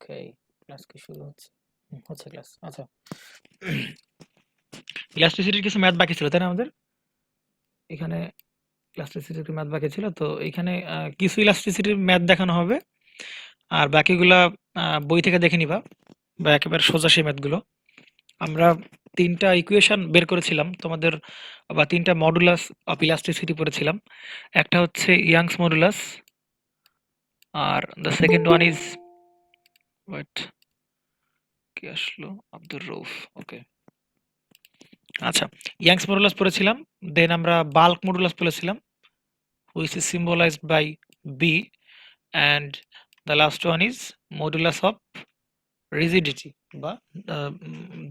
ওকে, class কি শুরু হচ্ছে? হচ্ছে ক্লাস। আচ্ছা, ইলাস্ট্রিসিটির কিছু ম্যাথ বাকি ছিল তাই না আমাদের? এখানে ইলাস্ট্রিসিটির ম্যাথ বাকি ছিল, তো এখানে কিছু ইলাস্ট্রিসিটির ম্যাথ দেখানো হবে, আর বাকিগুলা বই থেকে দেখে নিবা, বা একেবারে সোজা সেই ম্যাথগুলো। আমরা তিনটা ইকুয়েশন বের করেছিলাম তোমাদের, বা তিনটা মডুলাস অফ ইলাস্ট্রিসিটি পড়েছিলাম। একটা হচ্ছে ইয়াংস মডুলাস, আর the second one is, wait, কি আসলো, আব্দুর রউফ। ওকে, আচ্ছা, ইয়াংস মডুলাস পড়েছিলাম। দেন আমরা বাল্ক মডুলাস পড়েছিলাম, which is symbolized by B, and the last one is modulus of rigidity বা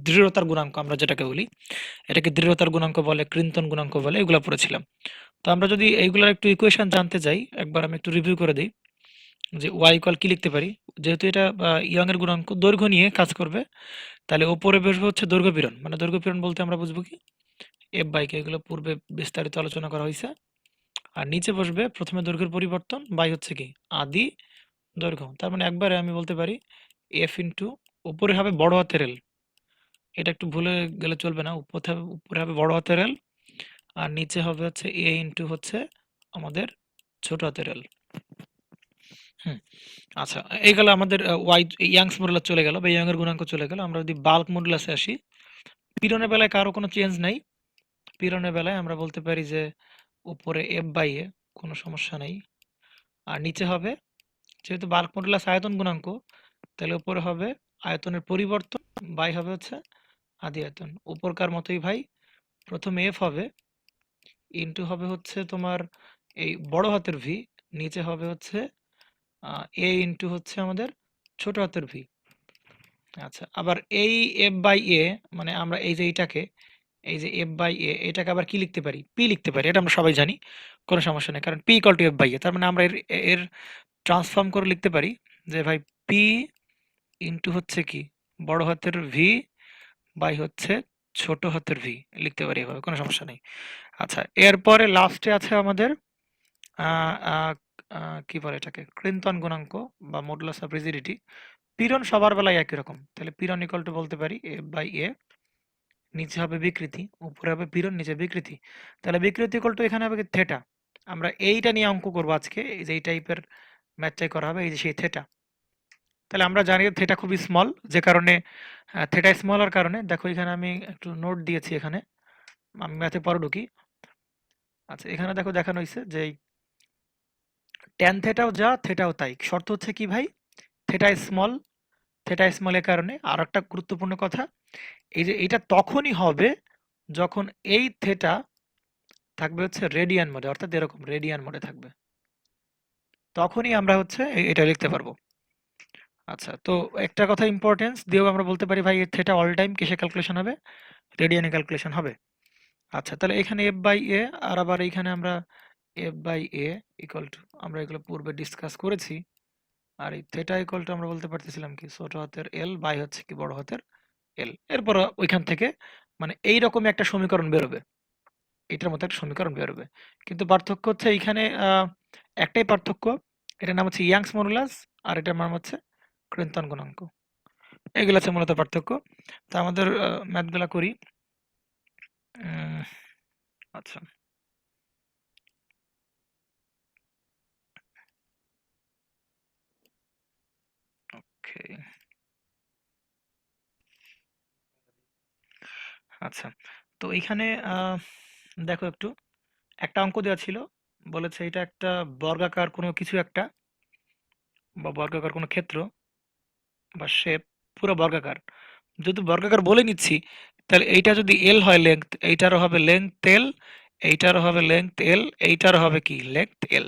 দৃঢ়তার গুণাঙ্ক আমরা যেটাকে বলি, এটাকে দৃঢ়তার গুণাঙ্ক বলে, ক্রিন্তন গুণাঙ্ক বলে, এগুলো পড়েছিলাম। তো আমরা যদি এইগুলোর একটু ইকুয়েশন জানতে চাই, একবার আমি একটু রিভিউ করে দিই যে y ইকুয়াল কি লিখতে পারি। যেহেতু এটা ইয়ং এর গুণাঙ্ক দৈর্ঘ্য নিয়ে কাজ করবে, তাহলে ওপরে বসবে হচ্ছে দৈর্ঘ্য পীড়ন, মানে দৈর্ঘ্য পীড়ন বলতে আমরা বুঝবো কি এফ বাই কে, এগুলো পূর্বে বিস্তারিত আলোচনা করা হয়েছে। আর নিচে বসবে প্রথমে দৈর্ঘ্যের পরিবর্তন বাই হচ্ছে কি আদি দৈর্ঘ্য, তার মানে একবারে আমি বলতে পারি এফ ইন্টু, উপরে হবে বড় হাতের এল, এটা একটু ভুলে গেলে চলবে না, উপরে হবে বড় হাতের এল, আর নিচে হবে হচ্ছে এ ইন্টু হচ্ছে আমাদের ছোট হাতের এল। আচ্ছা, এই গেল আমাদের ওয়াই, ইয়াংস মডুলাস চলে গেল বা ইয়ং এর গুণাঙ্ক চলে গেল। আমরা যদি বাল্ক মডুলাসে আসি, পীড়নের বেলায় কারো কোনো চেঞ্জ নাই। পীড়নের বেলায় আমরা বলতে পারি যে উপরে এফ বাই এ, কোনো সমস্যা নেই, আর নিচে হবে, যেহেতু বাল্ক মডুলাস আয়তন গুণাঙ্ক, তাহলে উপরে হবে আয়তনের পরিবর্তন বাই হবে হচ্ছে আদি আয়তন, উপরকার মতোই ভাই। প্রথমে এফ হবে, ইন্টু হবে হচ্ছে তোমার এই বড় হাতের ভি, নিচে হবে হচ্ছে এ ইন্টু হচ্ছে আমাদের ছোট হাতের ভি। আচ্ছা, আবার এই এফ বাই এ, মানে আমরা এই যে এইটাকে, এই যে এফ বাই এ, এটাকে আবার কি লিখতে পারি, পি লিখতে পারি, এটা আমরা সবাই জানি, কোনো সমস্যা নেই, কারণ P equal to F by A. তার মানে আমরা এর এর ট্রান্সফর্ম করে লিখতে পারি যে ভাই পি ইন্টু হচ্ছে কি বড় হাতের ভি বাই হচ্ছে ছোট হাতের ভি, লিখতে পারি এভাবে, কোনো সমস্যা নেই। আচ্ছা, এরপরে লাস্টে আছে আমাদের আহ, আহ, কি বলে এটাকে, ক্লিন্টন গুণাঙ্ক বা মডুলাস অফ রিজিডিটি। পীড়ন সবার বেলায় একই রকম, তাহলে পীড়ন ইকুয়াল টু বলতে পারি এ বাই এ, নিচে হবে বিকৃতি, উপরে হবে পীড়ন, নিচে বিকৃতি, তাহলে বিকৃতি ইকুয়াল টু এখানে হবে কি থেটা। আমরা এইটা নিয়ে অঙ্ক করবো আজকে, এই যে এই টাইপের ম্যাথটাই করা হবে, এই যে সেই থেটা। তাহলে আমরা জানি যে থেটা খুবই স্মল, যে কারণে থেটা স্মল হওয়ার কারণে, দেখো এখানে আমি একটু নোট দিয়েছি, এখানে আমি ম্যাথে পরে ঢুকি। আচ্ছা, এখানে দেখো দেখানো হয়েছে যে ট্যান থেটাও যা থেটাও তাই, শর্ত হচ্ছে কি ভাই, থেটা স্মল, থেটা স্মলের কারণে। আর একটা গুরুত্বপূর্ণ কথা, এই যে এটা তখনই হবে যখন এই থেটা থাকবে হচ্ছে রেডিয়ান মোডে, অর্থাৎ এরকম রেডিয়ান মোডে থাকবে, তখনই আমরা হচ্ছে এটা লিখতে পারবো। আচ্ছা, তো একটা কথা ইম্পর্টেন্স দিয়েও আমরা বলতে পারি ভাই থেটা অল টাইম কিসে ক্যালকুলেশন হবে, রেডিয়ানে ক্যালকুলেশন হবে। আচ্ছা, তাহলে এখানে এফ বাই এ, আর আবার এখানে আমরা F by A equal to, আমরা এগুলো পূর্বে ডিসকাস করেছি। আর এই থেটা ইকুয়াল টু আমরা বলতে পারতেছিলাম কি ছোট হাতের এল বাই হচ্ছে কি বড় হাতের এল। এরপর ওইখান থেকে মানে এইরকমই একটা সমীকরণ বেরোবে, এটার মতো একটা সমীকরণ বেরোবে। কিন্তু পার্থক্য হচ্ছে এইখানে একটাই পার্থক্য, এটার নাম হচ্ছে ইয়াংস মডুলাস, আর এটার নাম হচ্ছে ক্লিন্টন গুণাঙ্ক। এগুলো হচ্ছে মূলত পার্থক্য। তা আমাদের ম্যাথগুলা করি। আচ্ছা, ওকে, আচ্ছা, তো এইখানে দেখো একটু, একটা অঙ্ক দেওয়া ছিল, বলেছে এটা একটা বর্গাকার কোনো কিছু একটা, বা বর্গাকার কোনো ক্ষেত্র বা শেপ, পুরো বর্গাকার। যেহেতু বর্গাকার বলে নিচ্ছি, তাহলে এইটা যদি এল হয় লেংথ, এইটারও হবে লেংথ এল, এইটারও হবে লেংথ এল, এইটারও হবে কি লেংথ এল।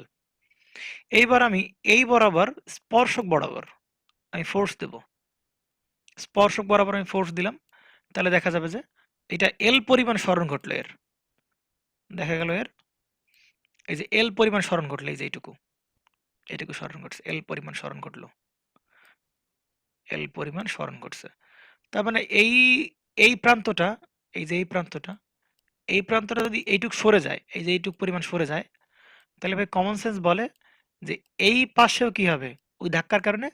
এইবার আমি এই বরাবর স্পর্শক বরাবর আমি ফোর্স দেব, স্পর্শক বরাবর আমি ফোর্স দিলাম, তাহলে দেখা যাবে যে এটা এল পরিমাণ সরণ ঘটলো, এর দেখা গেল এর এই যে এল পরিমাণ সরণ ঘটলো, এই যে এইটুকু, এইটুকু সরণ ঘটছে, এল পরিমাণ সরণ ঘটলো, এল পরিমাণ সরণ ঘটছে। তার মানে এই এই প্রান্তটা, এই যে এই প্রান্তটা, এই প্রান্তটা যদি এইটুক সরে যায়, এই যে এইটুক পরিমাণ সরে যায়, তাহলে ভাই কমন সেন্স বলে যে এই পাশেও কি হবে, ওই ধাক্কার কারণে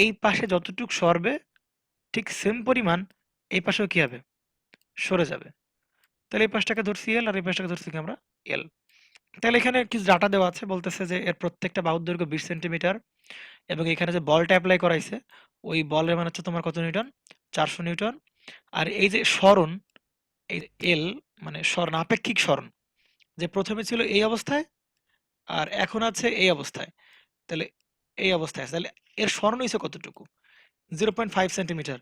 এই পাশে যতটুক সরবে ঠিক সেম পরিমাণ এই পাশেও কি হবে, সরে যাবে। তাহলে এই পাশটাকে ধরছি এল আর এই পাশটাকে ধরছি কি আমরা এল। তাহলে এখানে কিছু ডাটা দেওয়া আছে, বলতেছে যে এর প্রত্যেকটা বাহুর দৈর্ঘ্য 20 সেন্টিমিটার এবং এখানে যে বলটা অ্যাপ্লাই করাইছে ওই বলের মান হচ্ছে তোমার কত নিউটন, 400 নিউটন। আর এই যে সরণ, এই এল মানে সরণ, আপেক্ষিক সরণ, যে প্রথমে ছিল এই অবস্থায় আর এখন আছে এই অবস্থায়, তাহলে এই অবস্থায় আছে, তাহলে এর সরণ হয়েছে কতটুকু, 0.5 সেন্টিমিটার।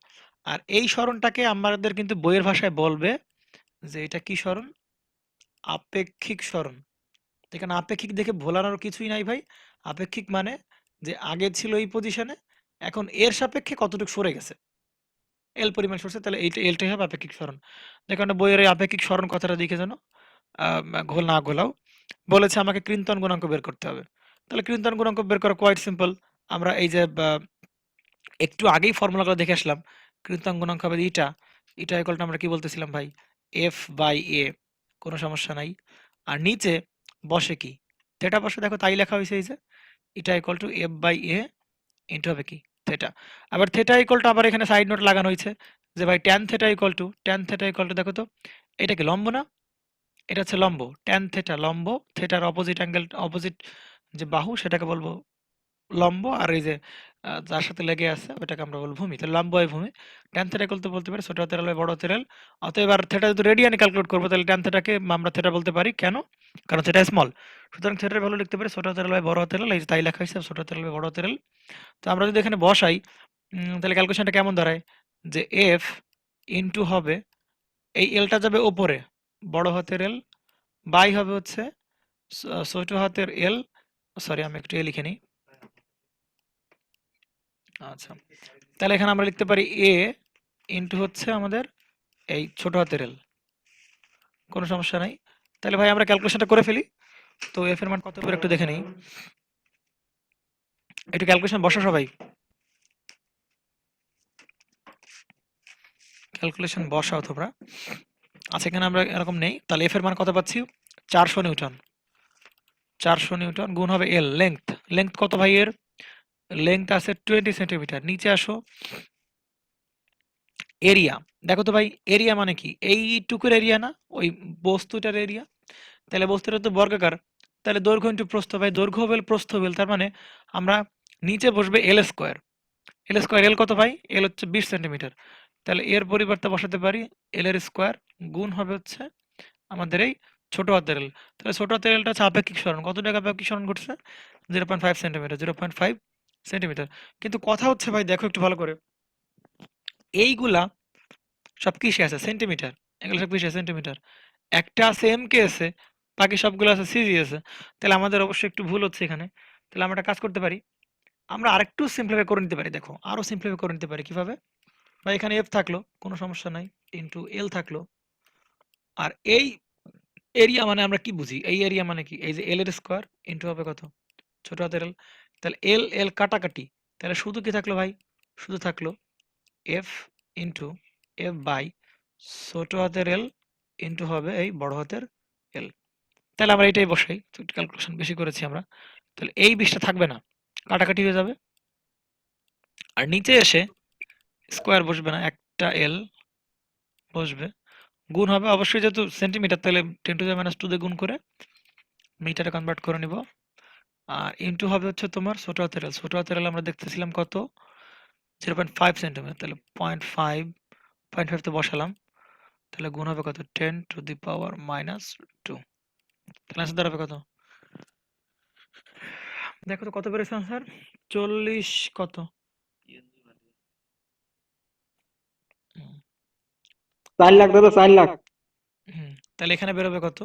আর এই সরণটাকে আমাদের কিন্তু বইয়ের ভাষায় বলবে যে এটা কি সরণ, আপেক্ষিক সরণ। এখানে আপেক্ষিক দেখে ভোলানোর কিছুই নাই ভাই। আপেক্ষিক মানে যে আগে ছিল এই পজিশনে, এখন এর সাপেক্ষে কতটুকু সরে গেছে, এল পরিমাণ সরছে, তাহলে এইটা এলটাই হবে আপেক্ষিক সরণ। যেখানে বইয়ের এই আপেক্ষিক সরণ কথাটা দেখে যেন ঘোল না ঘোলাও। বলেছে আমাকে কৃন্তন গুণাঙ্ক বের করতে হবে। তাহলে কৃন্তন গুণাঙ্ক বের করা কোয়াইট সিম্পল। আমরা এই যে একটু আগেই ফর্মুলাগুলো দেখে আসলাম। কৃন্তন গুণাঙ্ক হবে ইটা, ইটা ইকুয়াল টু আমরা কি বলতেছিলাম ভাই, এফ বাই এ, কোনো সমস্যা নাই। আর নিচে বসে কি, থিটা বসে, দেখো তাই লেখা হয়েছে, এই যে ইটা equal to F by A into হবে কি থিটা। আবার থিটা ইকুয়াল টু আবার এখানে সাইড নোট লাগানো হয়েছে যে ভাই tan theta equal to, tan theta equal to দেখো তো এটা কি লম্ব না, এটা হচ্ছে লম্ব, ট্যান থিটা লম্ব, থিটার অপোজিট অ্যাঙ্গেল, অপোজিট যে বাহু সেটাকে বলবো লম্ব, আর এই যে যার সাথে লেগে আছে ওটাকে আমরা বলবো ভূমি। তাহলে লম্ব হয় ভূমি। ট্যান থিটা ইকুয়াল টু বলতে পারি ছোট হাতের এল বাই বড় হাতের এল। অতএব আর থিটা যদি রেডিয়ানে ক্যালকুলেট করবো তাহলে ট্যান থিটাকে আমরা থিটা বলতে পারি, কেন, কারণ থিটা স্মল। সুতরাং থিটার ভ্যালু লিখতে পারি ছোট হাতের এল বাই বড় হাতের এল, এই যে তাই লেখা হয়েছে ছোট হাতের এল বাই বড় হাতের এল। তো আমরা যদি এখানে বসাই তাহলে ক্যালকুলেশনটা কেমন দাঁড়ায়, যে এফ ইন্টু হবে এই এলটা যাবে ওপরে, বড় হাতের এল, বাই হবে হচ্ছে ছোট হাতের এল, সরি আমি একটু এ লিখে নিই। আচ্ছা, তাহলে এখানে আমরা লিখতে পারি এ ইন্টু হচ্ছে আমাদের এই ছোট হাতের এল, কোনো সমস্যা নাই। তাহলে ভাই আমরা ক্যালকুলেশনটা করে ফেলি। তো এফ এর মান কত করে একটু দেখে নিই, একটু ক্যালকুলেশন বসা সবাই, ক্যালকুলেশন বসাও তোমরা। আচ্ছা এখানে আমরা এরকম নেই, তাহলে এফ এর মান কত পাচ্ছি, 400 নিউটন, 400 নিউটন গুণ হবে এল, লেংথ, লেংথ কত ভাই এর, লেংথ আছে 20 সেন্টিমিটার। নিচে আসো, এরিয়া দেখো তো ভাই, এরিয়া মানে কি, এইটুকুর এরিয়া না, ওই বস্তুটার এরিয়া। তাহলে বস্তুটা তো বর্গাকার, তাহলে দৈর্ঘ্য ইন্টু প্রস্থ, ভাই দৈর্ঘ্য বেল প্রস্থ বেল, তার মানে আমরা নিচে বসবে এল স্কোয়ার, এল স্কোয়ার, এল কত ভাই, এল হচ্ছে 20 সেন্টিমিটার। তাহলে এর পরিবর্তে বসাতে পারি এল এর স্কোয়ার গুণ হবে হচ্ছে আমাদের এই ছোট হাতের এল। তাহলে ছোট হাতের এলটা হচ্ছে আপেক্ষিক সরণ, কত টাকা আপেক্ষিক সরণ ঘটছে, 0.5 সেন্টিমিটার, 0.5 সেন্টিমিটার। কিন্তু কথা হচ্ছে ভাই দেখো একটু ভালো করে, এইগুলা সব কিসে আছে, সেন্টিমিটার, এগুলো সব কিসে সেন্টিমিটার, একটা আছে এম কে আছে, বাকি সবগুলো আছে সিজি আছে। তাহলে আমাদের অবশ্যই একটু ভুল হচ্ছে এখানে। তাহলে আমরা একটা কাজ করতে পারি, আমরা আরেকটু সিম্পলিফাই করে নিতে পারি, দেখো আরো সিম্পলিফাই করে নিতে পারি কিভাবে, বা এখানে এফ থাকলো কোনো সমস্যা নাই, ইন্টু এল থাকলো, আর এই এরিয়া মানে আমরা কি বুঝি, এই এরিয়া মানে কি, এই যে এল এর স্কোয়ার ইন্টু হবে কত, ছোট হাতের এল। তাহলে এল এল কাটাকাটি, তাহলে শুধু কি থাকলো ভাই, শুধু থাকলো এফ ইন্টু এফ বাই ছোট হাতের এল ইন্টু হবে এই বড় হাতের এল। তাহলে আমরা এটাই বসাই, তো ক্যালকুলেশন বেশি করেছি আমরা। তাহলে এই 20টা থাকবে না, কাটাকাটি হয়ে যাবে। আর নিচে এসে স্কোয়ার বসবে না, একটা এল বসবে, গুণ হবে অবশ্যই যেহেতু সেন্টিমিটার, তাহলে 10⁻² দিয়ে গুণ করে মিটারে কনভার্ট করে নিব। আর ইন্টু হবে হচ্ছে তোমার ছোট হাতের এল, ছোট হাতের এল আমরা দেখতেছিলাম কত, 0.5 সেন্টিমিটার, তাহলে 0.5 তো বসালাম, তাহলে গুণ হবে কত, 10⁻²। তাহলে আনসার দাঁড়াবে কত, দেখো তো কত বেড়েছে আনসার, 40 কত, হুম, 4 লাখ দাদা, 4 লাখ। তাহলে এখানে বেরোবে কত,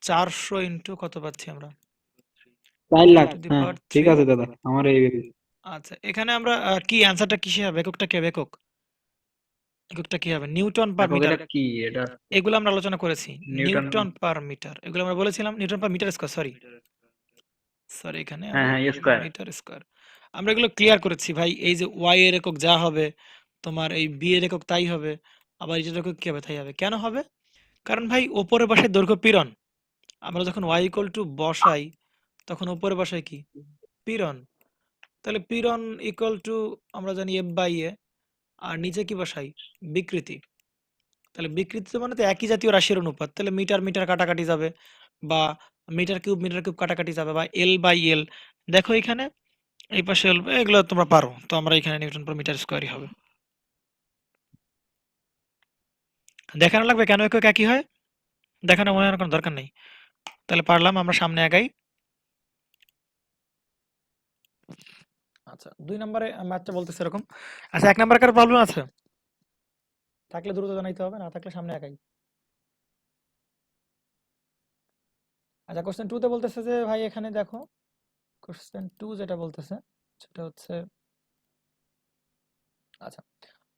400 ইন্টু কত পাচ্ছি আমরা, 4 লাখ, 10 টু দি হ্যাঁ পাওয়ার ঠিক 3। আছে দাদা, আমার এই আচ্ছা এখানে আমরা কি অ্যান্সারটা কিসে হবে, এককটা কি হবে, একক, এককটা কি হবে, নিউটন পার একক, মিটার। এটা কি এটা? এগুলো আমরা আলোচনা করেছি, নিউটন। নিউটন পার মিটার, এগুলো আমরা বলেছিলাম newton per metre square, sorry sorry এখানে হ্যাঁ আমি হ্যাঁ, স্কয়ার। মিটার স্কয়ার, আমরা এগুলো ক্লিয়ার করেছি ভাই। এই যে ওয়াই এর একক যা হবে, তোমার এই বি এর একক তাই হবে, আবার এই একক কি হবে তাই হবে, কেন হবে, কারণ ভাই ওপরে বসে দৈর্ঘ্য পীড়ন, আমরা যখন ওয়াই ইকুয়াল টু বসাই তখন উপরে বসাই কি, পীড়ন। তাহলে পীড়ন ইকুয়াল টু আমরা জানি এফ বাই এ, আর নিচে কি বসাই? বিকৃতি। তাহলে বিকৃতি তো মানে তো একই জাতীয় রাশির অনুপাত, তাহলে মিটার মিটার কাটাকাটি যাবে, বা মিটার কিউব কাটাকাটি যাবে, বা এল বাই এল। দেখো এখানে এই পাশে এল, এগুলো তোমরা পারো, তো আমরা এখানে নিউটন পার মিটার স্কোয়ারই হবে। দেখানো লাগবে কেন একক একই হয়, দেখানো মনে হয় কোনো দরকার নেই। তাহলে পারলাম, আমরা সামনে আগাই। আচ্ছা 2 নম্বরে ম্যাথটা বলতেছে এরকম। আচ্ছা 1 নম্বরে কারো প্রবলেম আছে? থাকলে দ্রুত জানাইতে হবে, না থাকলে সামনে আগাই। আচ্ছা কোশ্চেন 2 তে বলতেছে যে ভাই এখানে দেখো, কোশ্চেন 2 যেটা বলতেছে সেটা হচ্ছে, আচ্ছা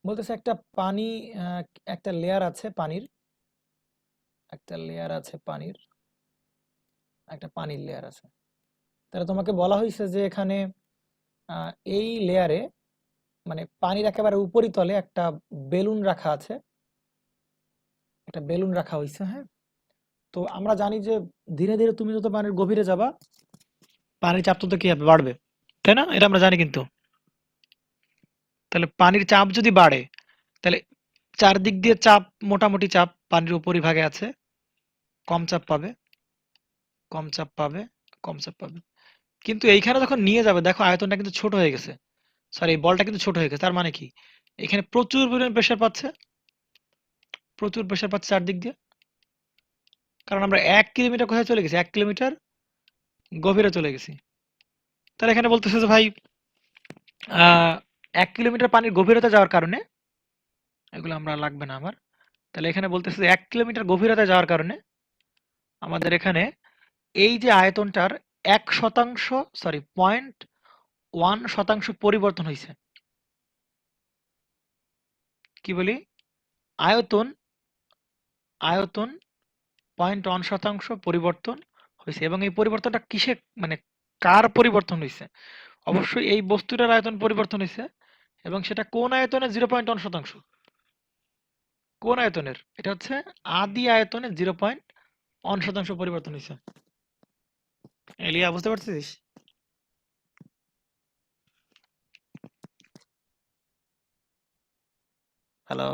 বলতেছে একটা পানি, আহ, একটা লেয়ার আছে পানির, একটা লেয়ার আছে পানির, একটা পানির লেয়ার আছে। তাহলে তোমাকে বলা হয়েছে যে এখানে এই লেয়ারে, মানে পানির একেবারে উপরিতলে একটা বেলুন রাখা আছে, একটা বেলুন রাখা হয়েছে, হ্যাঁ। তো আমরা জানি যে ধীরে ধীরে তুমি যত পানির গভীরে যাবা, পানির চাপ তত কি হবে? বাড়বে, তাই না? এটা আমরা জানি কিন্তু। তাহলে পানির চাপ যদি বাড়ে, তাহলে চারদিক দিয়ে চাপ, মোটামুটি চাপ পানির উপরিভাগে আছে, কম চাপ পাবে, কম চাপ পাবে, কম চাপ পাবে। কিন্তু এইখানে যখন নিয়ে যাবে, দেখো আয়তনটা কিন্তু ছোট হয়ে গেছে, সরি এই বলটা কিন্তু ছোট হয়ে গেছে। তার মানে কি? এখানে প্রচুর পরিমাণ প্রেসার পাচ্ছে, প্রচুর প্রেসার পাচ্ছে চারদিক দিয়ে। কারণ আমরা 1 কিলোমিটার কোথায় চলে গেছি? 1 কিলোমিটার গভীরে চলে গেছি। তাহলে এখানে বলতেছে যে ভাই, 1 কিলোমিটার পানির গভীরতা যাওয়ার কারণে, এগুলো আমরা লাগবে না আমার। তাহলে এখানে বলতেছে যে 1 কিলোমিটার গভীরতা যাওয়ার কারণে আমাদের এখানে এই যে আয়তনটার 1%, সরি 0.1% পরিবর্তন হয়েছে। কি বলি? আয়তন, আয়তন 0.1% পরিবর্তন হয়েছে, এবং এই পরিবর্তনটা কিসে, মানে কার পরিবর্তন হয়েছে? অবশ্যই এই বস্তুটার আয়তন পরিবর্তন হয়েছে, এবং সেটা কোন আয়তনে? 0.1%। কোন আয়তনের? এটা হচ্ছে আদি আয়তনে 0.1% পরিবর্তন হয়েছে। এলিয়া বুঝতে পারছিস? হ্যালো,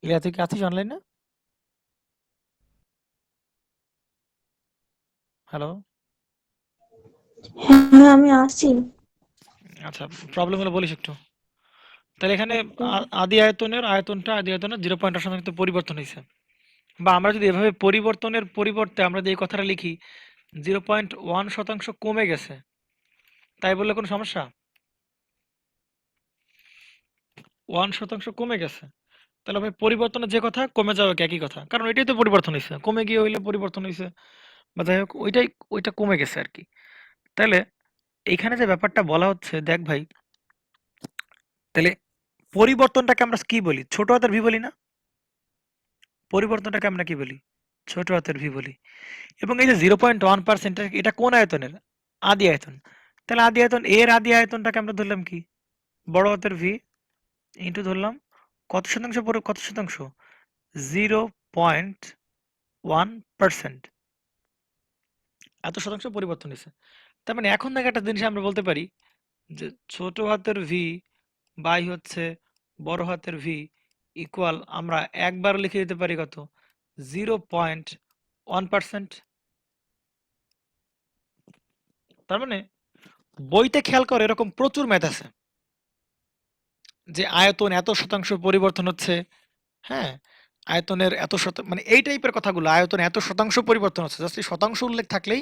ইলিয়া তুই কি আছিস অনলাইনে? হ্যালো। হ্যাঁ আমি আছি। আচ্ছা, প্রবলেম হলে বলিস একটু। তাহলে এখানে একটা আদি আয়তনের আয়তনটা, আদি আয়তনের 0.1% পরিবর্তন হয়েছে। বা আমরা যদি এভাবে পরিবর্তনের পরিবর্তে আমরা যদি এই কথাটা লিখি 0.1% কমে গেছে, তাই বললে কোনো সমস্যা? 1% কমে গেছে, তাহলে ভাই পরিবর্তনের যে কথা, কমে যাওয়া কি একই কথা? কারণ এটাই তো পরিবর্তন হয়েছে, কমে গিয়ে হইলে পরিবর্তন হয়েছে, বা যাই হোক ওইটাই, ওইটা কমে গেছে আর কি। তাহলে এইখানে যে ব্যাপারটা বলা হচ্ছে, দেখ ভাই, তাহলে পরিবর্তনটাকে আমরা কি বলি? ছোট হাতের ভি বলি না? পরিবর্তনটাকে আমরা কি বলি? ছোট হাতের ভি বলি। এবং এই যে 0.1%, এটা কোন আয়তনের? আদি আয়তন। তাহলে আদি আয়তন, এর আদি আয়তনটাকে আমরা ধরলাম কি? বড় হাতের ভি, ইন্টু ধরলাম কত শতাংশ, কত শতাংশ? 0.1%। এত শতাংশ পরিবর্তন হয়েছে। তার মানে এখন থেকে একটা জিনিস আমরা বলতে পারি যে ছোট হাতের ভি বাই হচ্ছে বড় হাতের ভি ইকুয়াল, আমরা একবার লিখে দিতে পারি কত? 0.1%। তার মানে বইতে খেয়াল করে এরকম প্রচুর ম্যাথ আছে যে আয়তন এত শতাংশ পরিবর্তন হচ্ছে, হ্যাঁ, আয়তনের এত মানে এই টাইপের কথাগুলো, আয়তন এত শতাংশ পরিবর্তন হচ্ছে, জাস্ট এই শতাংশ উল্লেখ থাকলেই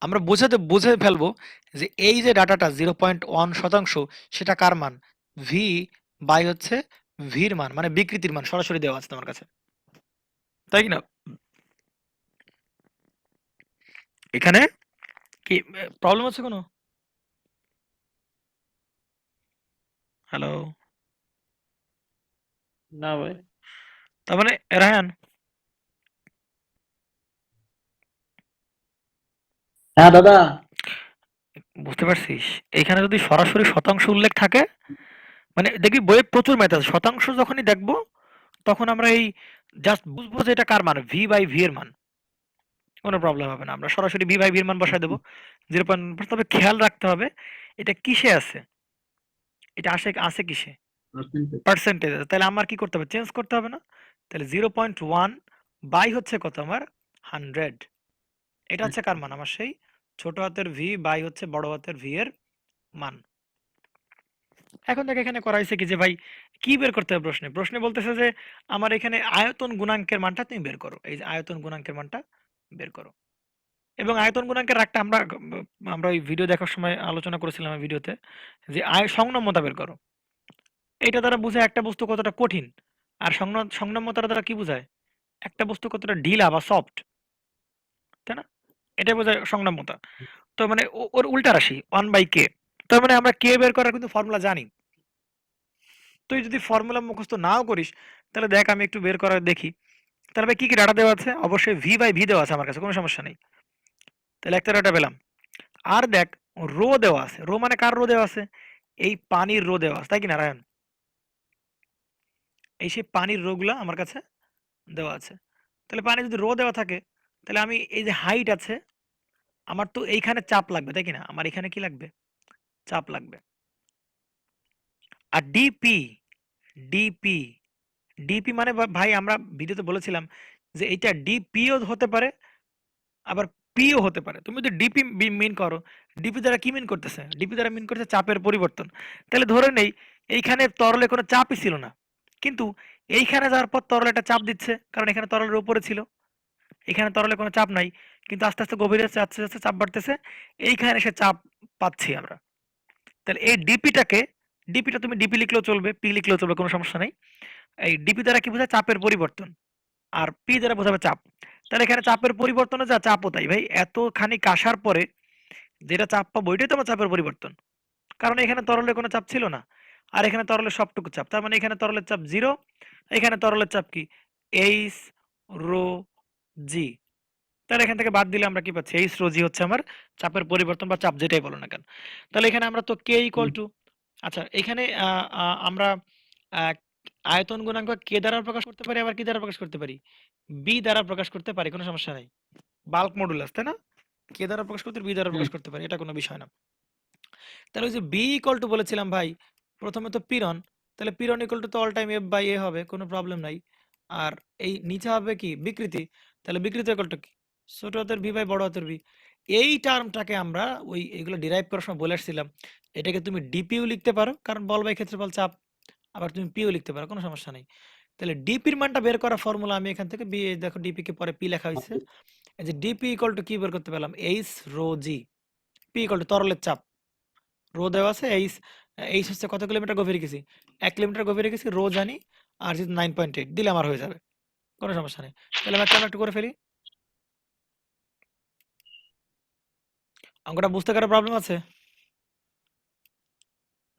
আমরা বুঝে ফেলবো যে এই যে ডাটাটা 0.1%, সেটা কার মান? ভি বাই হচ্ছে ভির মান, মানে বিকৃতির মান সরাসরি দেওয়া আছে তোমার কাছে, তাই কি না? এখানে কি প্রবলেম আছে কোনো? হ্যালো, না ভাই। তার মানে রায়হান, হ্যাঁ দাদা। বুঝতে পারছিস? এখানে যদি সরাসরি শতাংশ উল্লেখ থাকে, মানে দেখবি বইয়ে প্রচুর ম্যাথ আছে, শতাংশ যখনই দেখবো তখন আমরা এই জাস্ট বুঝবো যে এটা কার মান, ভি বাই ভি এর মান। কোনো প্রবলেম হবে না, আমরা সরাসরি ভি বাই ভি এর মান বসায় দেবো 0.1। তবে খেয়াল রাখতে হবে এটা কিসে আছে, এটা আসে আছে কিসে, পার্সেন্টেজ। তাহলে আমার কি করতে হবে, চেঞ্জ করতে হবে না। তাহলে 0.1 বাই হচ্ছে কত আমার 100, এটা হচ্ছে কার মান, আমার সেই ছোট হাতের ভি বাই হচ্ছে বড় হাতের ভি এর মান। এখন দেখ এখানে করা হয়েছে কি যে ভাই কি বের করতে হবে, প্রশ্নে প্রশ্নে বলতেছে যে আমার এখানে আয়তন গুণাঙ্কের মানটা তুমি বের করো, এই যে আয়তন গুণাঙ্কের মানটা বের করো। এবং আয়তন গুণাঙ্কের একটা আমরা ওই ভিডিও দেখার সময় আলোচনা করেছিলাম এই ভিডিওতে, যে সংনম্যতা বের করো। এটা দ্বারা বোঝায় একটা বস্তু কতটা কঠিন, আর সংনম্যতার দ্বারা কি বোঝায় একটা বস্তু কতটা ঢিলা বা সফট, তাই না? এটা বোঝায় সংনম্যতা। তো মানে ওর উল্টা রাশি 1/k। তার মানে আমরা কে বের করার কিন্তু ফর্মুলা জানি। তুই যদি ফর্মুলা মুখস্থ নাও করিস তাহলে দেখ আমি একটু বের করার দেখি। তাহলে ভাই কি কি ডাটা দেওয়া আছে, অবশ্যই ভি বাই ভি দেওয়া আছে আমার কাছে, কোনো সমস্যা নেই। তাহলে একটা ডাটা পেলাম। আর দেখ রো দেওয়া আছে, রো মানে কার রো দেওয়া আছে, এই পানির রো দেওয়া আছে, তাই কি নারায়ণ? এই সেই পানির রো গুলা আমার কাছে দেওয়া আছে। তাহলে পানি যদি রো দেওয়া থাকে তাহলে আমি এই যে হাইট আছে, আমার তো এইখানে চাপ লাগবে, তাই কি না? আমার এখানে কি লাগবে, চাপ লাগবে। আর ডিপি, ডিপি ডিপি মানে ভাই আমরা ভিডিওতে বলেছিলাম যে এটা ডিপিও হতে পারে আবার পিও হতে পারে। তুমি যদি ডিপি মিন করো, ডিপি দ্বারা কি মিন করতেছে, ডিপি দ্বারা মিন করতেছে চাপের পরিবর্তন। তাহলে ধরে নেই এইখানে তরলে কোনো চাপই ছিল না, কিন্তু এইখানে যাওয়ার পর তরলে একটা চাপ দিচ্ছে, কারণ এখানে তরলের উপরে ছিল, এখানে তরলে কোনো চাপ নাই, কিন্তু আস্তে আস্তে গভীরে আস্তে আস্তে চাপ বাড়তেছে, এইখানে এসে চাপ পাচ্ছি আমরা। তাহলে এই ডিপিটাকে, ডিপিটা তুমি ডিপি লিখলেও চলবে, পি লিখলেও চলবে, কোনো সমস্যা নেই। এই ডিপি দ্বারা কি বোঝায়, চাপের পরিবর্তন, আর পি দ্বারা বোঝাবে চাপ। তাহলে এখানে চাপের পরিবর্তনে যা চাপও তাই ভাই, এতখানি কাসার পরে যেটা চাপ পাবো ওইটাই তো আমার চাপের পরিবর্তন, কারণ এখানে তরলের কোনো চাপ ছিল না, আর এখানে তরলের সবটুকু চাপ, তার মানে এখানে তরলের চাপ 0, এখানে তরলের চাপ কি এইচ রো জি। তাহলে এখান থেকে বাদ দিলে আমরা কি পাচ্ছি, এইচ রো জি হচ্ছে আমার চাপের পরিবর্তন বা চাপ যেটাই বলো না কেন। তাহলে এখানে আমরা তো কে ইকুয়াল টু, আচ্ছা এখানে আমরা আহ, আয়তন গুণাঙ্ক কে দ্বারা প্রকাশ করতে পারি, আবার কি দ্বারা প্রকাশ করতে পারি, বি দ্বারা প্রকাশ করতে পারি, কোনো সমস্যা নাই। বাল্ক মডুলাস, তাই না? কে দ্বারা প্রকাশ করতে, বি দ্বারা প্রকাশ করতে পারি, এটা কোনো বিষয় না। তাহলে ওই যে বি ইকুয়াল টু বলেছিলাম ভাই, প্রথমে তো পীড়ন, তাহলে পীড়ন ইকুয়াল টু তো অল টাইম এফ বাই এ হবে, কোনো প্রবলেম নাই। আর এই নিচে হবে কি বিকৃতি, তাহলে বিকৃতি ইকুয়াল টু কি ছোট হাতের ভি বাই বড় হাতের ভি। এই টার্মটাকে আমরা ওই এগুলো ডিরাইভ করার সময় বলে আসছিলাম, এটাকে তুমি ডিপিও লিখতে পারো কারণ বল বাই ক্ষেত্রফল চাপ, আবার তুমি পিও লিখতে পারো, কোনো সমস্যা নেই। তাহলে ডিপির মানটা বের করার ফর্মুলা আমি এখান থেকে দেখো ডিপি কে পরে পি লেখা হয়েছে, এই যে ডিপি ইকুয়াল টু কি বের করতে পেলাম, H rho G. P equal to তরলের চাপ, রো দেওয়া আছে, এইচ, এইচ হচ্ছে কত কিলোমিটার গভীরে গেছি, 1 কিলোমিটার গভীরে গেছি, রো জানি, আর যদি 9.8 দিলে আমার হয়ে যাবে, কোনো সমস্যা নেই। তাহলে আমরা চলো একটু করে ফেলি, অঙ্কটা বুঝতে কারো প্রবলেম আছে?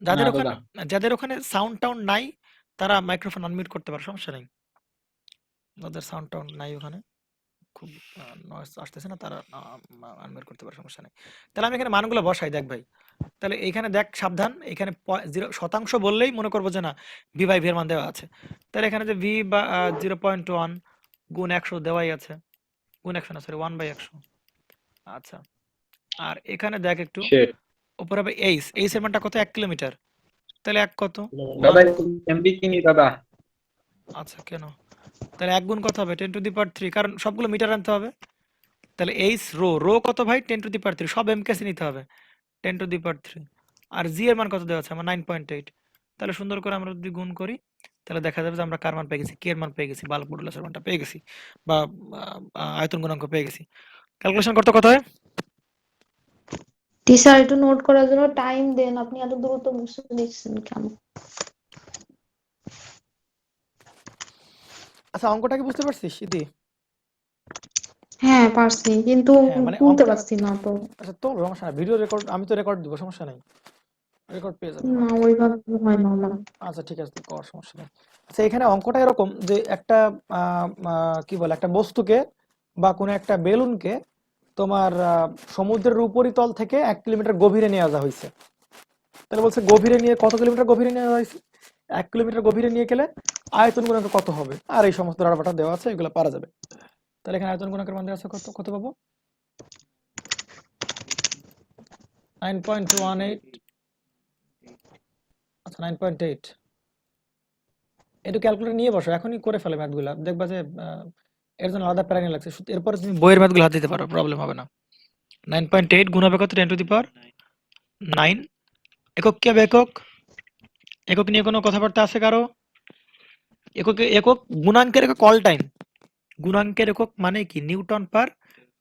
না যাদের দাদা। ওখানে, যাদের ওখানে সাউন্ড টাউন্ড নাই তারা মাইক্রোফোন আনমিউট করতে পারে, সমস্যা নেই। যাদের সাউন্ড টাউন্ড নাই ওখানে, খুব নয়েজ আসতেছে না, তারা আনমিউট করতে পারে, সমস্যা নেই। তাহলে আমি এখানে মানগুলো বসাই, দেখ ভাই। তাহলে এখানে দেখ সাবধান, এখানে 0% বললেই মনে করবো যে না ভি বাই ভি এর মান দেওয়া আছে। তাহলে এখানে যে ভি বা 0.1 গুণ 100 দেওয়াই আছে, গুণ 100 না সরি 1/100। আচ্ছা, আর এখানে দেখ একটু Shit. উপরে হবে এইচ, এইচ এর মানটা কত, 1 কিলোমিটার, তাহলে এক কত দাদা 1। একটু এমবি কিনি দাদা। আচ্ছা কেন, তাহলে 1 গুণ কত হবে 10^3, কারণ সবগুলো মিটার আনতে হবে। তাহলে এইচ রো, রো কত ভাই 10^3, সব এমকেসি নিতে হবে 10^3। আর জি এর মান কত দেওয়া আছে আমার 9.8। তাহলে সুন্দর করে আমরা যদি গুণ করি তাহলে দেখা যাবে যে আমরা কার মান পেয়ে গেছি, কে এর মান পেয়ে গেছি, বাল্ক মডুলাসের মানটা পেয়ে গেছি, বা আয়তন গুণাঙ্ক পেয়ে গেছি। ক্যালকুলেশন করতে কত হয়, টিচার একটু নোট করার জন্য টাইম দেন, আপনি এত দ্রুত মুছে দিচ্ছেন কেন? আচ্ছা অঙ্কটা কি বুঝতে পারছিস ইতি? হ্যাঁ পারছি, কিন্তু হ্যাঁ মানে তুলতে অঙ্কটা, পারছি না তো। আচ্ছা তো সমস্যা না, ভিডিও রেকর্ড আমি তো রেকর্ড দিব, সমস্যা নাই, রেকর্ড পেয়ে যাবে না আমার। ওইভাবে হয় না আমার। আচ্ছা ঠিক আছে, তুই কর, সমস্যা নেই। আচ্ছা এখানে অঙ্কটা এরকম যে একটা কি বলে একটা বস্তুকে বা কোনো একটা বেলুনকে তোমার সমুদ্রের উপরিতল থেকে 1 কিলোমিটার গভীরে নিয়ে যাওয়া হয়েছে। তাহলে বলছে গভীরে নিয়ে, কত কিলোমিটার গভীরে নিয়ে যাওয়া হয়েছে, 1 কিলোমিটার গভীরে নিয়ে গেলে আয়তন গুণাঙ্ক কত হবে, আর এই সমস্ত ডাটাপাটা দেওয়া আছে, এগুলো পারা যাবে। তাহলে এখানে আয়তন গুণাঙ্কের মান দেওয়া আছে কত, কত পাবো? 9.18, আচ্ছা 9.8। একটু ক্যালকুলেটর নিয়ে বসো, এখনই করে ফেলে ম্যাথগুলো, দেখবা যে এর জন্য আলাদা প্যারাগ্রাফ লাগছে, এরপরে তুমি বইয়ের ম্যাথগুলো হাত দিতে পারো, প্রবলেম হবে না। 9.8 গুণ হবে কত, 10⁹9। একক কি হবে, একক? একক নিয়ে কোনো কথাবার্তা আছে কারো? একক গুণাঙ্কের একক অল টাইম। গুণাঙ্কের একক মানে কি, নিউটন পার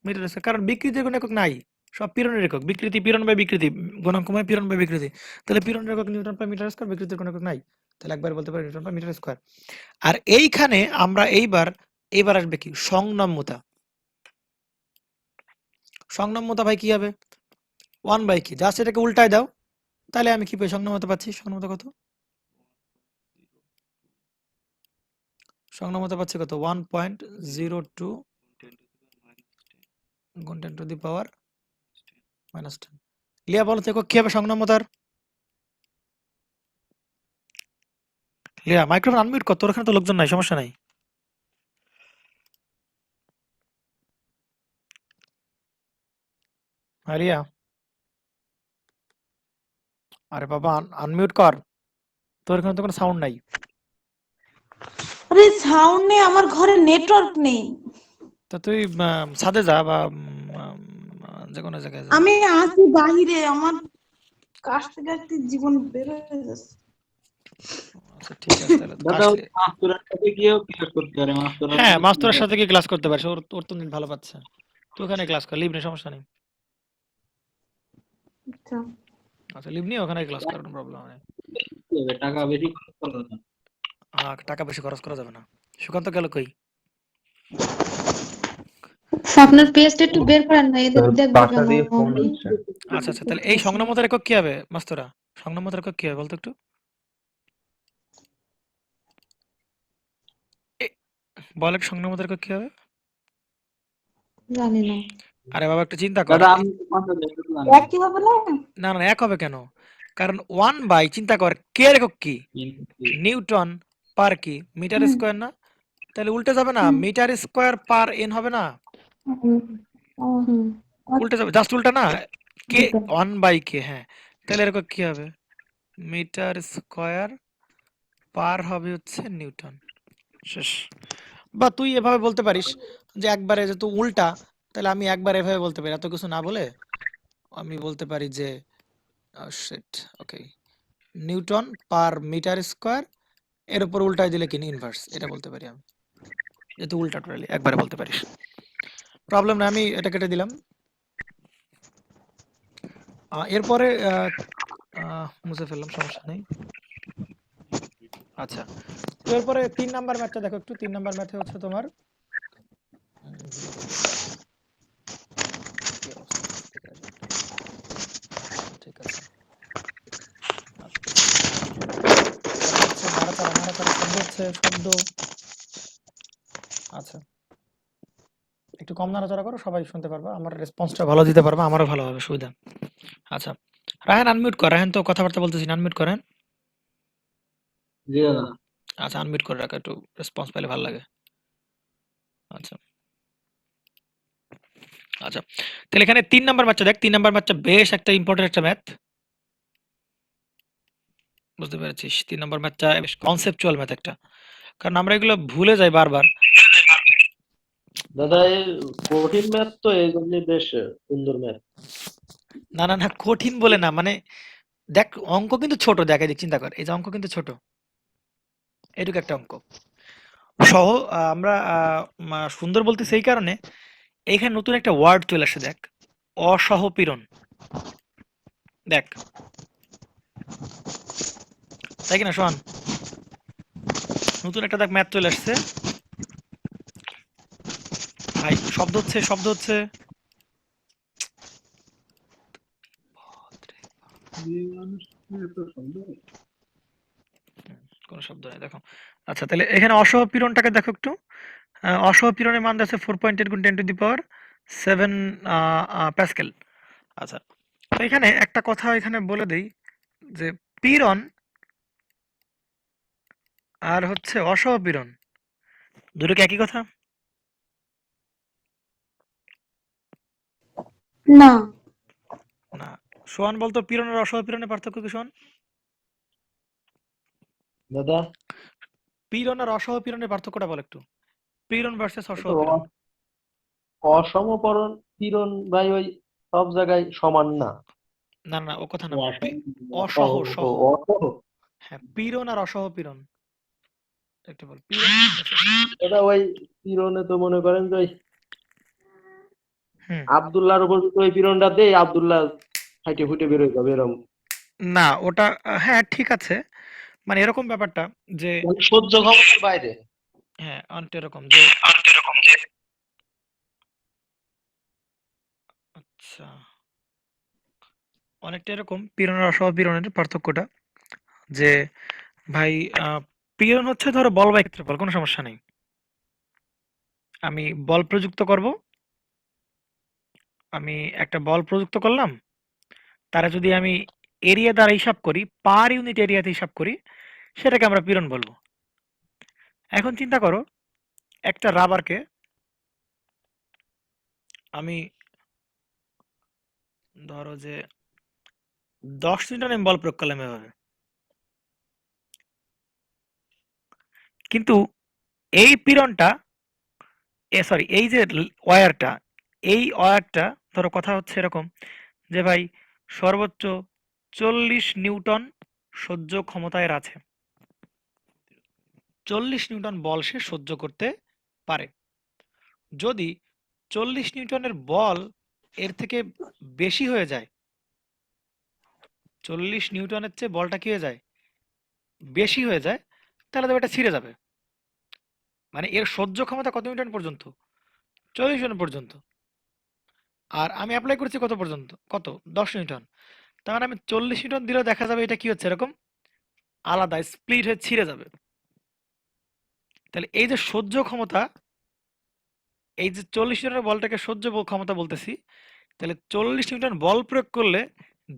মিটার স্কয়ার, কারণ বিকৃতির কোনো একক নাই, সব পীড়নের একক। বিকৃতি পীড়ন বাই বিকৃতি, গুণাঙ্ক মানে পীড়ন বাই বিকৃতি। তাহলে পীড়নের একক নিউটন পার মিটার স্কয়ার, বিকৃতির কোনো একক নাই, তাহলে একবার বলতে পারি নিউটন পার মিটার স্কয়ার। আর এইখানে আমরা এইবার আসবে কি, সংনম্যতা। সংনম্যতা ভাই কি হবে, 1 বাই কি, জাস্ট এটাকে উল্টায় দাও, তাহলে আমি কি পাই, সংনম্যতা পাচ্ছি। সংনম্যতা কত, সংনম্যতা পাচ্ছি কত, 1.02 গুণ 10⁻⁻10। লিয়া বলো তো একক কি হবে সংনম্যতার? লিয়া মাইক্রোফোন আনমিউট কর, তোর ওখানে তো লোকজন নাই, সমস্যা নাই। লিয়া, আরে বাবা আনমিউট কর, তোর এখানে তো কোনো সাউন্ড নাই। আরে সাউন্ড নেই, আমার ঘরে নেটওয়ার্ক নেই। তা তুই ছাদে যা বা যে কোনো জায়গায় যা। আমি আছি বাইরে, আমার কাশতে কাশতে জীবন বের হয়ে যাচ্ছে। আচ্ছা ঠিক আছে তাহলে দাদা কাশলে, মাস্তুরার সাথে গিয়েও ক্লাস করতে পারে, মাস্তুরা হ্যাঁ মাস্টারের সাথে কি ক্লাস করতে পারিস, ওর তো নেট ভালো পাচ্ছে, তুই ওখানে ক্লাস কর, লিভ নেই, সমস্যা নেই। আচ্ছা, আচ্ছা লিভ নিয়ে ওখানে ক্লাস কর, কোনো প্রবলেম নেই। টাকা বেশি খরচ করা যায় না। টাকা বেশি খরচ করা যাবে না। সুকান্ত গেল কই? আপনার পেজটা একটু বের করেন না, এদের দেখবো বাসা কেন দিয়ে ফোন আমি? আসছে। আচ্ছা আচ্ছা, তাহলে এই সংনম্যতার একক কি হবে মাস্টারা? সংনম্যতার একক কি হবে বলতো একটু, বল একটু সংনম্যতার একক কি হবে? জানি না। আরে বাবা একটু চিন্তা কর। দাদা আমি তোমাদের দেখতে জানি এক কি হবে না? না না এক হবে কেন, কারণ 1 বাই, চিন্তা কর কে এর একক কি, নিউটন পার কি মিটার হুম, স্কয়ার না, তাহলে উল্টে যাবে না, হুম, মিটার স্কয়ার পার এন হবে না, হুম, হুম, উল্টে যাবে, জাস্ট উল্টা না, কে আচ্ছা, 1 বাই কে, হ্যাঁ। তাহলে এরকম কি হবে, মিটার স্কয়ার পার হবে হচ্ছে নিউটন, শেষ। বা তুই এভাবে বলতে পারিস যে একবারে যেহেতু উল্টা, তাহলে আমি একবার এভাবে বলতে পারি, এত কিছু না বলে আমি বলতে পারি যে শিট, ওকে, নিউটন পার মিটার স্কয়ার, এর উপর উল্টায় দিলে কি ইনভার্স, এটা বলতে পারি আমি, যেহেতু উল্টা টোটালি একবারে বলতে পারিস, প্রবলেম না, আমি এটা কেটে দিলাম। এরপরে মুছে ফেললাম, সমস্যা নেই। আচ্ছা, তো এরপরে 3 নাম্বার ম্যাথটা দেখো একটু, 3 নাম্বার ম্যাথে হচ্ছে তোমার ভুলে গেছি। কি অবস্থা? ঠিক আছে, ঠিক আছে। আচ্ছা, নাড়াচাড়া নাড়াচাড়া শব্দ হচ্ছে, শব্দ। আচ্ছা একটু কম নাড়াচাড়া করো, সবাই শুনতে পারবা, আমার রেসপন্সটা ভালো দিতে পারবা, আমারও ভালো হবে, সুবিধা। আচ্ছা রায়হান আনমিউট কর, রায়হান তো কথাবার্তা বলতেছি, আনমিউট করেন। জি দাদা। আচ্ছা আনমিউট করে রাখো, একটু রেসপন্স পেলে ভালো লাগে। আচ্ছা আচ্ছা, তাহলে এখানে 3 নাম্বার ম্যাথটা দেখ, 3 নাম্বার ম্যাথটা বেশ একটা ইম্পর্টেন্ট একটা ম্যাথ, বুঝতে পেরেছিস? 3 নাম্বার ম্যাথটা বেশ কনসেপচুয়াল ম্যাথ একটা, কারণ আমরা এগুলো ভুলে যাই বারবার। দাদা এই কঠিন ম্যাথ তো, এই জন্য বেশ সুন্দর ম্যাথ। না না না, কঠিন বলে না, মানে দেখ অঙ্ক কিন্তু ছোট, দেখ এদিক চিন্তা কর, এই যে অঙ্ক কিন্তু ছোট, এটুকু একটা অঙ্ক সহ, আমরা সুন্দর বলতে সেই কারণে এইখানে নতুন একটা ওয়ার্ড চলে আসে, দেখ, অসহপীড়ন, দেখ, তাই কিনা শোন, নতুন একটা দেখ ম্যাথ চলে আসছে ভাই, শব্দ হচ্ছে, শব্দ হচ্ছে, কোনো শব্দ নেই দেখো। আচ্ছা তাহলে এখানে অসহপীড়নটাকে দেখো একটু, অসহপীড়নের মান আছে 4.8 গুণ 10⁻7 প্যাসকেল। আচ্ছা, তো এখানে একটা কথা এখানে বলে দেই যে পীড়ন আর হচ্ছে অসহপীড়ন, দুটো কি একই কথা? না, না। সোহান বলতো পীড়ন আর অসহপীড়নের পার্থক্য কি সোহান? দাদা পীড়ন আর অসহপীড়নের পার্থক্যটা বল একটু। পীড়ন ভার্সেস এই তো অসহপীড়ন। অসমপরণ পীড়ন ভাই ওই সব জায়গায় সমান না। না না ও কথা না, অসম অসহ সহ। অসহ হ্যাঁ, পীড়ন আর অসহপীড়ন একটু বল। পীড়ন versus দাদা ওই পীড়নে তো মনে করেন যে ওই হুম। আব্দুল্লাহর উপর যদি ওই পীড়নটা দেই আব্দুল্লাহ ফাইটে ফুটে বেরোয় যাবে এরকম। না ওটা হ্যাঁ ঠিক আছে, মানে এরকম ব্যাপারটা যে মানে সহ্য ক্ষমতার বাইরে। হ্যাঁ অনেকটা এরকম যে আচ্ছা, অনেকটা এরকম পীড়ন আর অসহপীড়নের পার্থক্যটা যে ভাই পীড়ন হচ্ছে ধরো বল বা ক্ষেত্রফল, কোনো সমস্যা নেই। আমি বল প্রযুক্ত করব, আমি একটা বল প্রযুক্ত করলাম, তারা যদি আমি এরিয়া দ্বারা হিসাব করি, পার ইউনিট এরিয়াতে হিসাব করি, সেটাকে আমরা পীড়ন বলবো। এখন চিন্তা করো একটা রাবারকে আমি ধরো যে 10 নিউটন আমি বল প্রয়োগ করলাম এভাবে, কিন্তু এই পীড়নটা সরি এই যে ওয়্যারটা, এই ওয়্যারটা ধরো কথা হচ্ছে এরকম যে ভাই সর্বোচ্চ 40 নিউটন সহ্য ক্ষমতায় আছে, 40 নিউটন বল সে সহ্য করতে পারে। যদি 40 নিউটনের বল এর থেকে বেশি হয়ে যায়, 40 নিউটনের চেয়ে বলটা কি হয়ে যায়, বেশি হয়ে যায়, তাহলে তো এটা ছিঁড়ে যাবে। মানে এর সহ্য ক্ষমতা কত নিউটন পর্যন্ত? 40 নিউটন পর্যন্ত। আর আমি অ্যাপ্লাই করছি কত পর্যন্ত, কত 10 নিউটন। তার মানে আমি 40 নিউটন দিলেও দেখা যাবে এটা কি হচ্ছে এরকম আলাদা স্প্লিট হয়ে ছিঁড়ে যাবে। তাহলে এই যে সহ্য ক্ষমতা, এই যে 40 নিউটনের বলটাকে সহ্য ক্ষমতা বলতেছি, তাহলে 40 নিউটন বল প্রয়োগ করলে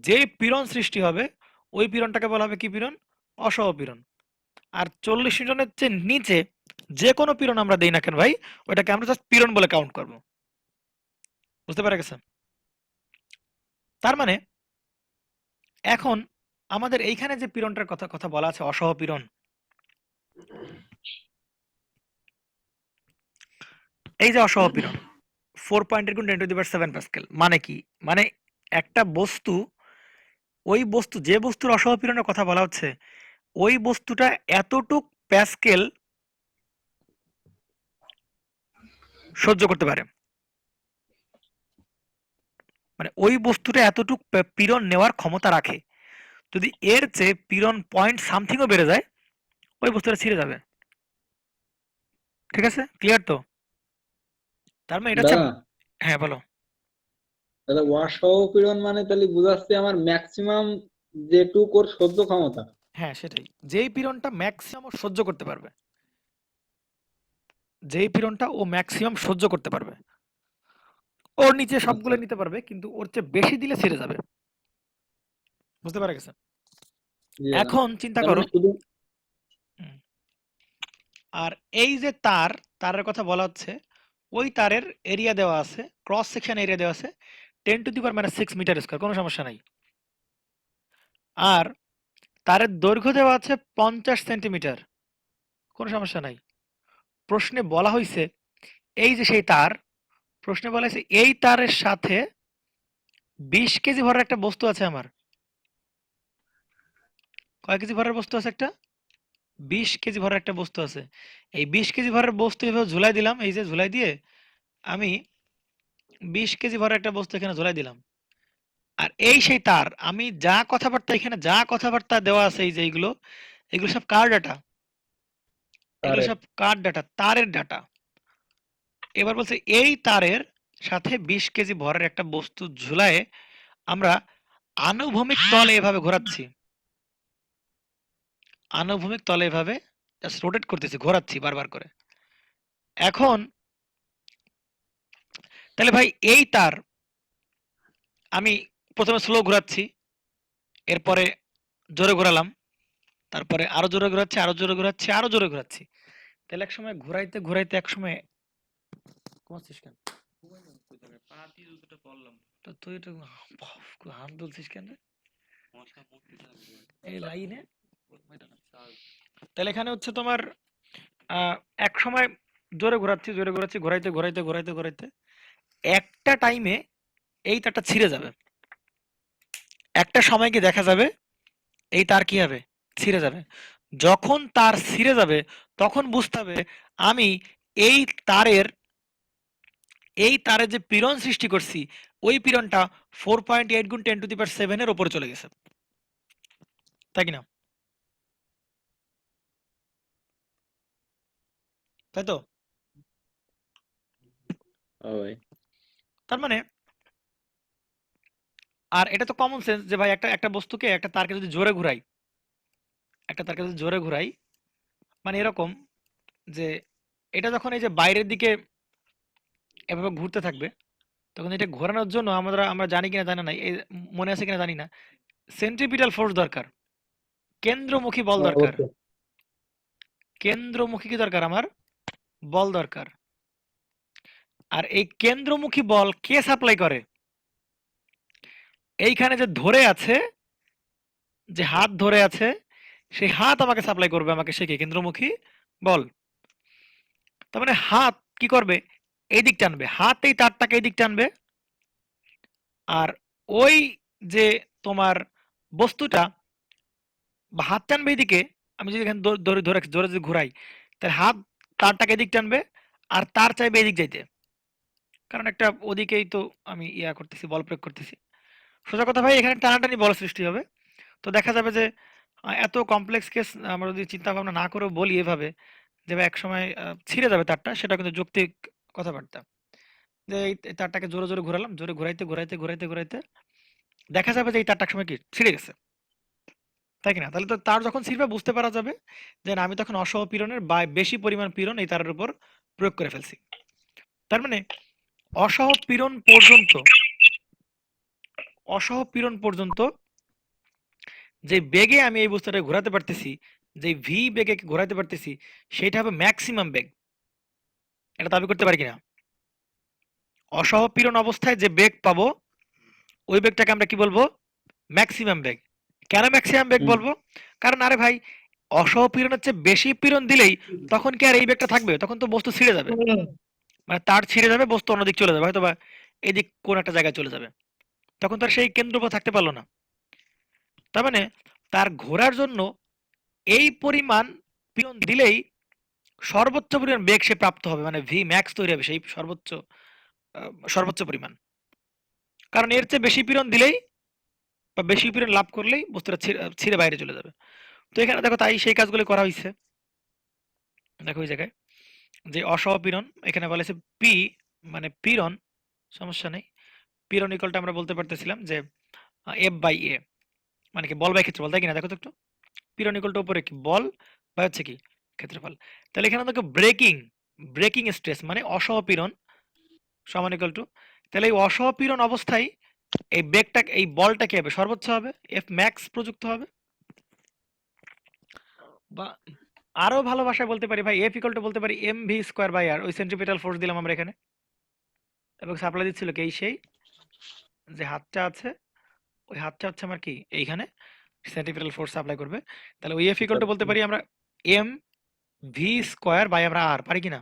যে পীড়ন সৃষ্টি হবে ওই পীড়নটাকে বলা হবে কি পীড়ন? অসহপীড়ন। আর 40 নিউটনের চেয়ে নিচে যে কোনো পীড়ন আমরা দেই না কেন ভাই, ওটাকে আমরা জাস্ট পীড়ন বলে কাউন্ট করব। বুঝতে পারা গেছে? তার মানে এখন আমাদের এইখানে যে পীড়নটার কথা কথা বলা আছে অসহপীড়ন, এই যে অসহপীড়ন 4.10⁻⁷ প্যাসকেল মানে কি? মানে একটা বস্তু, ওই বস্তু যে বস্তুর অসহপীড়নের কথা বলা হচ্ছে ওই বস্তুটা এতটুক প্যাসকেল সহ্য করতে পারে, মানে ওই বস্তুটা এতটুক পীড়ন নেওয়ার ক্ষমতা রাখে। যদি এর চেয়ে পীড়ন পয়েন্ট সামথিংও বেড়ে যায় ওই বস্তুটা ছিঁড়ে যাবে। ঠিক আছে, ক্লিয়ার তো? তার মানে এটা হচ্ছে, দাদা হ্যাঁ বলো। দাদা অসহপীড়ন মানে তাহলে বুঝাচ্ছে আমার ম্যাক্সিমাম যেটুক ওর সহ্য ক্ষমতা। হ্যাঁ সেটাই, যেই পীড়নটা ম্যাক্সিমাম সহ্য করতে পারবে, যেই পীড়নটা ও ম্যাক্সিমাম সহ্য করতে পারবে, ওর নিচে আচ্ছা সবগুলো নিতে পারবে কিন্তু ওর চেয়ে বেশি দিলে ছিঁড়ে যাবে। বুঝতে পারা গেছে? জি দাদা, এখন চিন্তা তার করো, মানে শুধু হুম, আর এই যে তার, তারের কথা বলা হচ্ছে, ওই তারের এরিয়া দেওয়া আছে, ক্রস সেকশন এরিয়া দেওয়া আছে 10⁻⁶ মিটার স্কয়ার, কোনো সমস্যা নাই। আর তারের দৈর্ঘ্য দেওয়া আছে 50 সেন্টিমিটার, কোনো সমস্যা নাই। প্রশ্নে বলা হয়েছে এই যে সেই তার, প্রশ্নে বলা হয়েছে এই তারের সাথে 20 কেজি ভরের একটা বস্তু আছে আমার। কয় কেজি ভরের বস্তু আছে একটা? 20 কেজি ভরের একটা বস্তু আছে। এই 20 কেজি ভরের বস্তু এভাবে ঝুলাই দিলাম, এই যে ঝুলাই দিয়ে আমি 20 কেজি ভরের একটা বস্তু এখানে ঝুলাই দিলাম। আর এই সেই তার, আমি যা কথাবার্তা এখানে যা কথাবার্তা দেওয়া আছে এই যে এইগুলো, এগুলো সব কার ডাটা? এগুলো তারের সব কার ডাটা? তারের ডাটা। এবার বলছে এই তারের সাথে 20 কেজি ভরের একটা বস্তু ঝুলায়ে আমরা আনুভূমিক তলে এভাবে ঘোরাচ্ছি, আনুভূমিক তলে এভাবে জাস্ট রোটেট করতেছি, ঘোরাচ্ছি বারবার করে। এখন তাহলে ভাই এই তার আমি প্রথমে স্লো ঘোরাচ্ছি, এরপরে জোরে ঘোরালাম, তারপরে আরো জোরে ঘোরাচ্ছি, আরো জোরে ঘোরাচ্ছি, আরো জোরে ঘোরাচ্ছি। তাহলে এক সময় ঘুরাইতে ঘুরাইতে এক সময় ঘুমাচ্ছিস কেন? তো তুই একটু হাত তুলছিস কেন রে? এই লাইনে তাহলে এখানে হচ্ছে তোমার এক সময় জোরে ঘোরাচ্ছি, জোরে ঘোরাচ্ছি, ঘোরাইতে ঘোরাইতে ঘোরাইতে ঘোরাইতে একটা টাইমে এই তারটা ছিঁড়ে যাবে। একটা সময় কি দেখা যাবে এই তার কি হবে, ছিঁড়ে যাবে। যখন তার ছিঁড়ে যাবে তখন বুঝতে হবে আমি এই তারের এই তারের যে পীড়ন সৃষ্টি করছি ওই পীড়নটা 4.8 গুণ 10⁷ এর উপরে চলে গেছে, তাই কিনা? তাই তো? ভাই তার মানে আর এটা তো কমন সেন্স যে ভাই একটা একটা বস্তুকে একটা তারকে যদি জোরে ঘুরাই, একটা তারকে যদি জোরে ঘুরাই মানে এরকম যে এটা যখন এই যে বাইরের দিকে এভাবে ঘুরতে থাকবে তখন এটা ঘোরানোর জন্য আমরা জানি কিনা জানা নাই, মনে আছে কিনা জানি না, সেন্ট্রিপিটাল ফোর্স দরকার, কেন্দ্রমুখী বল দরকার। অবশ্যই। কেন্দ্রমুখী কি দরকার আমার, বল দরকার। আর এই কেন্দ্রমুখী বল কে সাপ্লাই করে? এইখানে যে ধরে আছে, যে হাত ধরে আছে সেই হাত আমাকে সাপ্লাই করবে, আমাকে সে কি কেন্দ্রমুখী বল। তার মানে হাত কি করবে, এই দিক টানবে, হাত এই তারটাকে এই দিক টানবে। আর ওই যে তোমার বস্তুটা বা হাত টানবে এইদিকে, আমি যদি এখানে ধরে ধরে ধরে যদি ঘুরাই তাহলে হাত তারটাকে এদিক টানবে আর তার চাইবে এদিক যাইতে, কারণ একটা ওদিকেই তো আমি ইয়া করতেছি, বল প্রয়োগ করতেছি। সোজা কথা ভাই এখানে টানাটানি বল সৃষ্টি হবে। তো দেখা যাবে যে এত কমপ্লেক্স কেস আমরা যদি চিন্তা ভাবনা না করেও বলি এভাবে যে ভাই একসময় ছিঁড়ে যাবে তারটা, সেটা কিন্তু যৌক্তিক কথাবার্তা। যে এই তারটাকে জোরে জোরে ঘোরালাম, জোরে ঘুরাইতে ঘুরাইতে ঘুরাইতে ঘুরাইতে দেখা যাবে যে এই তারটা একসময় কি ছিঁড়ে গেছে, তাই কিনা? তাহলে তো তার যখন ছিঁড়বে বুঝতে পারা যাবে যে না আমি তখন অসহপীড়নের বা বেশি পরিমাণ পীড়ন এই তারের উপর প্রয়োগ করে ফেলছি। তার মানে অসহপীড়ন পর্যন্ত অসহপীড়ন পর্যন্ত যে বেগে আমি এই বস্তুটা ঘোরাতে পারতেছি, যে ভি বেগে ঘোরাতে পারতেছি, সেটা হবে ম্যাক্সিমাম বেগ। এটা দাবি করতে পারি কিনা? অসহপীড়ন অবস্থায় যে বেগ পাবো ওই বেগটাকে আমরা কি বলবো, ম্যাক্সিমাম বেগ। কেন ম্যাক্সিমাম বেগ হুম। বলবো? কারণ আরে ভাই অসহপীড়নের চেয়ে বেশি পীড়ন দিলেই তখন কি আর এই বেগটা থাকবে? তখন তো বস্তু ছিঁড়ে যাবে, মানে তার ছিঁড়ে যাবে, বস্তু অন্যদিক চলে যাবে, হয়তো বা এদিক কোন একটা জায়গায় চলে যাবে, তখন তার সেই কেন্দ্র উপর থাকতে পারলো না। তার মানে তার ঘোরার জন্য এই পরিমাণ পীড়ন দিলেই সর্বোচ্চ পরিমাণ বেগ সে প্রাপ্ত হবে, মানে ভি ম্যাক্স তৈরি হবে সেই সর্বোচ্চ পরিমাণ। কারণ এর চেয়ে বেশি পীড়ন দিলেই বা বেশি পীড়ন লাভ করলেই বস্তুটা ছিঁড়ে বাইরে চলে যাবে। তো এখানে দেখো তাই সেই কাজগুলো করা হয়েছে। দেখো ওই জায়গায় যে অসহপীড়ন এখানে বলেছে পি মানে পীড়ন, সমস্যা নেই, পীড়ন ইকুয়ালটা আমরা বলতে পারতেছিলাম যে এফ বাই এ, মানে কি বল বাই ক্ষেত্রফল, তাই কিনা? দেখো তো একটু, পীড়ন ইকুয়ালটা উপরে কি বল বা হচ্ছে কি ক্ষেত্রফল। তাহলে এখানে দেখো ব্রেকিং স্ট্রেস মানে অসহপীড়ন সমান ইকুয়াল টু, তাহলে এই অসহপীড়ন অবস্থায় এই বেগটা এই বলটা কি হবে, সর্বোচ্চ হবে, এফ ম্যাক্স প্রযুক্ত হবে। বা আরো ভালো ভাষায় বলতে পারি ভাই এফ ইকুয়াল টু বলতে পারি এম ভি স্কোয়ার বাই আর, ওই সেন্ট্রিপিটাল ফোর্স দিলাম আমরা এখানে এবং সাপ্লাই দিচ্ছিল কি এই সেই যে হাতটা আছে, ওই হাতটা হচ্ছে আমার কি এইখানে সেন্ট্রিপিটাল ফোর্স সাপ্লাই করবে। তাহলে ওই এফ ইকুয়াল টু বলতে পারি আমরা এম ভি স্কোয়ার বাই আমরা আর, পারি কিনা?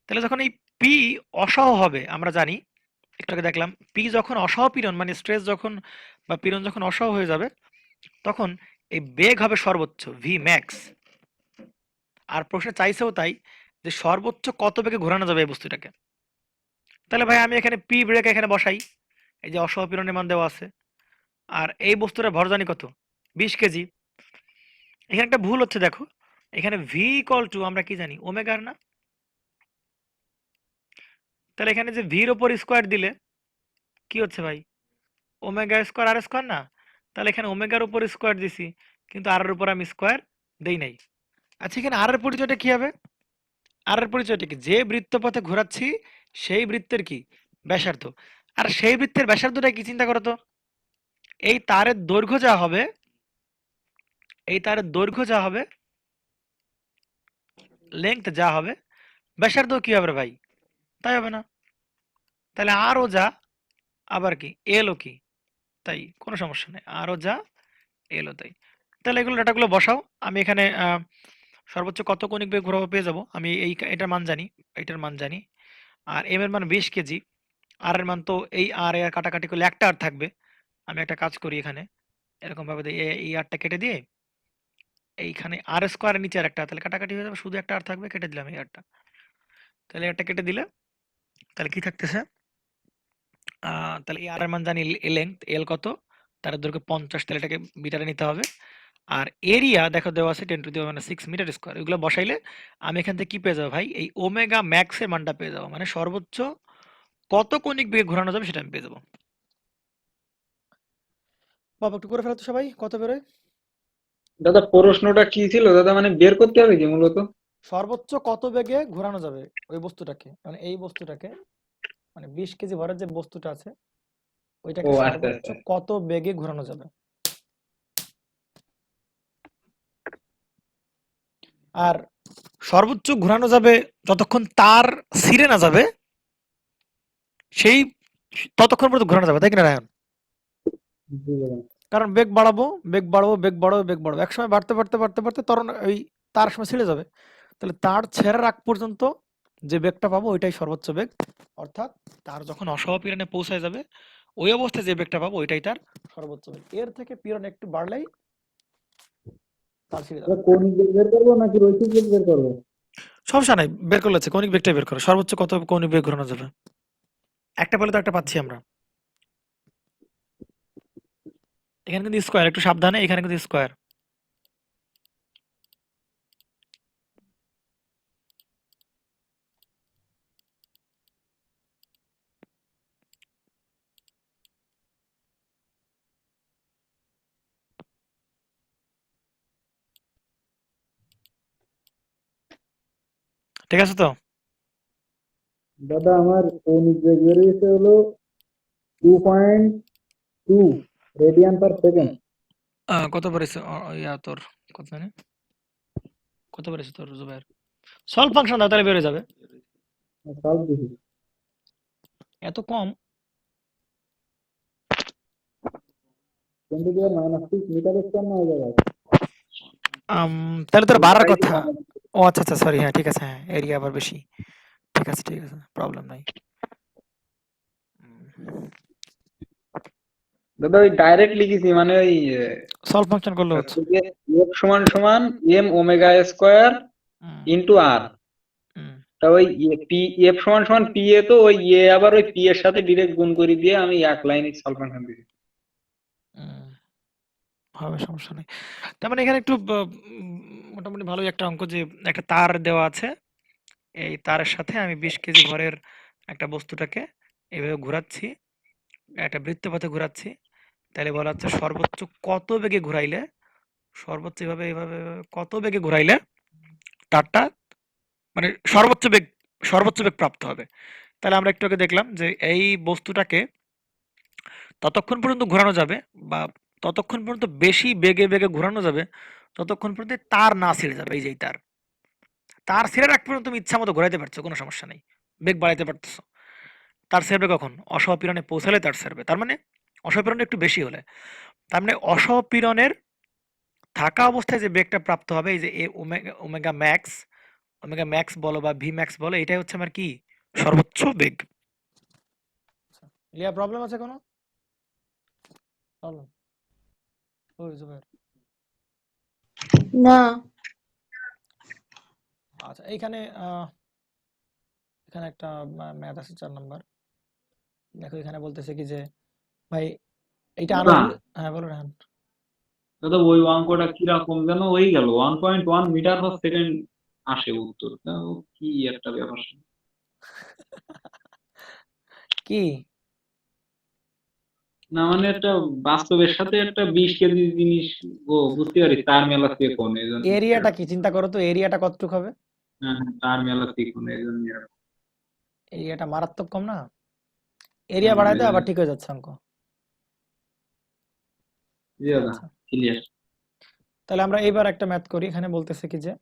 তাহলে যখন এই পি অসহ হবে, আমরা জানি একটু আগে দেখলাম পি যখন অসহপীড়ন মানে স্ট্রেস যখন বা পীড়ন যখন অসহ হয়ে যাবে তখন এই বেগ হবে সর্বোচ্চ ভি ম্যাক্স। আর প্রশ্নে চাইছেও তাই যে সর্বোচ্চ কত বেগে ঘোরানো যাবে এই বস্তুটাকে। তাহলে ভাই আমি এখানে পি ব্রেক এখানে বসাই, এই যে অসহপীড়নের মান দেওয়া আছে, আর এই বস্তুটার ভর জানি কত, 20 কেজি। এখানে একটা ভুল হচ্ছে, দেখো এখানে ভি ইকুয়াল টু আমরা কি জানি ওমেগার না, তাহলে এখানে যে ভির ওপর স্কোয়ার দিলে কি হচ্ছে ভাই, ওমেগা স্কোয়ার আর স্কোয়ার না? তাহলে এখানে ওমেগার উপর স্কোয়ার দিছি কিন্তু আর এর উপর আমি স্কোয়ার দেই নাই। আচ্ছা এখানে আর এর পরিচয়টা কি হবে? আর এর পরিচয়টা কি, যে বৃত্তপথে ঘোরাচ্ছি সেই বৃত্তের কি ব্যাসার্ধ, আর সেই বৃত্তের ব্যাসার্ধটা কি চিন্তা করো তো, এই তারের দৈর্ঘ্য যা হবে, এই তারের দৈর্ঘ্য যা হবে, লেংথ যা হবে, ব্যাসার্ধ কি হবে রে ভাই? তাই হবে না? তাহলে আর ও যা, আবার কি এল ও কি তাই, কোনো সমস্যা নেই, আর ও যা এল ও তাই। তাহলে এগুলো ডাটাগুলো বসাও। আমি এখানে সর্বোচ্চ কত কৌণিক বেগ ঘোরাবো পেয়ে যাবো। আমি এটার মান জানি, এটার মান জানি। আর এম এর মান 20 কেজি, আর এর মান তো এই আর এর কাটাকাটি করলে একটা আর থাকবে। আমি একটা কাজ করি এখানে, এরকম ভাবে দিই, এই আরটা কেটে দিয়ে এইখানে আর স্কোয়ারের নিচে আর একটা, তাহলে কাটাকাটি হয়ে যাবে, শুধু একটা আর থাকবে, কেটে দিলাম এই আরটা। তাহলে একটা কেটে দিলে তাহলে কি থাকতেছে, তাহলে এই আর এর মান জানি, লেংথ এল কত, তার দৈর্ঘ্য 50, তাহলে এটাকে মিটারে নিতে হবে। আর এরিয়া দেখো দেওয়া আছে 10⁻⁶ মিটার স্কোয়ার। এগুলো বসাইলে আমি এখান থেকে কি পেয়ে যাবো ভাই, এই ওমেগা ম্যাক্স এর মানটা পেয়ে যাবো, মানে সর্বোচ্চ কত কৌণিক বেগে ঘোরানো যাবে সেটা আমি পেয়ে যাবো। বাবা একটু করে ফেলো তো সবাই, কত বেরোয়? দাদা প্রশ্নটা কি ছিল দাদা, মানে বের করতে হবে কি মূলত? সর্বোচ্চ কত বেগে ঘোরানো যাবে ওই বস্তুটাকে, মানে এই বস্তুটাকে, মানে 20 কেজি ভরের যে বস্তুটা আছে ও ওইটাকে আচ্ছা সর্বোচ্চ আচ্ছা। কত বেগে ঘোরানো যাবে। আর সর্বোচ্চ ঘোরানো যাবে যতক্ষণ তার ছিঁড়ে না যাবে, সেই ততক্ষণ পর্যন্ত ঘোরানো যাবে, তাই কিনা রায়ন? বুঝলাম। কারণ বেগ বাড়াবো, বেগ বাড়াবো, বেগ বাড়াবো, বেগ বাড়াবো, একসময় বাড়তে বাড়তে বাড়তে বাড়তে তখন ওই তার সময় ছিঁড়ে যাবে। তাহলে তার ছেঁড়ার আগ পর্যন্ত যে বেগটা পাবো ওইটাই সর্বোচ্চ বেগ। অর্থাৎ তার যখন অসহপীড়নে পৌঁছায় যাবে ওই অবস্থায় যে বেগটা পাবো ওইটাই তার সর্বোচ্চ বেগ। এর থেকে পীড়ন একটু বাড়লেই তার ছিঁড়ে যাবে। কৌণিক বেগ বের করবো নাকি রৈখিক বেগ বের করবো? সমস্যা নাই, বের করলে আছে, কৌণিক বেগটাই বের করো, সর্বোচ্চ কত কৌণিক বেগ ঘোরানো যাবে। একটা পেলে তো একটা পাচ্ছি আমরা। এখানে কিন্তু স্কোয়ার, একটু সাবধানে, এখানে কিন্তু স্কোয়ার। ঠিক আছে তো? দাদা আমার কৌণিক বেগ বেরিয়েছে হলো 2.2 রেডিয়ান পার সেকেন্ড। কত পড়েছে তোর, কত জানি কত পড়েছে তোর জুবাইর? সলভ ফাংশন দাও, তাহলে বেড়ে যাবে। সলভ দিছি। এত কম? 10⁻⁶ মিটার স্কয়ার না হয়ে যাবে। তাহলে তোর বাড়ার ওটাই কথা। তো আমার- ও আচ্ছা আচ্ছা, সরি, হ্যাঁ ঠিক আছে, হ্যাঁ এরিয়া আবার বেশি। ঠিক আছে ঠিক আছে, প্রবলেম নাই। দাদা ওই ডাইরেক্ট লিখেছি, মানে ওই সলভ ফাংশন করলে হচ্ছে। এফ সমান সমান এম ওমেগা স্কয়ার হুম, ইন্টু আর। হুম, তা ওই পি এফ সমান সমান পি এ, তো ওই আবার ওই পি এর সাথে ডিরেক্ট গুণ করে দিয়ে আমি এক লাইনে সলভ ফাংশন দিয়েছি। হুম, হবে, সমস্যা নেই। তার মানে এখানে একটু মোটামুটি ভালোই একটা অঙ্ক, যে একটা তার দেওয়া আছে, এই তারের সাথে আমি 20 কেজি ভরের একটা বস্তুটাকে এভাবে ঘোরাচ্ছি, একটা বৃত্তপথে ঘোরাচ্ছি। তাহলে বলা হচ্ছে সর্বোচ্চ কত বেগে ঘোরাইলে, সর্বোচ্চ এভাবে এভাবে এভাবে কত বেগে ঘোরাইলে তারটা, মানে সর্বোচ্চ বেগ প্রাপ্ত হবে। তাহলে আমরা একটু আগে দেখলাম যে এই বস্তুটাকে ততক্ষণ পর্যন্ত ঘোরানো যাবে, বা ততক্ষণ পর্যন্ত বেশি বেগে বেগে ঘোরানো যাবে ততক্ষণ পর্যন্ত তার না ছিঁড়ে যাবে। এই যে এই তার ছিঁড়ে রাখ পর্যন্ত তুমি ইচ্ছা মতো ঘোরাইতে পারছো, কোনো সমস্যা নেই, বেগ বাড়াইতে পারতেছো। তার ছেড়বে কখন? অসহপীড়নে পৌঁছালে তার ছেড়বে, তার মানে অসহপীড়ন একটু বেশি হলে। তার মানে অসহপীড়নের থাকা অবস্থায় যে বেগটা প্রাপ্ত হবে, এই যে ওমেগা ম্যাক্স, ওমেগা ম্যাক্স বলো বা ভি ম্যাক্স বলো, এটাই হচ্ছে আমার কি সর্বোচ্চ বেগ। লিয়া প্রবলেম আছে কোনো? প্রবলেম ওই জুবাইর? না। আচ্ছা, এইখানে এখানে একটা ম্যাথ আছে 4 নাম্বার। দেখো এখানে বলতেছে কি যে ভাই এইটা দাদা আনার হ্যাঁ বলো না। দাদা ওই অঙ্কটা কিরকম যেন হয়ে গেল, 1.1 মিটার পার সেকেন্ড আসে উত্তর। তা ও কি একটা ব্যাপার। কি না মানে একটা বাস্তবের সাথে একটা 20 কেজি জিনিস, ও বুঝতে পারি তার মেলা থেকে কোন এই জন্য। এরিয়াটা কি চিন্তা করো তো, এরিয়াটা কতটুকু হবে? হ্যাঁ হ্যাঁ, তার মেলা থেকে কোন এই জন্য এরকম। এরিয়াটা মারাত্মক কম না? এরিয়া বাড়ায় এই দাও, জন্য। আবার ঠিক হয়ে যাচ্ছে অঙ্ক। জি দাদা, আচ্ছা, ক্লিয়ার। তাহলে আমরা এইবার একটা ম্যাথ করি। এখানে বলতেছে কি যে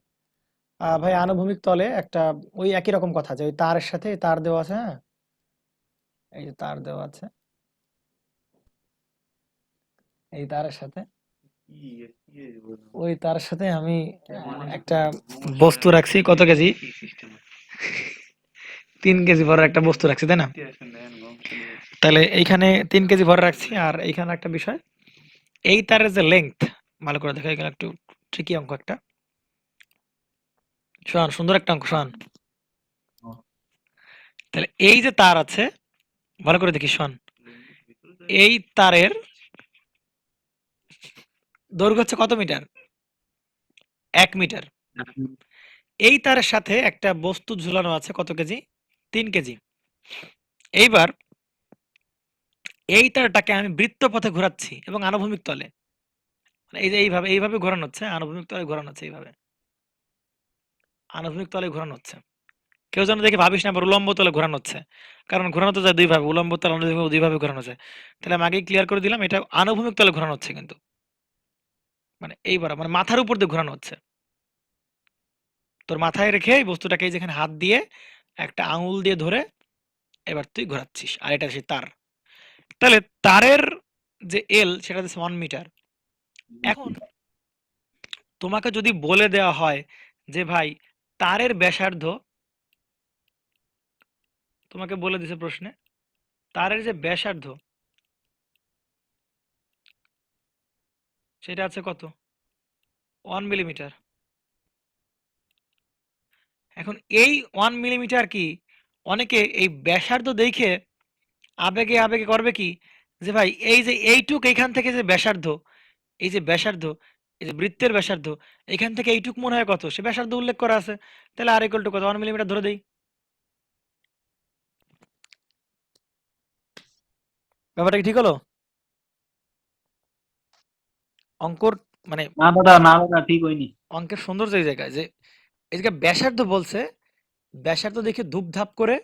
ভাই আনুভূমিক তলে একটা ওই একই রকম কথা, যে ওই তারের সাথে এই তার দেওয়া আছে, হ্যাঁ, এই যে তার দেওয়া আছে, এই তারের সাথে ওই তার সাথে আমি একটা বস্তু রাখছি, কত কেজি, 3 কেজি ভরের একটা বস্তু রাখছি, তাই না? তাহলে এইখানে 3 কেজি ভর রাখছি, আর এইখানে একটা বিষয়, এই তারের যে লেংথ, ভালো করে দেখা, এখানে একটু ট্রিকি অঙ্ক একটা, শোনান, সুন্দর একটা অঙ্ক, শোনান। তাহলে এই যে তার আছে, ভালো করে দেখি, শোন, এই তারের দৈর্ঘ্য হচ্ছে কত মিটার? 1 মিটার। এই তারের সাথে একটা বস্তু ঝুলানো আছে, কত কেজি? 3 কেজি। এইবার এই তারটাকে আমি বৃত্ত পথে ঘোরাচ্ছি এবং আনুভূমিক তলে, মানে এই যে এইভাবে এইভাবে ঘোরানো হচ্ছে, আনুভূমিক তলে ঘোরানো হচ্ছে, এইভাবে আনুভূমিক তলে ঘোরানো হচ্ছে। কেউ যেন দেখে ভাবিস না আবার উলম্ব তলে ঘোরানো হচ্ছে, কারণ ঘোরানো তো যায় দুইভাবে, উলম্ব তলে অনুভূমিক দুইভাবে ঘোরানো যায়। তাহলে আমি আগেই ক্লিয়ার করে দিলাম, এটা আনুভূমিক তলে ঘোরানো হচ্ছে, কিন্তু মানে এইবার মানে মাথার উপর দিয়ে ঘোরানো হচ্ছে। তোর মাথায় রেখে এই বস্তুটাকে এই যেখানে হাত দিয়ে একটা আঙুল দিয়ে ধরে এবার তুই ঘোরাচ্ছিস, আর এটা সেই তার। তাহলে তারের যে এল সেটা হচ্ছে 1 মিটার। এখন তোমাকে যদি বলে দেওয়া হয় যে ভাই তারের ব্যাসার্ধ, তোমাকে বলে দিছে প্রশ্নে তারের যে ব্যাসার্ধ সেটা আছে কত? 1 মিলিমিটার। এখন এই 1 মিলিমিটার কি, অনেকে এই ব্যাসার্ধ দেখে আবেগে আবেগে করবে কি, যে ভাই এই যে এইটুক এইখান থেকে যে ব্যাসার্ধ, এই যে ব্যাসার্ধ, এই যে বৃত্তের ব্যাসার্ধ, এখান থেকে এইটুক মনে হয় কত, সে ব্যাসার্ধ উল্লেখ করা আছে, তাহলে আর ইকুয়াল টু কত, 1 মিলিমিটার ধরে দেই। ব্যাপারটা কি ঠিক হলো? অঙ্কর মানে না দাদা, না দাদা, ঠিক হয়নি। অঙ্কের সৌন্দর্য এই জায়গায় যে এই জায়গায় ব্যাসার্ধ বলছে, ব্যাসার্ধ দেখে ধুপধাপ করে,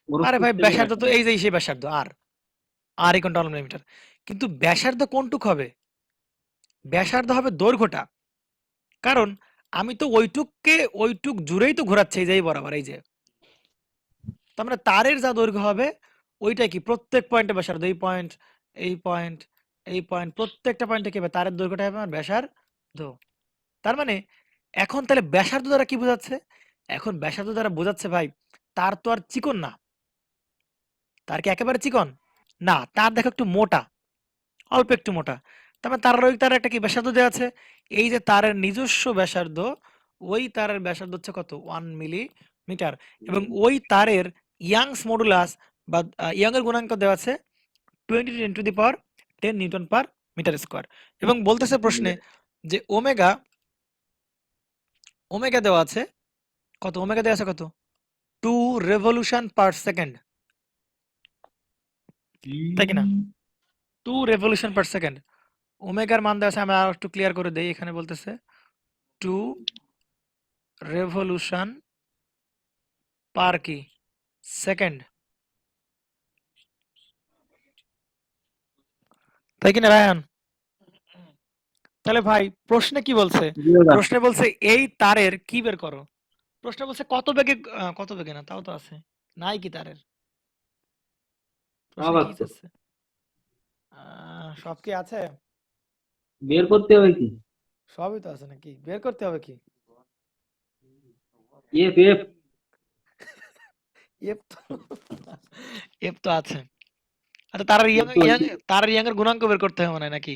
আরে ভাই ব্যাসার্ধ তো এই যে সেই ব্যাসার্ধ, আর আর ইকুয়াল টু 1 মিলিমিটার। কিন্তু ব্যাসার্ধ কোনটুক হবে? ব্যাসার্ধ হবে দৈর্ঘ্যটা, কারণ আমি তো ওইটুক জুড়েই তো ঘোরাচ্ছি, এই যে এই বরাবর, এই যে, তার মানে তারের যা দৈর্ঘ্য হবে ওইটা কি প্রত্যেক পয়েন্টে ব্যাসার্ধ, এই পয়েন্ট, এই পয়েন্ট, এই পয়েন্ট, প্রত্যেকটা পয়েন্টে কি হবে, তারের দৈর্ঘ্যটা হবে আমার ব্যাসার্ধ। তার মানে এখন তাহলে ব্যাসার্ধ দ্বারা কি বোঝাচ্ছে? এখন ব্যাসার্ধ দ্বারা বোঝাচ্ছে ভাই তার তো আর চিকন না, তার কি একেবারে চিকন না, তার দেখো একটু মোটা, অল্প একটু মোটা। তার মানে তার একটা কি ব্যাসার্ধ দেওয়া আছে, এই যে তারের নিজস্ব ব্যাসার্ধ, ওই তারের ব্যাসার্ধ হচ্ছে কত, 1 মিলিমিটার। এবং ওই তারের ইয়াংস মডুলাস বা ইয়াং এর গুণাঙ্ক দেওয়া আছে 20 × 10⁻⁻⁰ নিউটন পার মিটার স্কোয়ার। এবং বলতেছে প্রশ্নে যে ওমেগা, ওমেগা দেওয়া আছে কত, ওমেগা দেওয়া আছে কত, 2 রেভলিউশন পার সেকেন্ড, তাই কিনা, 2 রেভলিউশন পার সেকেন্ড। ওমেগার মান দেওয়া আছে, আমরা আর একটু ক্লিয়ার করে দেই, এখানে বলতেছে 2 রেভলিউশন পার কি সেকেন্ড, তাই কিনা রায়হান? তাহলে ভাই প্রশ্নে কি বলছে? জি দাদা। প্রশ্নে বলছে এই তারের কি বের করো, প্রশ্নে বলছে কত বেগে, কত বেগে না, তাও তো আছে, নাই কি তারের, প্রশ্নে আবার কি তো চাচ্ছে? সব কি আছে? বের করতে হবে কি? সবই তো আছে নাকি, বের করতে হবে কি? F F. এফ তো এফ তো আছে। আচ্ছা, তার ইয়াং ইয়াং তার ইয়াং এর গুণাঙ্ক বের করতে হবে মনে হয় নাকি?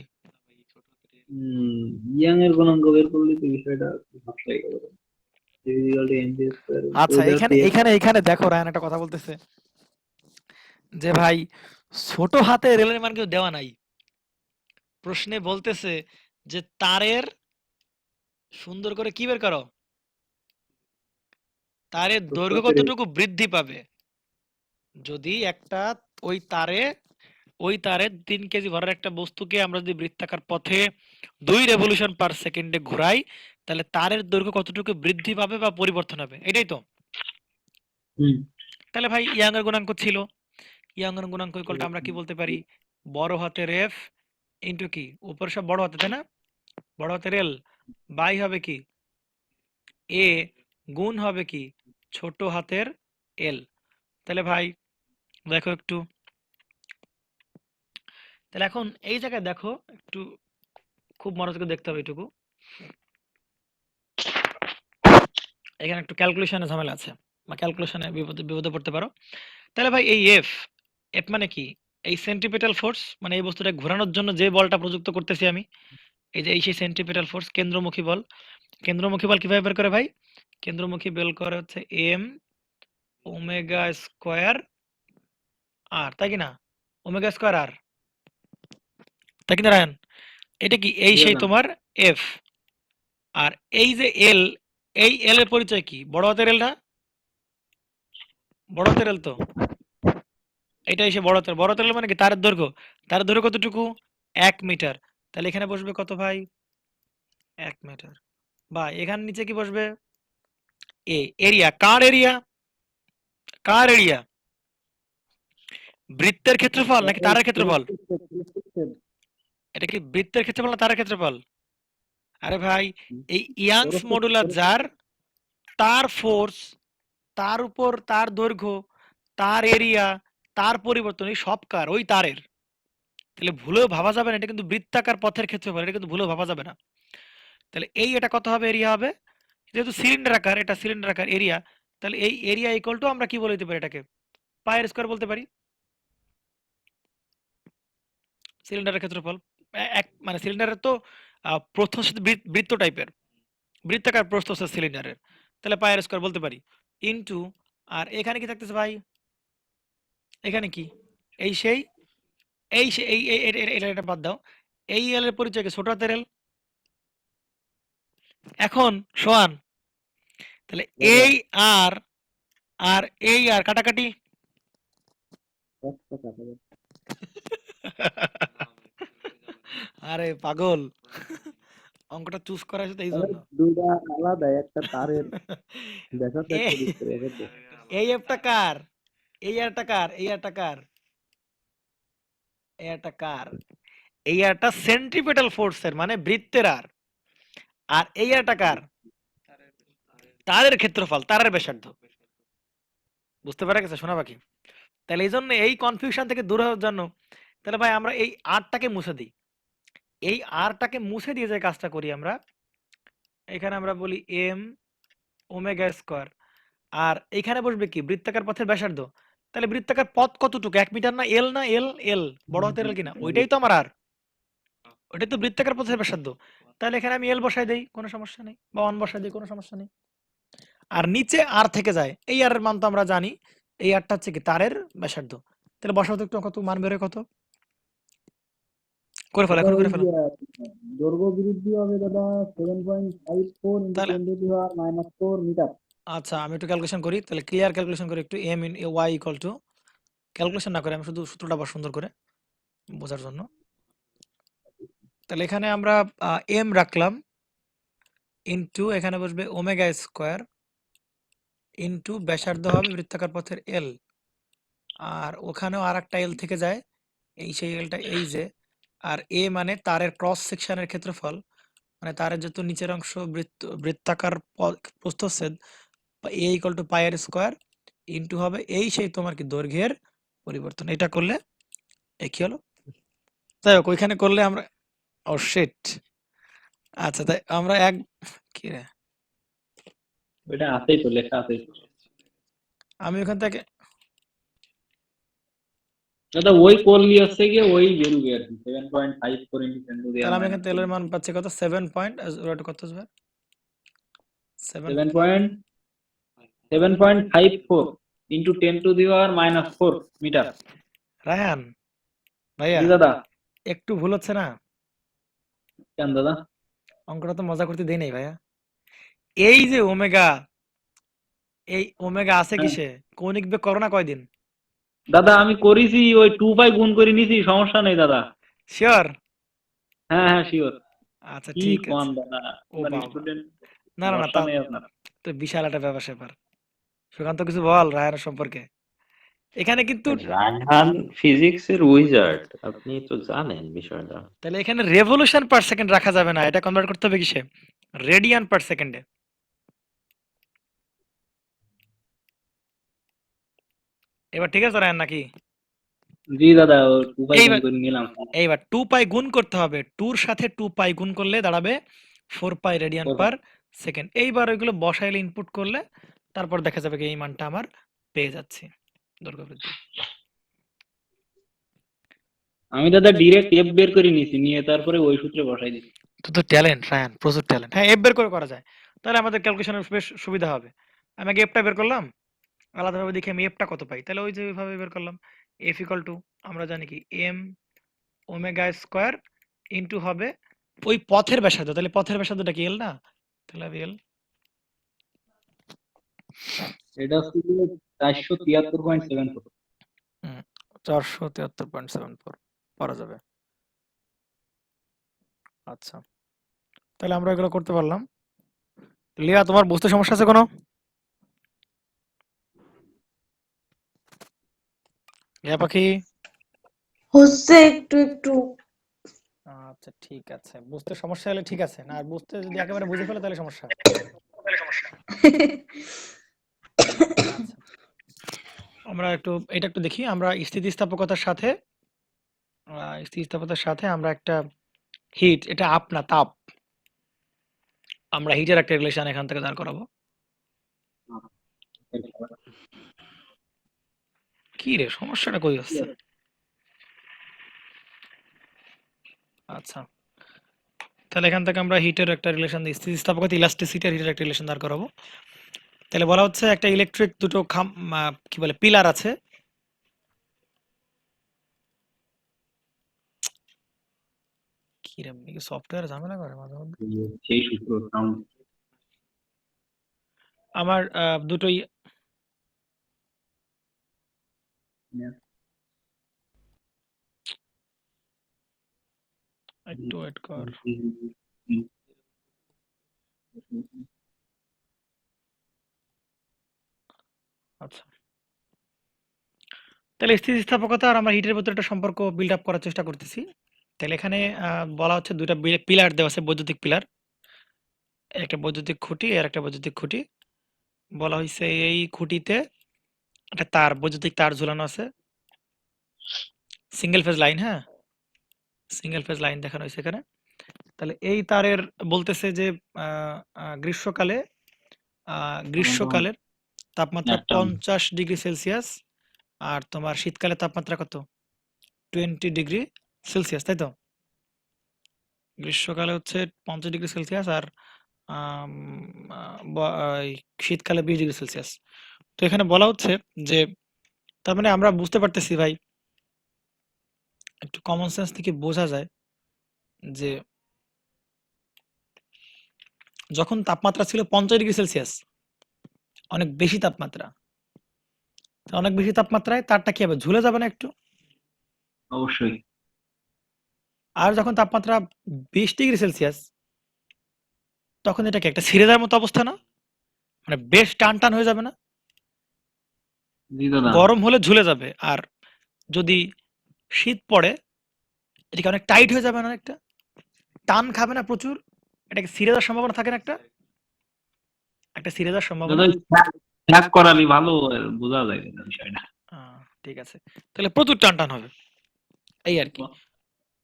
ইয়াং এর গুণাঙ্ক বের করলে তো বিষয়টা মাথায় গেল। আচ্ছা, এখানে এখানে এখানে দেখো রায়ন একটা কথা বলতেছে যে ভাই ছোট হাতে রেলের মান কিন্তু দেওয়া নাই, প্রশ্নে বলতেছে যে তারের, সুন্দর করে কি বের করো, তারের দৈর্ঘ্য কতটুকু বৃদ্ধি পাবে যদি একটা ওই তারে, ওই তারে 3 কেজি ভরের একটা বস্তুকে আমরা যদি বৃত্তাকার পথে 2 রেভলিউশন পার সেকেন্ডে ঘোরাই, তাহলে তারের দৈর্ঘ্য কতটুকু বৃদ্ধি পাবে বা পরিবর্তন হবে, এটাই তো। তাহলে ভাই ইয়াং এর গুণাঙ্ক ছিল, ইয়াং এর গুণাঙ্ক ইকুয়াল টু আমরা কি বলতে পারি, বড় হাতের এফ ইন্টু কি উপরে সব বড় হাতে, তাই না? বড় হাতের এল বাই হবে কি এ গুণ হবে কি ছোট হাতের এল। তাহলে ভাই দেখো একটু, তাহলে এখন এই জায়গায় দেখো একটু খুব মনোযোগে দেখতে হবে এটুকু। এখানে একটু ক্যালকুলেশনে ঝামেলা আছে বা ক্যালকুলেশনে বিপদে বিপদে পড়তে পারো। তাহলে ভাই এই এফ এফ মানে কি? এই সেন্ট্রিপেটাল ফোর্স, মানে এই বস্তুটা ঘোরানোর জন্য যে বলটা প্রযুক্ত করতেছি আমি, এই যে এই সেই সেন্ট্রিপেটাল ফোর্স, কেন্দ্রমুখী বল। কেন্দ্রমুখী বল কিভাবে বের করে ভাই? কেন্দ্রমুখী বের করে হচ্ছে এম ওমেগা স্কোয়ার আর, তাই কি না? ওমেগা স্কোয়ার আর, তাই কি না রায়ন? এটা কি এই জি সেই দাদা। তোমার এফ। আর এই যে এল, এই এল এর পরিচয় কি? বড় হাতের এল না? বড় হাতের এল তো, এটাই সে বড় হাতের। বড় হাতের এল মানে কি? তারের দৈর্ঘ্য। তারের দৈর্ঘ্য কতটুকু? 1 মিটার। তাহলে এখানে বসবে কত ভাই? 1 মিটার। বা এখানে নিচে কি বসবে? এ। এরিয়া কার এরিয়া? কার এরিয়া? বৃত্তের ক্ষেত্রফল নাকি তারের ক্ষেত্রফল? এটা কি বৃত্তের ক্ষেত্রফল না তারের ক্ষেত্রফল? আরে ভাই এই ইয়াংস মডুলাস যার, তার ফোর্স, তার উপর তার দৈর্ঘ্য, তার এরিয়া, তার পরিবর্তন, এই সব কার? ওই তারের। তাহলে ভুলেও ভাবা যাবে না এটা কিন্তু বৃত্তাকার পথের ক্ষেত্রফল, এটা কিন্তু ভুলেও ভাবা যাবে না। তাহলে এই এটা কত হবে? এরিয়া হবে, যেহেতু সিলিন্ডার আকার, এটা সিলিন্ডার আকার এরিয়া, তাহলে এই এরিয়া ইকুয়াল টু আমরা কি বলে দিতে পারি? এটাকে পায়ের স্কয়ার বলতে পারি। সিলিন্ডারের ক্ষেত্রফল এক মানে সিলিন্ডারের তো প্রস্থ বৃত্ত টাইপের, বৃত্তাকার প্রস্থ সিলিন্ডারের, তাহলে পায়ের স্কয়ার বলতে পারি। ইনটু, আর এখানে কি থাকতেছে ভাই? এখানে কি এই সেই এই সে- এই এই- এটা এটা- এটা বাদ দাও। এই এল এর পরিচয় কি? ছোট হাতের এল। এখন সোয়ান, তাহলে এই আর আর এই আর কাটাকাটি। আরে পাগল, অঙ্কটা চুজ করা হয়েছে তো এই জন্য। দুইটা আলাদা, একটা তারের ব্যাসার্ধ, একটা এই বৃত্তের ব্যাসার্ধ। এই অ্যাপটা কার? এই আরটা কার? এই আরটা কার? এই আরটা কার? এই আরটা সেন্ট্রিপেটাল ফোর্সের মানে বৃত্তের আর। আর এই আরটা কার? তারের ক্ষেত্রফল, তারের ব্যাসার্ধ। বুঝতে পারা গেছে শোনা পাখি? তাহলে এই জন্য এই কনফিউশন থেকে দূর হওয়ার জন্য, তাহলে ভাই আমরা এই আরটাকে মুছে দিই। এই আরটাকে মুছে দিয়ে যে কাজটা করি আমরা, এখানে আমরা বলি এম ওমেগা স্কয়ার। আর এখানে বসবে কি? বৃত্তাকার পথের ব্যাসার্ধ। তাহলে বৃত্তাকার পথ কতটুকু? 1 মিটার না? এল না? এল এল বড় হাতের এল কিনা? ওইটাই তো আমার আর, ওইটাই তো বৃত্তাকার পথের ব্যাসার্ধ। তাহলে এখানে আমি এল বসাই দেই, কোনো সমস্যা নেই, বা 1 বসাই দিই, কোনো সমস্যা নেই। আর নিচে আর থেকে যায়, এই আর এর মান তো আমরা জানি, এই আরটা হচ্ছে কি তারের ব্যাসার্ধ। তাহলে বসাও তো একটু, কত মান বেরোয় কত? করে ফেলো, দাদা এখন ওই করে ফেলো। দৈর্ঘ্য বৃদ্ধি হবে দাদা 7.54 ইন্টু তাহলে 10⁻⁻4 মিটার। আচ্ছা আমি একটু ক্যালকুলেশন করি, তাহলে ক্লিয়ার ক্যালকুলেশন করি একটু। M in Y equal to, calculation না করে আমি শুধু সূত্রটা আবার সুন্দর করে বোঝার জন্য। তাহলে এখানে আমরা এম রাখলাম, ইনটু এখানে বসবে ওমেগা স্কয়ার, ইনটু ব্যাসার্ধ হবে বৃত্তাকার পথের এল। আর ওখানেও আর একটা এল থেকে যায়, এই সেই এলটা এই যে। আর এ মানে তারের ক্রস সেকশনের ক্ষেত্রফল, মানে তারের যত নিচের অংশ বৃত্তাকার প্রস্থচ্ছেদ, এ ইকুয়াল টু পায়ের স্কয়ার, ইনটু হবে এই সেই তোমার কি দৈর্ঘ্যের পরিবর্তন। এটা করলে এ কি হলো? যাই হোক ওইখানে করলে আমরা, ও শিট, আচ্ছা তাই আমরা এক, কি রে, ওইটা আছেই তো, লেখা আছেই তো। আমি ওখান থেকে, দাদা ওই করলি হচ্ছে গিয়ে ওই বেরোবে আর কি, 7.54 ইন্টু 10 টু দি তাহলে আমি এখানে মাইনাস তেলের মান পাচ্ছি কত? 7 পয়েন্ট, ওটা কত আসবে? 7 7.54 into 10 to the -4 metre. Raihan ভাইয়া, জি দাদা। একটু ভুল হচ্ছে না? কেন দাদা? অঙ্কটা তো মজা করতে দেই নাই ভাইয়া। এই যে ওমেগা, এই ওমেগা আছে হ্যাঁ। কিসে? কৌণিক বেগ করোনা কয়দিন? দাদা আমি করেছি, ওই 2 পাই গুণ করে নিছি, সমস্যা নেই দাদা। শিওর? হ্যাঁ হ্যাঁ শিওর। আচ্ছা কি ঠিক কোন আছে। দাদা, ও মানে বাবা, স্টুডেন্ট, না না না, ভরসা তা নেই আপনার। তো বিশাল একটা ব্যাপার স্যাপার। সুকান্ত কিছু বল রায়হানের সম্পর্কে। এখানে কিন্তু রায়হান ফিজিক্সের উইজার্ড, আপনি তো জানেন বিষয়টা। তাহলে এখানে রেভলিউশন পার সেকেন্ড রাখা যাবে না, এটা কনভার্ট করতে হবে কিসে, রেডিয়ান পার সেকেন্ডে। এবার ঠিক আছে রায়হান নাকি? জি দাদা, উপায় এইবার করে নিলাম। এইবার 2 পাই গুণ করতে হবে, 2 এর সাথে 2 পাই গুণ করলে দাঁড়াবে 4 পাই রেডিয়ান 4 পার সেকেন্ড। এইবার ওইগুলো বসাইলে ইনপুট করলে তারপর দেখা যাবে কি এই মানটা আমার পেয়ে যাচ্ছি দৈর্ঘ্য বৃদ্ধি। আমি দাদা ডিরেক্ট এফ বের করে নিয়েছি, নিয়ে তারপরে ওই সূত্রে বসাই দিচ্ছি। তো ট্যালেন্ট রায়ান, প্রচুর ট্যালেন্ট। হ্যাঁ, এফ বের করে করা যায়, তাহলে আমাদের ক্যালকুলেশনের বেশ সুবিধা হবে। আমি আগে এফটা বের করলাম, আলাদাভাবে দেখি আমি এফটা কত পাই, তাহলে ওই যে ওইভাবে বের করলাম। এফ ইকুয়াল টু আমরা জানি কি এম ওমেগা স্কোয়ার ইন্টু হবে ওই পথের ব্যাসার্ধ, তাহলে পথের ব্যাসার্ধটা কি এল না, তাহলে এল এটা হচ্ছে 473.74। 473.74 পারা যাবে। আচ্ছা, তাহলে আমরা এগুলো করতে পারলাম। লিয়া, তোমার বুঝতে সমস্যা আছে কোনো? লিয়া পাখি? হচ্ছে একটু একটু। আচ্ছা ঠিক আছে, বুঝতে সমস্যা হলে ঠিক আছে, না আর বুঝতে যদি একেবারে বুঝে ফেলে তাহলে সমস্যা। আচ্ছা, আমরা এটা একটু দেখি। আমরা স্থিতিস্থাপকতার সাথে আমরা একটা হিট, এটা আপ না তাপ, আমরা হিটের একটা রিলেশন এখান থেকে দাঁড় করাবো। কি রে, সমস্যাটা কই হচ্ছে? আচ্ছা, তাহলে এখান থেকে আমরা হিটের একটা রিলেশন দিই, স্থিতিস্থাপকতা ইলাস্টিসিটি আর হিটের একটা রিলেশন দাঁড় করাবো। তাহলে বলা হচ্ছে একটা ইলেকট্রিক দুটো কি বলে পিলার আছে, কি রে সফটওয়্যার ঝামেলা করে মাঝে মধ্যে। সেই সূত্র সাউন্ড আমার দুটোই একটু ওয়েট কর। আচ্ছা, তাহলে স্থিতিস্থাপকতা আর আমরা হিটের ভিতরে একটা সম্পর্ক বিল্ড আপ করার চেষ্টা করতেছি। তাহলে এখানে বলা হচ্ছে দুইটা পিলার দেওয়া আছে, বৈদ্যুতিক পিলার, একটা বৈদ্যুতিক খুঁটি আর একটা বৈদ্যুতিক খুঁটি। বলা হয়েছে এই খুঁটিতে একটা তার, বৈদ্যুতিক তার ঝুলানো আছে, সিঙ্গেল ফেজ লাইন। হ্যাঁ, সিঙ্গেল ফেজ লাইন দেখানো হয়েছে এখানে। তাহলে এই তারের বলতেছে যে গ্রীষ্মকালের তাপমাত্রা 50 ডিগ্রি সেলসিয়াস, আর তোমার শীতকালে তাপমাত্রা কত, 20 ডিগ্রি সেলসিয়াস, তাই তো? গ্রীষ্মকালে হচ্ছে 50 ডিগ্রি সেলসিয়াস আর শীতকালে 20 ডিগ্রি সেলসিয়াস। তো এখানে বলা হচ্ছে যে তার মানে আমরা বুঝতে পারতেছি ভাই, একটু কমন সেন্স থেকে বোঝা যায় যে যখন তাপমাত্রা ছিল 50 ডিগ্রি সেলসিয়াস, অনেক বেশি তাপমাত্রা, অনেক বেশি তাপমাত্রায় তারটা কি হবে, ঝুলে যাবে না একটু? অবশ্যই। আর যখন তাপমাত্রা 20 ডিগ্রি সেলসিয়াস, তখন এটা কি একটা ছিঁড়ে যাওয়ার মতো অবস্থা না, মানে বেশ টান টান হয়ে যাবে না? জি দাদা। গরম হলে ঝুলে যাবে, আর যদি শীত পড়ে এটাকে অনেক টাইট হয়ে যাবে না, একটা টান খাবে না প্রচুর, এটাকে ছিঁড়ে যাওয়ার সম্ভাবনা থাকে না, একটা ছিঁড়ে যাওয়ার সম্ভাবনা। দাদা করালি ভালো বোঝা যায় না বিষয়টা। ঠিক আছে, তাহলে প্রচুর টান টান হবে এই আর কি।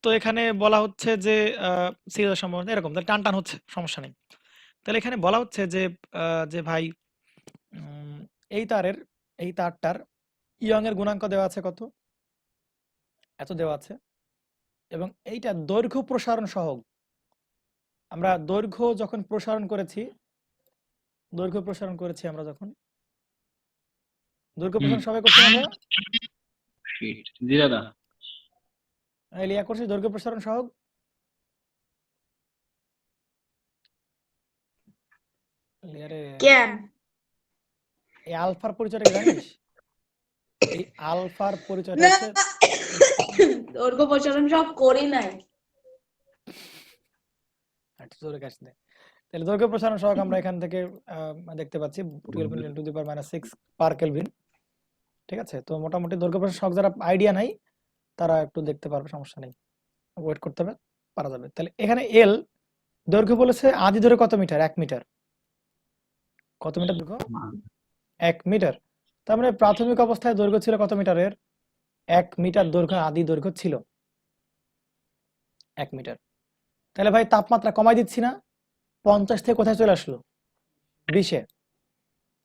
তো এখানে বলা হচ্ছে যে ছিঁড়ে যাওয়ার সম্ভাবনা এরকম, তাহলে টান টান হচ্ছে, সমস্যা নেই। তাহলে এখানে বলা হচ্ছে যে ভাই এই তারটার ইয়ং এর গুণাঙ্ক দেওয়া আছে কত, এত দেওয়া আছে, এবং এইটা দৈর্ঘ্য প্রসারণ সহগ। আমরা দৈর্ঘ্য যখন প্রসারণ করেছি আমরা যখন দৈর্ঘ্য প্রসারণ সবাই করছি আমরা, জি দাদা। লিয়া করছি দৈর্ঘ্য প্রসারণ সহগ। কেন এই আলফার পরিচয়টা কি জানিস? এই আলফার পরিচয়টা না, হচ্ছে, দৈর্ঘ্য প্রসারণ সব করি নাই। একটু জোরে কাশ দে। তাহলে দৈর্ঘ্য প্রসারণ সহগ আমরা এখান থেকে দেখতে পাচ্ছি 12 × 10⁻⁶ পার কেলভিন। ঠিক আছে? তো মোটামুটি দৈর্ঘ্য প্রসারণ সহগ যারা আইডিয়া নাই তারা একটু দেখতে পারবে, সমস্যা নেই, ওয়েট করতে হবে, পারা যাবে। তাহলে এখানে এল দৈর্ঘ্য বলেছে আদি দৈর্ঘ্য কত মিটার? 1 মিটার। কত মিটার দৈর্ঘ্য? 1 মিটার। তার মানে প্রাথমিক অবস্থায় দৈর্ঘ্য ছিল কত মিটারের? 1 মিটার দৈর্ঘ্য আদি দৈর্ঘ্য ছিল 1 মিটার। তাহলে ভাই তাপমাত্রা কমাই দিচ্ছি না, 50 থেকে কোথায় চলে আসলো? 20-এ।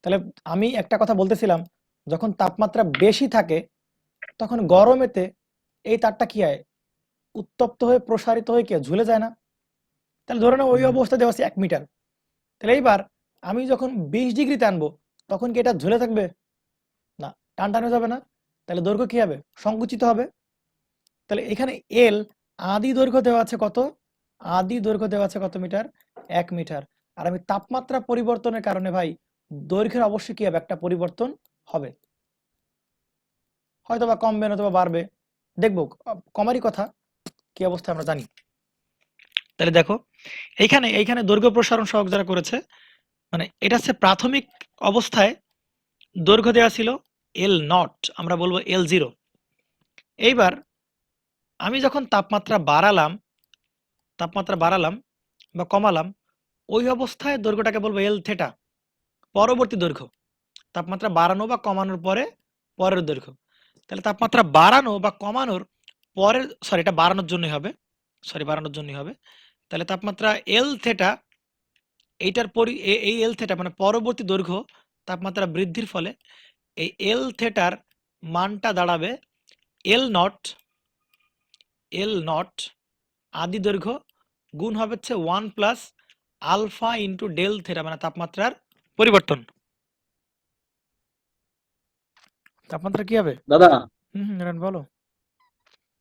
তাহলে আমি একটা কথা বলতেছিলাম, যখন তাপমাত্রা বেশি থাকে তখন গরমেতে এই তারটা কি হয়? উত্তপ্ত হয়ে প্রসারিত হয়ে কি হয়? ঝুলে যায় না? তাহলে ধরে নাও ওই অবস্থা দেওয়া আছে 1 মিটার। তাহলে এইবার আমি যখন 20 ডিগ্রিতে আনবো তখন কি এটা ঝুলে থাকবে? না, টান টান হয়ে যাবে না? তাহলে দৈর্ঘ্য কি হবে? সংকুচিত হবে। তাহলে এখানে এল আদি দৈর্ঘ্য দেওয়া আছে কত? আদি দৈর্ঘ্য দেওয়া আছে কত মিটার? 1 মিটার। আর আমি তাপমাত্রা পরিবর্তনের কারণে ভাই দৈর্ঘ্যের অবশ্যই কি হবে? একটা পরিবর্তন হবে, হয়তো বা কমবে নয়তো বা বাড়বে, দেখবো। কমারই কথা, কি অবস্থা আমরা জানি। তাহলে দেখো এইখানে দৈর্ঘ্য প্রসারণ সহগ যারা করেছে, মানে এটা হচ্ছে প্রাথমিক অবস্থায় দৈর্ঘ্য দেওয়া ছিল এল নট, আমরা বলবো L0। এইবার আমি যখন তাপমাত্রা বাড়ালাম বা কমালাম, ওই অবস্থায় দৈর্ঘ্যটাকে বলবো এল থেটা, পরবর্তী দৈর্ঘ্য। তাপমাত্রা বাড়ানো বা কমানোর পরের দৈর্ঘ্য। তাহলে তাপমাত্রা বাড়ানো বা কমানোর পরের, সরি এটা বাড়ানোর জন্যই হবে। তাহলে তাপমাত্রা এল থেটা, এইটার এই এল থেটা মানে পরবর্তী দৈর্ঘ্য তাপমাত্রা বৃদ্ধির ফলে এই এল থেটার মানটা দাঁড়াবে এল নট আদি দৈর্ঘ্য গুণ হবে হচ্ছে 1 plus alpha into del theta, মানে তাপমাত্রার পরিবর্তন। তাপমাত্রা কি হবে দাদা বলো।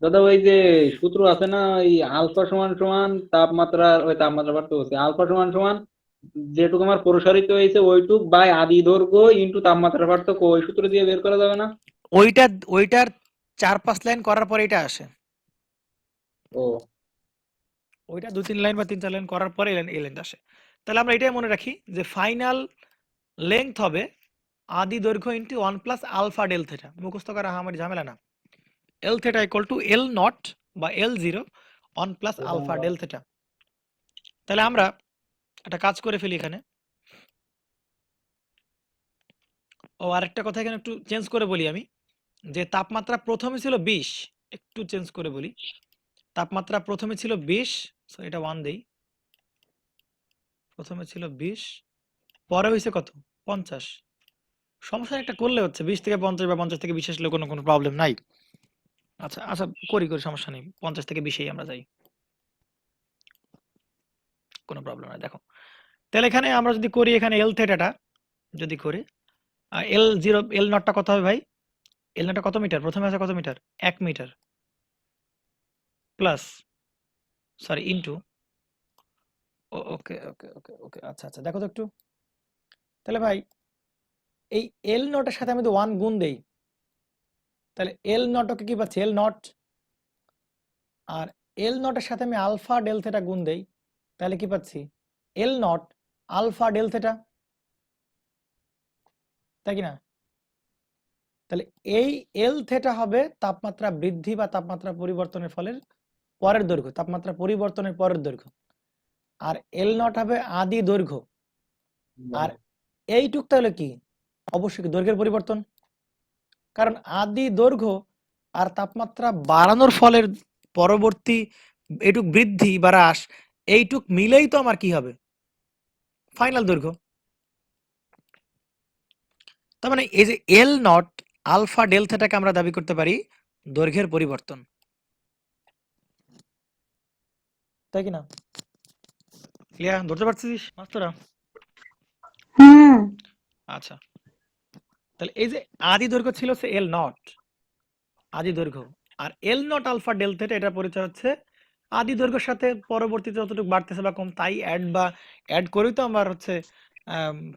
দাদা ওই যে সূত্র আছে না, এই আলফা সমান সমান তাপমাত্রা বাড়তে হচ্ছে, আলফা সমান সমান যেটুকু আমার প্রসারিত হয়েছে ওইটুক বাই আদি দৈর্ঘ্য ইন্টু তাপমাত্রা পার্থক্য, ওই সূত্র দিয়ে বের করা যাবে না? ওইটার 4-5 লাইন করার পরে এটা আসে। ও ওইটা 2-3 লাইন বা 3-4 লাইন করার পরে এই লাইনটা আসে। তাহলে আমরা এটাই মনে রাখি যে ফাইনাল লেংথ হবে আদি দৈর্ঘ্য into 1 plus alpha del theta. মুখস্থ করা আমার ঝামেলা না। L theta equal to L not বা L0 1 plus alpha del theta. তাহলে আমরা একটা কাজ করে ফেলি এখানে। আরেকটা কথা এখানে একটু চেঞ্জ করে বলি আমি, যে তাপমাত্রা প্রথমে ছিল 20, একটু চেঞ্জ করে বলি। তাপমাত্রা প্রথমে ছিল 20, সো এটা 1 দেই। প্রথমে ছিল 20, পরে হয়েছে কত? 50। সমস্যা একটা করলে হচ্ছে 20 থেকে 50 বা 50 থেকে 20 আসলে কোনো প্রবলেম নাই। আচ্ছা করি সমস্যা নেই, 50 থেকে 20-এই আমরা যাই, কোনো প্রবলেম নাই। দেখো তাহলে এখানে আমরা যদি করি, এখানে এল থেটাটা যদি করি, এল নটটা কত হবে ভাই? এল নটটা কত মিটার? প্রথমে আছে কত মিটার? 1 মিটার প্লাস ইন্টু, ওকে আচ্ছা দেখো তো একটু। তাহলে ভাই এই এল নটের সাথে আমি তো 1 গুণ দেই, তাহলে এল নটকে কি পাচ্ছি? এল নট। আর এল নটের সাথে আমি আলফা ডেল থেটা গুণ দেই, তাহলে কি পাচ্ছি? এল নট আলফা ডেল থেটা, তাই কি না? তাহলে এই এল থেটা হবে তাপমাত্রা বৃদ্ধি বা তাপমাত্রা পরিবর্তনের ফলে পরের দৈর্ঘ্য, তাপমাত্রা পরিবর্তনের পরের দৈর্ঘ্য। আর এল নট হবে আদি দৈর্ঘ্য। আর এইটুক তাহলে কি? অবশ্যই কি দৈর্ঘ্যের পরিবর্তন, কারণ আদি দৈর্ঘ্য আর তাপমাত্রা বাড়ানোর ফলের পরবর্তী এইটুক বৃদ্ধি বা হ্রাস, এইটুক মিলেই তো আমার কি হবে? ফাইনাল দৈর্ঘ্য। তার মানে এই যে এল নট আলফা ডেল থেটাকে আমরা দাবি করতে পারি দৈর্ঘ্যের পরিবর্তন, তাই কি না? ক্লিয়ার? ধরতে পারছিস মাস্টাররা? আচ্ছা, তাহলে এই যে আদি দৈর্ঘ্য ছিল সে এল নট আদি দৈর্ঘ্য, আর এল নট আলফা ডেল থেটা এটা পরিচয় হচ্ছে আদি দৈর্ঘ্যের সাথে পরবর্তীতে যতটুকু বাড়তেছে বা কম তাই অ্যাড করেই তো আমার হচ্ছে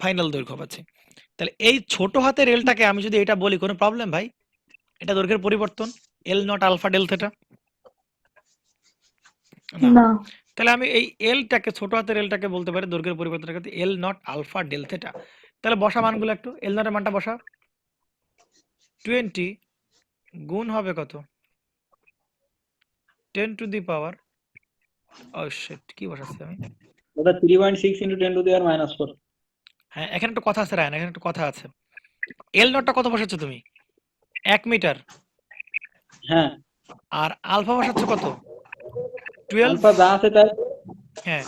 ফাইনাল দৈর্ঘ্য পাচ্ছি। তাহলে এই ছোট হাতের এলটাকে আমি যদি এটা বলি, কোনো প্রবলেম ভাই? এটা দৈর্ঘ্যের পরিবর্তন, এল নট আলফা ডেল থেটা না। তাহলে আমি এই এলটাকে, ছোট হাতের এলটাকে বলতে পারি দৈর্ঘ্যের পরিবর্তনের ক্ষেত্রে এল নট আলফা ডেল থেটা। তাহলে বসা মানগুলো একটু, এল নটের মানটা বসা। 20 গুণ হবে কত 10 to the power O sheet কি বসাচ্ছি আমি দাদা 3.6 into 10 to the power -4। হ্যাঁ এখানে একটা কথা আছে রায়ন এখানে একটা কথা আছে এল নটটা কত বসাচ্ছ তুমি 1 মিটার হ্যাঁ, আর আলফা বসাচ্ছ কত 12 আলফা যা আছে তাই। হ্যাঁ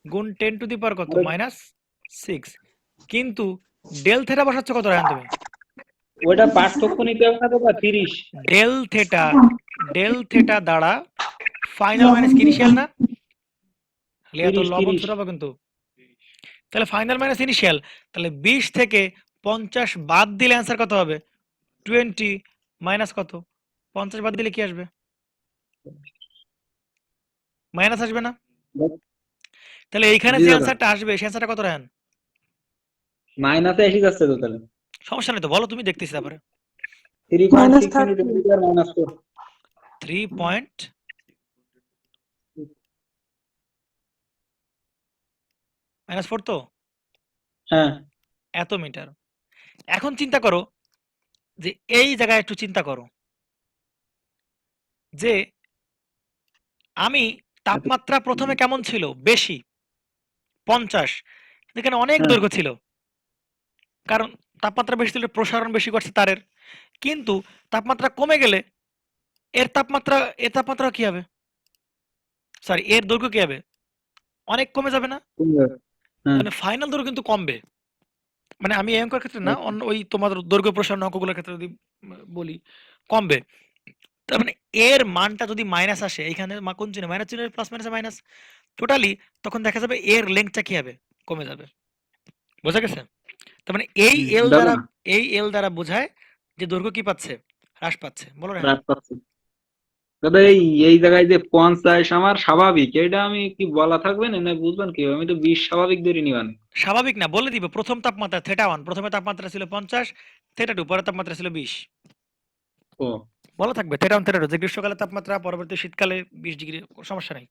গুণ 10 টু দি পাওয়ার কত -6 কিন্তু ডেল থেটা বসাচ্ছ কত রায়ন তুমি ওইটা পার্থক্য নিতে হবে না দাদা 30। ডেল থেটা দ্বারা ফাইনাল মাইনাস ইনিশিয়াল না তাহলে এত 30 লবণ 30 ছড়াবো কিন্তু তাহলে ফাইনাল মাইনাস ইনিশিয়াল তাহলে 20 থেকে 50 বাদ দিলে অ্যান্সার কত হবে 20 মাইনাস কত 50 বাদ দিলে কি আসবে মাইনাস আসবে না তাহলে এইখানে জি যে দাদা, অ্যান্সারটা আসবে সেই অ্যান্সারটা কত রায়ন মাইনাসে এসে যাচ্ছে তো তাহলে। সমস্যা নেই তো বলো তুমি দেখতেছি তারপরে 3.6 into 10 to the power -4। 3 point -4 তো হ্যাঁ, এত মিটার এখন চিন্তা করো যে এই জায়গায় একটু চিন্তা করো যে আমি তাপমাত্রা প্রথমে কেমন ছিল বেশি 50 এখানে অনেক হ্যাঁ, দৈর্ঘ্য ছিল কারণ তাপমাত্রা বেশি ছিল প্রসারণ বেশি করছে তারের কিন্তু তাপমাত্রা কমে গেলে এর তাপমাত্রা কি হবে সরি এর দৈর্ঘ্য কি হবে অনেক কমে যাবে না হ্যাঁ, মানে ফাইনাল দৈর্ঘ্য কিন্তু কমবে মানে আমি এই অঙ্কের ক্ষেত্রে না অন্য ওই তোমাদের দৈর্ঘ্য প্রসারণ অঙ্কগুলোর ক্ষেত্রে যদি বলি কমবে তার মানে এর মানটা যদি মাইনাস আসে এখানে কোন চিহ্ন মাইনাস চিহ্ন প্লাস মাইনাস মাইনাস টোটালি তখন দেখা যাবে এর লেন্থটা কি হবে কমে যাবে বোঝা গেছে তার মানে দাদা এই এল দ্বারা বোঝায় যে দৈর্ঘ্য কি পাচ্ছে হ্রাস পাচ্ছে বলো না রাত পাচ্ছি। দাদা এই জায়গায় যে 50 আমার স্বাভাবিক, এটা আমি কি বলা থাকবে না না বুঝবেন কি আমি তো 20 স্বাভাবিক ধরে নিবান। স্বাভাবিক না বলে দিবে প্রথম তাপমাত্রা থেটা 1 প্রথমে তাপমাত্রা ছিল 50 থেটা 2 পরের তাপমাত্রা ছিল 20 ও বলা থাকবে থেটা 1 থেটা 2 যে গ্রীষ্মকালে তাপমাত্রা পরবর্তী শীতকালে 20 ডিগ্রি সমস্যা নাই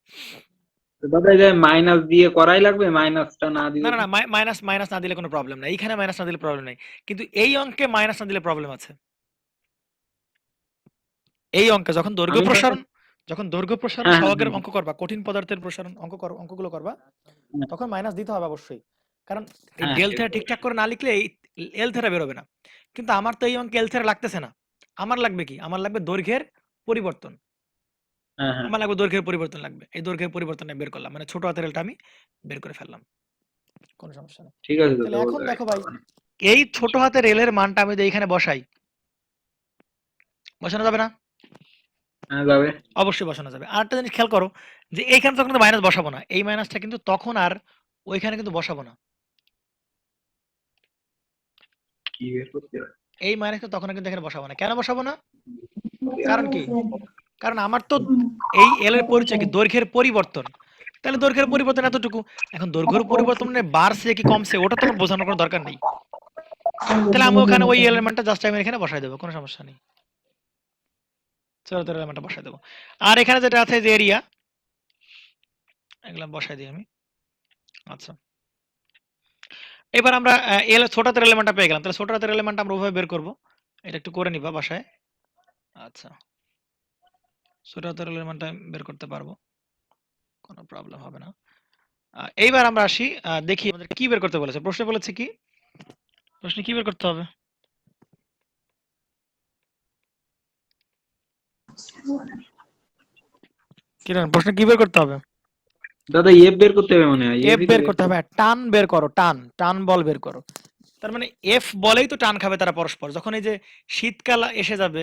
তো দাদা এই যে মাইনাস দিয়ে করাই লাগবে, মাইনাসটা না না দিলে না না মাইনাস মাইনাস না দিলে কোনো প্রবলেম নাই এইখানে মাইনাস না দিলে প্রবলেম নাই কিন্তু এই অঙ্কে মাইনাস না দিলে প্রবলেম আছে এই অঙ্কে যখন দৈর্ঘ্য আমি প্রসারণ হ্যাঁ, সহগের অঙ্ক করবা কঠিন পদার্থের প্রসারণ অঙ্কগুলো করবা হ্যাঁ, তখন মাইনাস দিতে হবে অবশ্যই কারণ এই হ্যাঁ, ডেল থেটা ঠিকঠাক করে না লিখলে এই এল থেটা বেরোবে না কিন্তু আমার তো এই অঙ্কে এল থেটা লাগতেছে না আমার লাগবে কি আমার লাগবে দৈর্ঘ্যের পরিবর্তন হ্যাঁ, হ্যাঁ, আমার লাগবে দৈর্ঘ্যের পরিবর্তন লাগবে এই দৈর্ঘ্যের পরিবর্তনে বের করলাম মানে ছোট হাতের এলটা আমি বের করে ফেললাম কোনো সমস্যা নেই ঠিক আছে তাহলে দাদা এখন দেখো ভাই এই ছোট হাতের এলের মানটা আমি যদি এইখানে বসাই বসানো যাবে না হ্যাঁ যাবে। অবশ্যই বসানো যাবে আরেকটা জিনিস খেয়াল করো যে এইখানে তখন কিন্তু মাইনাস বসাবো না এই মাইনাসটা কিন্তু তখন আর ওইখানে কিন্তু বসাবো না কি বের করতে হবে? এই মাইনাসটা তখন আর কিন্তু এখানে বসাবো না কেন বসাবো না কারণ কি কারণ আমার তো এই এল এর পরিচয় কি দৈর্ঘ্যের পরিবর্তন তাহলে দৈর্ঘ্যের পরিবর্তন এতটুকু এখন দৈর্ঘ্যের পরিবর্তন মানে বাড়ছে কি কমছে ওটা তো আমার বোঝানোর কোনো দরকার নেই তাহলে আমি ওখানে ওই এলিমেন্টটা জাস্ট আমি এখানে বসাই দেবো কোনো সমস্যা নেই চলো এলিমেন্টটা বসাই দেবো আর এখানে যেটা আছে যে এরিয়া এগুলা বসাই দিই আমি আচ্ছা এবার আমরা এল ছোট হাতের এলিমেন্টটা পেয়ে গেলাম তাহলে ছোট হাতের এলিমেন্টটা আমরা ওইভাবে বের করব এটা একটু করে নিবা বাসায় আচ্ছা ছোট হাতের এলিমেন্টটা বের করতে পারবো কোনো প্রবলেম হবে না এইবার আমরা আসি দেখি আমাদের কি বের করতে বলেছে প্রশ্নে বলেছে কি প্রশ্নে কি বের করতে হবে কিরণ প্রশ্নে কি বের করতে হবে দাদা এফ বের করতে হবে মনে হয়, এফ বের করতে হবে টান বের করো টান বল বের করো তার মানে এফ বলেই তো টান খাবে তারা পরস্পর যখন এই যে শীতকাল এসে যাবে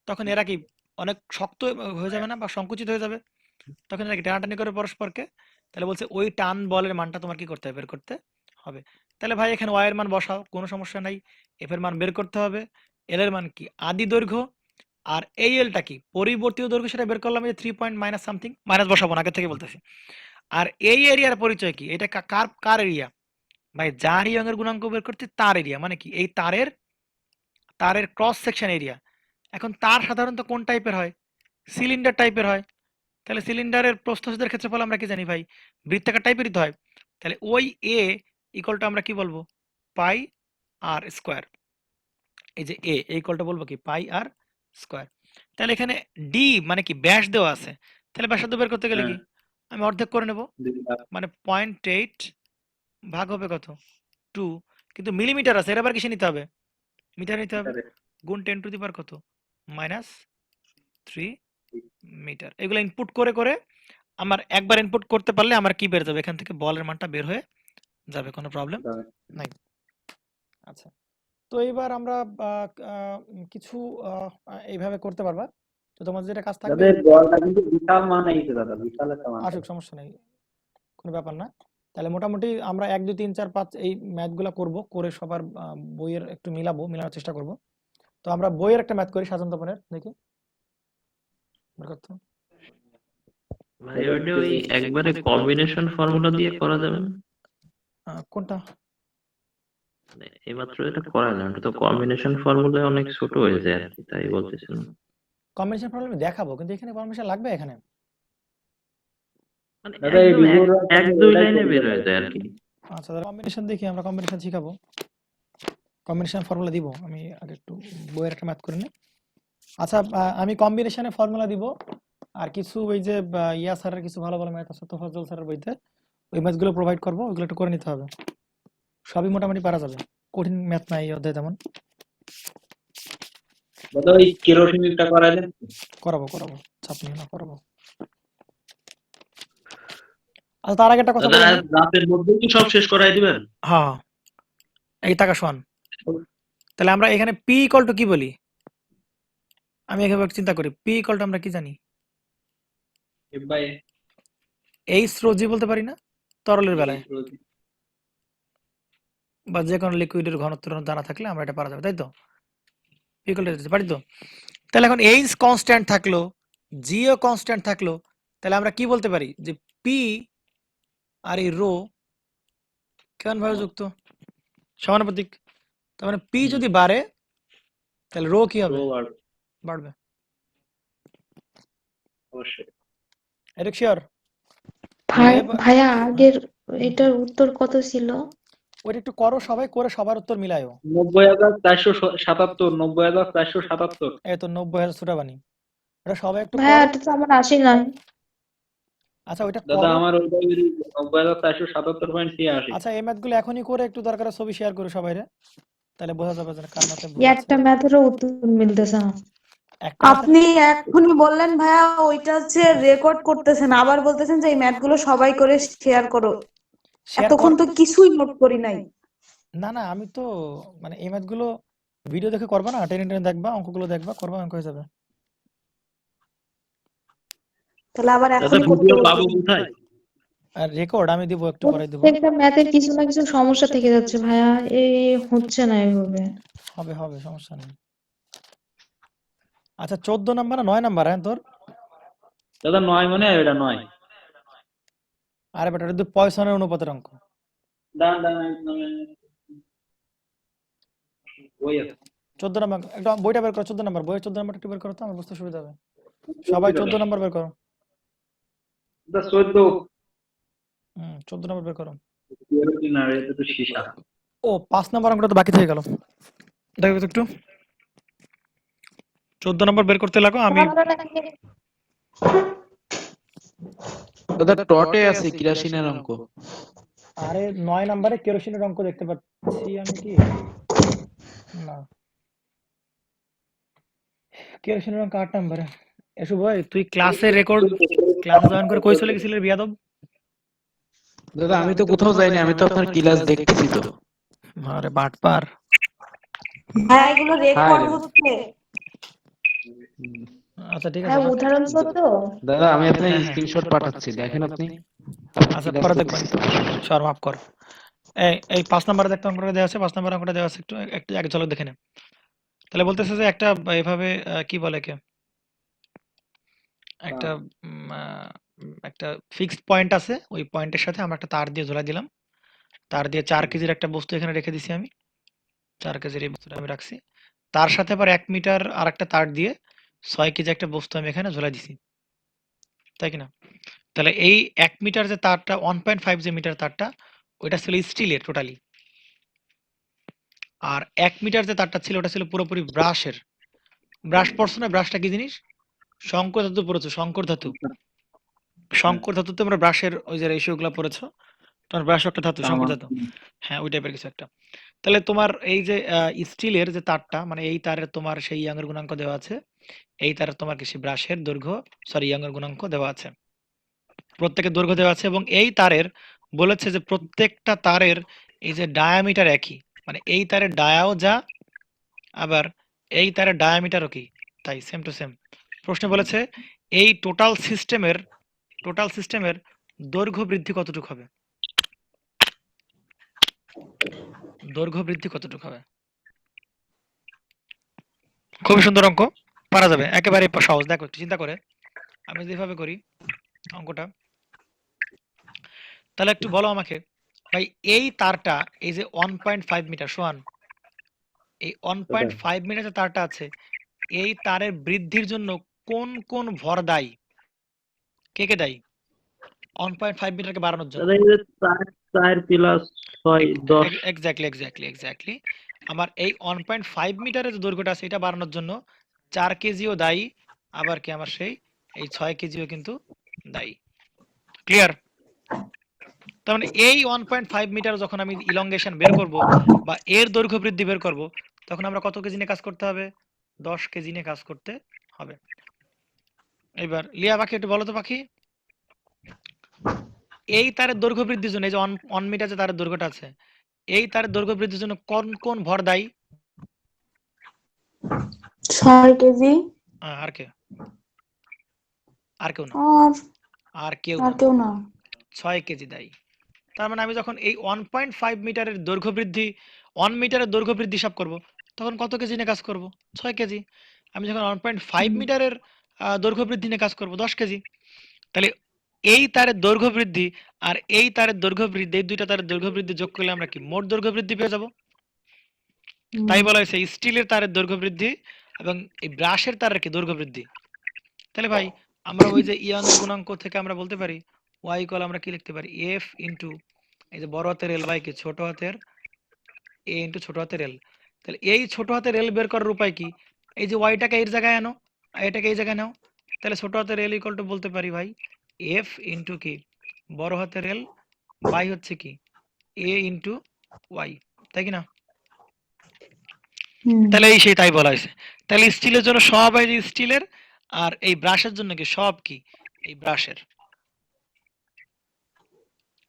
তখন এরা কি অনেক শক্ত হয়ে যাবে না বা সংকুচিত হয়ে যাবে তখন এরা কি টানাটানি করে পরস্পরকে তাহলে বলছে ওই টান বলের মানটা তোমার কি করতে হবে বের করতে হবে তাহলে ভাই এখানে ওয়াই এর মান বসাও কোনো সমস্যা নাই এফ এর মান বের করতে হবে এল এর মান কি আদি দৈর্ঘ্য আর এই এলটা কি পরিবর্তিত দৈর্ঘ্য সেটা বের করলাম এই 3 পয়েন্ট মাইনাস সামথিং মাইনাস বসাবো না আগে থেকে বলতেছি আর এই এরিয়ার পরিচয় কি এটা কার কার এরিয়া ভাই যার ইয়ং এর গুণাঙ্ক বের করতে তার এরিয়া মানে কি এই তারের ক্রস সেকশন এরিয়া এখন তার সাধারণত কোন টাইপের হয় সিলিন্ডার টাইপের হয় তাহলে সিলিন্ডারের প্রস্থচ্ছেদের ক্ষেত্রফল আমরা কি জানি ভাই বৃত্তাকার টাইপেরই তো হয় তাহলে ওই এ ইকুয়াল টু আমরা কি বলবো পাই আর স্কয়ার এই যে এ ইকুয়ালটা বলবো কি পাই আর স্কয়ার। তাহলে এখানে ডি মানে কি ব্যাস দেওয়া আছে, তাহলে ব্যাসার্ধ বের করতে গেলে কি হ্যাঁ আমি অর্ধেক করে নেব, মানে 0.8 ভাগ হবে কত 2, কিন্তু মিলিমিটার আছে, এর আবার কিসে নিতে হবে, মিটার নিতে হবে, গুণ 10 টু দি পাওয়ার কত -3 মিটার। এগুলো ইনপুট করে করে আমার একবার ইনপুট করতে পারলে আমার কি বের যাবে, এখান থেকে বলের মানটা বের হয়ে যাবে, কোনো প্রবলেম নাই। আচ্ছা, তো এইবার আমরা কিছু এইভাবে করতে পারবা, তো তোমার যেটা কাজ থাকবে দাদা বলটা কিন্তু বিশাল মান আইছে দাদা, বিশাল একটা মান। আসুক, সমস্যা নেই, কোনো ব্যাপার না। তাহলে মোটামুটি আমরা 1 2 3 4 5 এই ম্যাথগুলো করব, করে সবার বইয়ের একটু মিলানোর চেষ্টা করব। তো আমরা বইয়ের একটা ম্যাথ করি সাজান্তপনের, দেখি বের করতে। ভাই ওইটা ওই একবারে কম্বিনেশন ফর্মুলা দিয়ে করা যাবে না? কোনটা? মানে এইমাত্র এটা করা যায়, ওটা তো কম্বিনেশন ফর্মুলা অনেক ছোট হয়ে যায় আর কি, তাই বলতেছিলাম। কম্বিনেশন প্রবলেম দেখাবো, কিন্তু এখানে কম্বিনেশন লাগবে এখানে? মানে দাদা এই একদম ভিডিওটা এক দুই লাইনে বের হয়ে যায় আর কি। আচ্ছা, তাহলে কম্বিনেশন দেখি, আমরা কম্বিনেশন শিখাবো, কম্বিনেশন ফর্মুলা দিব। আমি আগে একটু বইয়ের একটা ম্যাথ করে নিই। আচ্ছা, আমি কম্বিনেশনের ফর্মুলা দিব, আর কিছু ওই যে ইয়া স্যারের কিছু ভালো ভালো ম্যাথ আছে তোফাজ্জল স্যারের বইতে, ওই ম্যাথগুলো প্রোভাইড করবো, ওইগুলো একটু করে নিতে হবে। সবই মোটামুটি পারা যাবে, কঠিন ম্যাথ নাই এই অধ্যায় তেমন। দাদা ওই কেরোসিনটা করা যায়? করাবো, চাপ নিও না, করাবো। আচ্ছা, তার আগে একটা কথা দাদা বলে নিই। রাতের মধ্যে কি সব শেষ করাই দিবেন? হ্যাঁ, এই টাকা শোন, তাহলে আমরা এখানে পি ইকুয়াল টু কি বলি, আমি এভাবে চিন্তা করি, পি ইকুয়াল টু আমরা কি জানি, ভাই এইচ রো জি বলতে পারি না তরলের বেলায়, বা যে কোনো লিকুইডের ঘনত্ব জানা থাকলে আমরা এটা পারা যাবে, তাই তো? পি ইকুয়াল টু পারি তো। তাহলে এখন এইচ কনস্ট্যান্ট থাকলো, জিও কনস্ট্যান্ট থাকলো, তাহলে আমরা কি বলতে পারি যে পি আর এই রো কেমন ভাবে যুক্ত, সমানুপাতিক। তার মানে পি যদি বাড়ে তাহলে রো কি হবে, বাড়বে। অবশ্যই। এটা শিওর? ভাইয়া আগের এটার উত্তর কত ছিল? ওটা একটু করো সবাই, করে সবার উত্তর মিলায়ও। 90,477, 90,477। এই তো 90,000 ছোটা বানি, এটা সবাই একটু ভাইয়া করো। এটা তো আমার আসে নাই। আচ্ছা, ওইটা দাদা করো। আমার ওইটা 90,477.83। আচ্ছা, এই ম্যাথগুলো এখনই করে একটু দরকার ছবি শেয়ার করো সবাইরে, তাহলে বোঝা যাবে যে কার ম্যাথে ভুল আছে। একটা ম্যাথেরও উত্তর মিলতেছে না। একটা ম্যাথের আপনি এখনই বললেন ভাইয়া ওইটা হচ্ছে রেকর্ড করতেছেন, আবার বলতেছেন যে এই ম্যাথগুলো সবাই করে শেয়ার করো। শেয়ার এতক্ষণ তো কিছুই নোট করি নাই। না, আমি তো মানে এই ম্যাথগুলো ভিডিও দেখে করবা না, টেনে টেনে দেখবা, অঙ্কগুলো দেখবা, করবা, অঙ্ক হয়ে যাবে। তাহলে আবার দাদা এখনই করতে ভিডিও বলবেন। পাবো কোথায়? আর রেকর্ড আমি দিব, একটু পরে দিব। প্রত্যেকটা ম্যাথের কিছু না কিছু সমস্যা থেকে যাচ্ছে ভাইয়া, এই হচ্ছে না এভাবে। হবে, সমস্যা নেই। আচ্ছা, 14 নাম্বার না 9 নাম্বার? হ্যাঁ তোর দাদা 9 মানে এটা 9। আরে বেটা, এটা তো পয়সনের অনুপাতের অঙ্ক। দাঁড়ান দাঁড়ান ওই আছে 14 নাম্বার, একটা বইটা বের করো, 14 নাম্বার বইয়ের 14 নাম্বারটা একটু বের করো তো, আমার বুঝতে সুবিধা হবে। সবাই 14 নাম্বার বের করো। দাদা 14 14 নাম্বার বের করো। কেরোসিন আর এটা তো সীসা। ও 5 নাম্বার অঙ্কটা তো বাকি থেকে গেল, দেখো তো একটু। 14 নম্বর বের করতে লাগো, আমি দাদা টটে আছে কেরোসিনের অঙ্ক। আরে 9 নাম্বারে কেরোসিনের অঙ্ক দেখতে পাচ্ছি আমি কি না, কেরোসিনের অঙ্ক 8 নাম্বারে। এসো ভাই, তুই ক্লাসে জয়েন করে কই চলে গেছিলি রে বিয়াদব? দাদা আমি তো কোথাও যাইনি, আমি তো আপনার ক্লাস দেখতেছি তো। আরে বাটপার। ভাইয়া এগুলো রেকর্ড হ্যাঁ। হচ্ছে। আচ্ছা, ঠিক আছে। হ্যাঁ, উদাহরণ সত্য। দাদা আমি আপনার স্ক্রিনশট পাঠাচ্ছি, দেখেন আপনি। আচ্ছা, পরে দেখবেন, সর মাফ কর। এই 5 নাম্বারে দেখতে অঙ্কটা দেওয়া আছে, 5 নাম্বার অঙ্কটা দেওয়া আছে, একটু একটু এক ঝলক দেখে নে। তাহলে বলতেছে যে একটা এভাবে কি বলে কে, একটা একটা ফিক্সড পয়েন্ট আছে, ওই পয়েন্টের সাথে আমরা একটা তার দিয়ে ঝোলাই দিলাম, তার দিয়ে 4 কেজির একটা বস্তু এখানে রেখে দিছি আমি, 4 কেজির এই বস্তুটা আমি রাখছি, তার সাথে আবার 1 মিটার আর একটা তার দিয়ে 6 কেজি একটা বস্তু আমি এখানে ঝোলাই দিছি, তাই কিনা? তাহলে এই 1 মিটার যে তারটা, 1.5 যে মিটার তারটা, ওইটা ছিল স্টিলের টোটালি। আর 1 মিটার যে তারটা ছিল ওটা ছিল পুরোপুরি ব্রাশের। ব্রাশ পড়ছো না? ব্রাশটা কি জিনিস? শঙ্কর ধাতু পড়েছো, শঙ্কর ধাতু। শঙ্কর ধাতুতে আমরা ব্রাশের ওই যে রেশিও গুলা পড়েছো। তোমার ব্রাশ একটা ধাতু, শঙ্কর ধাতু। হ্যাঁ, ওই টাইপের কিছু একটা। তাহলে তোমার এই যে স্টিলের যে তারটা, মানে এই তারের তোমার সেই ইয়াং এর গুণাঙ্ক দেওয়া আছে। এই তারের তোমার কি সেই ব্রাশের দৈর্ঘ্য, সরি ইয়াং এর গুণাঙ্ক দেওয়া আছে। প্রত্যেকের দৈর্ঘ্য দেওয়া আছে এবং এই তারের বলেছে যে প্রত্যেকটা তারের এই যে ডায়ামিটার একই। মানে এই তারের ডায়াও যা, আবার এই তারের ডায়ামিটারও কি তাই, সেম টু সেম। প্রশ্নে বলেছে এই টোটাল সিস্টেমের দৈর্ঘ্য বৃদ্ধি কতটুকু হবে? দৈর্ঘ্য বৃদ্ধি কতটুকু হবে? খুবই সুন্দর অঙ্ক, পারা যাবে, একেবারে সহজ। দেখো একটু চিন্তা করে আমি যেভাবে করি অঙ্কটা, তাহলে একটু বলো আমাকে ভাই, এই তারটা এই যে 1.5 মিটার সমান, এই 1.5 মিটার যে তারটা আছে, এই তারের বৃদ্ধির জন্য কোন কোন ভর দায়ী? কে কে দায়ী 1.5 মিটারকে বাড়ানোর জন্য? দাদা এই যে 4 প্লাস 6 10। এক্স্যাক্টলি। আমার এই 1.5 মিটারের যে দৈর্ঘ্যটা আছে এটা বাড়ানোর জন্য 4 কেজিও দায়ী, আবার কি আমার সেই এই 6 কেজিও কিন্তু দায়ী। ক্লিয়ার? তার মানে এই 1.5 মিটার যখন আমি ইলংগেশন বের করব বা এর দৈর্ঘ্য বৃদ্ধি বের করব, তখন আমরা কত কেজি নিয়ে কাজ করতে হবে? 10 কেজি নিয়ে কাজ করতে হবে। এবার লিয়া পাখি একটু বলো তো পাখি, এই তারের দৈর্ঘ্য বৃদ্ধির জন্য এই যে 1 মিটার যে তারের দৈর্ঘ্যটা আছে, এই তারের দৈর্ঘ্য বৃদ্ধির জন্য কোন কোন ভর দায়ী? 6 কেজি। আর কে? আর কেউ না, আর আর কেউ আর না, কেউ না। 6 কেজি দায়ী। তার মানে আমি যখন এই 1.5 মিটারের দৈর্ঘ্য বৃদ্ধি, 1 মিটারের দৈর্ঘ্য বৃদ্ধি হিসাব করব, তখন কত কেজি নিয়ে কাজ করব? 6 কেজি। আমি যখন 1.5 মিটারের দৈর্ঘ্য বৃদ্ধি নিয়ে কাজ করব 10 কেজি। তাহলে এই তারের দৈর্ঘ্য বৃদ্ধি আর এই তারের দৈর্ঘ্য বৃদ্ধি, এই দুইটা তারের দৈর্ঘ্য বৃদ্ধি যোগ করলে আমরা কি মোট দৈর্ঘ্য বৃদ্ধি পেয়ে যাব? তাই বলা হয়েছে স্টিলের তারের দৈর্ঘ্য বৃদ্ধি এবং এই ব্রাশের তারের কি দৈর্ঘ্য বৃদ্ধি। তাহলে ভাই আমরা ওই যে ইয়াং এর গুণাঙ্ক থেকে আমরা বলতে পারি y ইকুয়াল আমরা কি লিখতে পারি f ইনটু এই যে বড় হাতের l বাই কি ছোট হাতের a ইনটু ছোট হাতের l। তাহলে এই ছোট হাতের l বের করার উপায় কি? এই যে y টাকে এর জায়গায় আনো আর এটাকে এই জায়গায় নাও। তাহলে ছোট হাতের l ইকুয়াল টু বলতে পারি ভাই f ইনটু কি বড় হাতের l বাই হচ্ছে কি a ইনটু y, তাই কি না? তাহলে এই সেই তাই বলা হয়েছে। তাহলে স্টিলের জন্য সব এই যে স্টিলের, আর এই ব্রাশের জন্য কি সব কি এই ব্রাশের,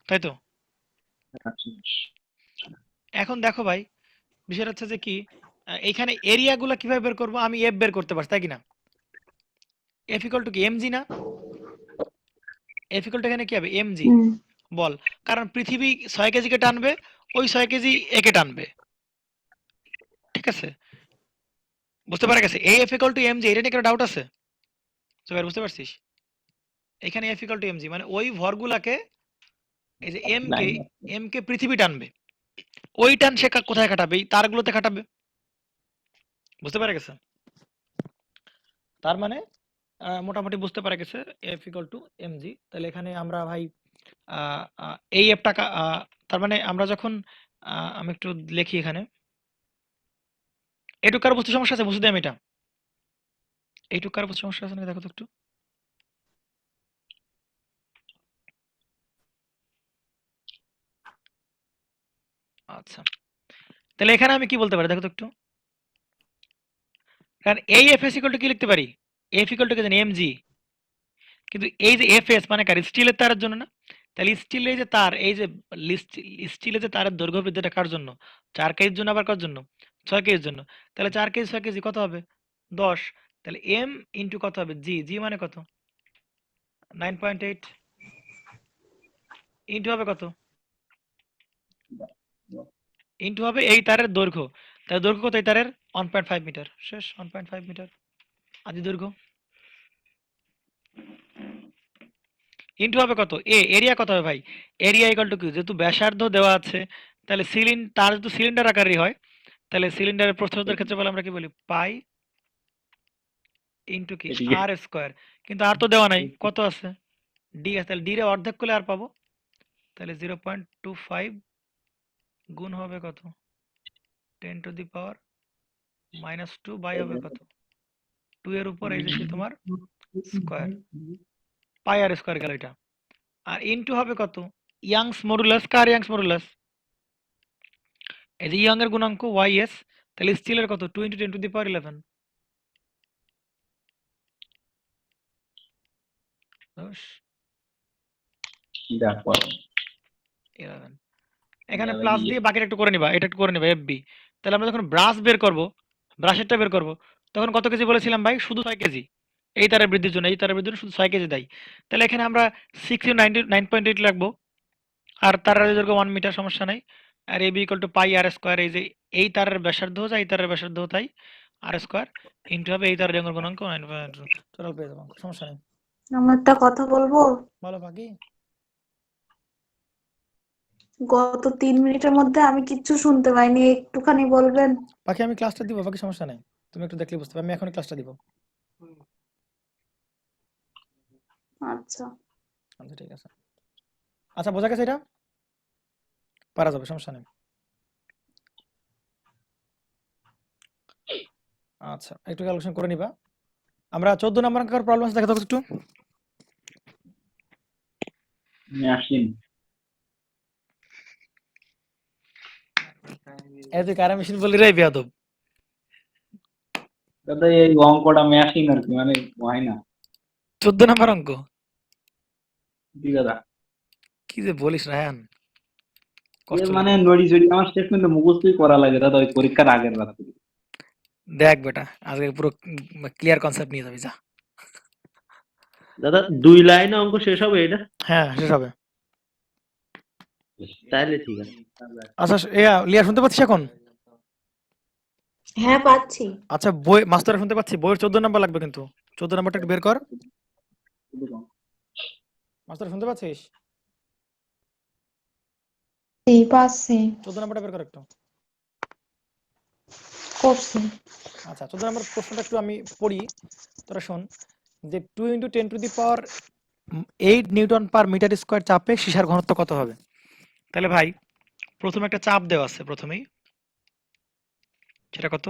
তাই তো? এখন দেখো ভাই, বিষয়টা হচ্ছে যে কি এইখানে এরিয়া গুলা কিভাবে বের করবো? আমি এফ বের করতে পারছি, তাই কিনা? এফ ইকুয়াল টু কি এমজি না? এফ ইকুয়াল টু এখানে কি হবে এমজি বল, কারণ পৃথিবী 6 কেজিকে টানবে, ওই 6 কেজি একে টানবে, ঠিক আছে? বুঝতে পারা গেছে? এই এফ ইকুয়াল টু এমজি, এটা নিয়ে কোনো ডাউট আছে? সবাই বুঝতে পারছিস? এখানে এফ ইকুয়াল টু এমজি মানে ওই ভরগুলাকে এই যে এম কে পৃথিবী টানবে, ওই টান সে কোথায় খাটাবে? এই তারগুলোতে খাটাবে। বুঝতে পারা গেছে? তার মানে মোটামুটি বুঝতে পারা গেছে এফ ইকুয়াল টু এমজি। তাহলে এখানে আমরা ভাই এই অ্যাপটা তার মানে আমরা যখন আমি একটু লিখি এখানে, এইটুক কারো বুঝতে সমস্যা আছে? বুঝতে আমি এটা এইটুক কারো বুঝতে সমস্যা আছে নাকি দেখো তো একটু। আচ্ছা, তাহলে এখানে আমি কি বলতে পারি দেখো তো একটু। কারণ এই এফ এস ইকুয়াল টু কি লিখতে পারি? এফ ইকুয়াল টু কি জানি এমজি, কিন্তু এই যে এফ এস মানে কার স্টিলের তারের জন্য না? তাহলে স্টিলের যে তার এই যে স্টিলের যে তারের দৈর্ঘ্য বৃদ্ধিটা কার জন্য? 4 কেজির জন্য, আবার কার জন্য? 6 কেজির জন্য। তাহলে 4 কেজি 6 কেজি কত হবে? 10। তাহলে এম ইনটু কত হবে জি, জি মানে কত? 9.8 ইনটু হবে কত? ইনটু হবে এই তারের দৈর্ঘ্য। তাহলে দৈর্ঘ্য কত এই তারের? 1.5 মিটার। শেষ, 1.5 মিটার আদি দৈর্ঘ্য। ইনটু হবে কত? এরিয়া কত হবে ভাই? এরিয়া ইকুয়াল টু কি, যেহেতু ব্যাসার্ধ দেওয়া আছে, তাহলে তার যেহেতু সিলিন্ডার আকারই হয়, তাহলে সিলিন্ডারের প্রস্থতার ক্ষেত্রে বলে আমরা কি বলি পাই ইনটু কি আর স্কয়ার। কিন্তু আর তো দেওয়া নাই, কত আছে? ডি আছে। তাহলে ডি রে অর্ধেক করলে আর পাবো, তাহলে 0.25 গুণ হবে কত? 10⁻², বাই হবে কত? 2 এর উপর এই যে কি তোমার স্কয়ার, পাই আর স্কয়ার গেল এটা। আর ইনটু হবে কত? Young's modulus. কার ইয়াংস মডুলাস? এই যে ইয়ং এর গুণাঙ্ক YS, তাহলে স্টিল এর কত? 2 × 10⁻11। 10, দেখো 11। এখানে প্লাস দিয়ে বাকিটা একটু করে নিবা, এটা একটু করে নিবা FB। তাহলে আমরা যখন ব্রাশ বের করব, ব্রাশেরটা বের করব, তখন কত কেজি বলেছিলাম ভাই? শুধু 6 কেজি। এই তারের বৃদ্ধির জন্য, এই তারের বৃদ্ধির জন্য শুধু 6 কেজি দেয়। তাহলে এখানে আমরা 6 × 9.8 রাখবো। আর তারের দৈর্ঘ্য 1 মিটার, সমস্যা নাই। আর AB = পাই আর স্কয়ার। এই যে এই তারের ব্যাসার্ধ যা, এই তারের ব্যাসার্ধ তাই, আর স্কয়ার ইনটু হবে এই তারের ইয়ংয়ের গুণাঙ্ক 9.2। টোটাল পেয়ে যাবো, সমস্যা নেই। আমি একটা কথা বলবো, বলো বাকি। গত 3 মিনিটের মধ্যে আমি কিচ্ছু শুনতে পাইনি, একটুখানি বলবেন? বাকি আমি ক্লাসটা দিব, বাকি সমস্যা নেই, তুমি একটু দেখলে বুঝতে পারবে। আমি এখনই ক্লাসটা দিব। আচ্ছা। আচ্ছা ঠিক আছে। আচ্ছা বোঝা গেছে, এটা পারা যাবে, সমস্যা নেই। আচ্ছা একটু ক্যালকুলেশন করে নিবা। আমরা 14 নম্বর অঙ্কের প্রবলেম আছে, দেখাতে একটু। মেশিন এই তুই কারা মেশিন বলি রে বেয়াদব। দাদা এই অঙ্কটা মেশিন আর কি, মানে হয় না 14 নম্বর অঙ্ক। জি দাদা। কি যে বলিস রায়ান, কষ্ট মানে লাগে। নড়ি চড়ি আমার স্টেটমেন্ট মুখস্থই করা লাগে দাদা, ওই পরীক্ষার আগের রাতে। দেখ বেটা, আজকে পুরো ক্লিয়ার কনসেপ্ট নিয়ে যাবি, যা। দাদা 2 লাইনে অঙ্ক শেষ হবে এটা? হ্যাঁ শেষ হবে। তাহলে ঠিক আছে। আচ্ছা লিয়া শুনতে পাচ্ছিস এখন? হ্যাঁ পাচ্ছি। আচ্ছা বই মাস্টার শুনতে পাচ্ছি। বইয়ের 14 নম্বর লাগবে কিন্তু, 14 নম্বরটা একটু বের কর। মাস্টার শুনতে পাচ্ছিস? পাচ্ছি, 14 নম্বরটা বের কর একটু। করছি। আচ্ছা 14 নম্বর প্রশ্নটা একটু আমি পড়ি, তোরা শোন। যে 2 × 10⁸ নিউটন পার মিটার স্কয়ার চাপে সীসার ঘনত্ব কত হবে? তাহলে ভাই প্রথমে একটা চাপ দেওয়া আছে, প্রথমেই সেটা কত?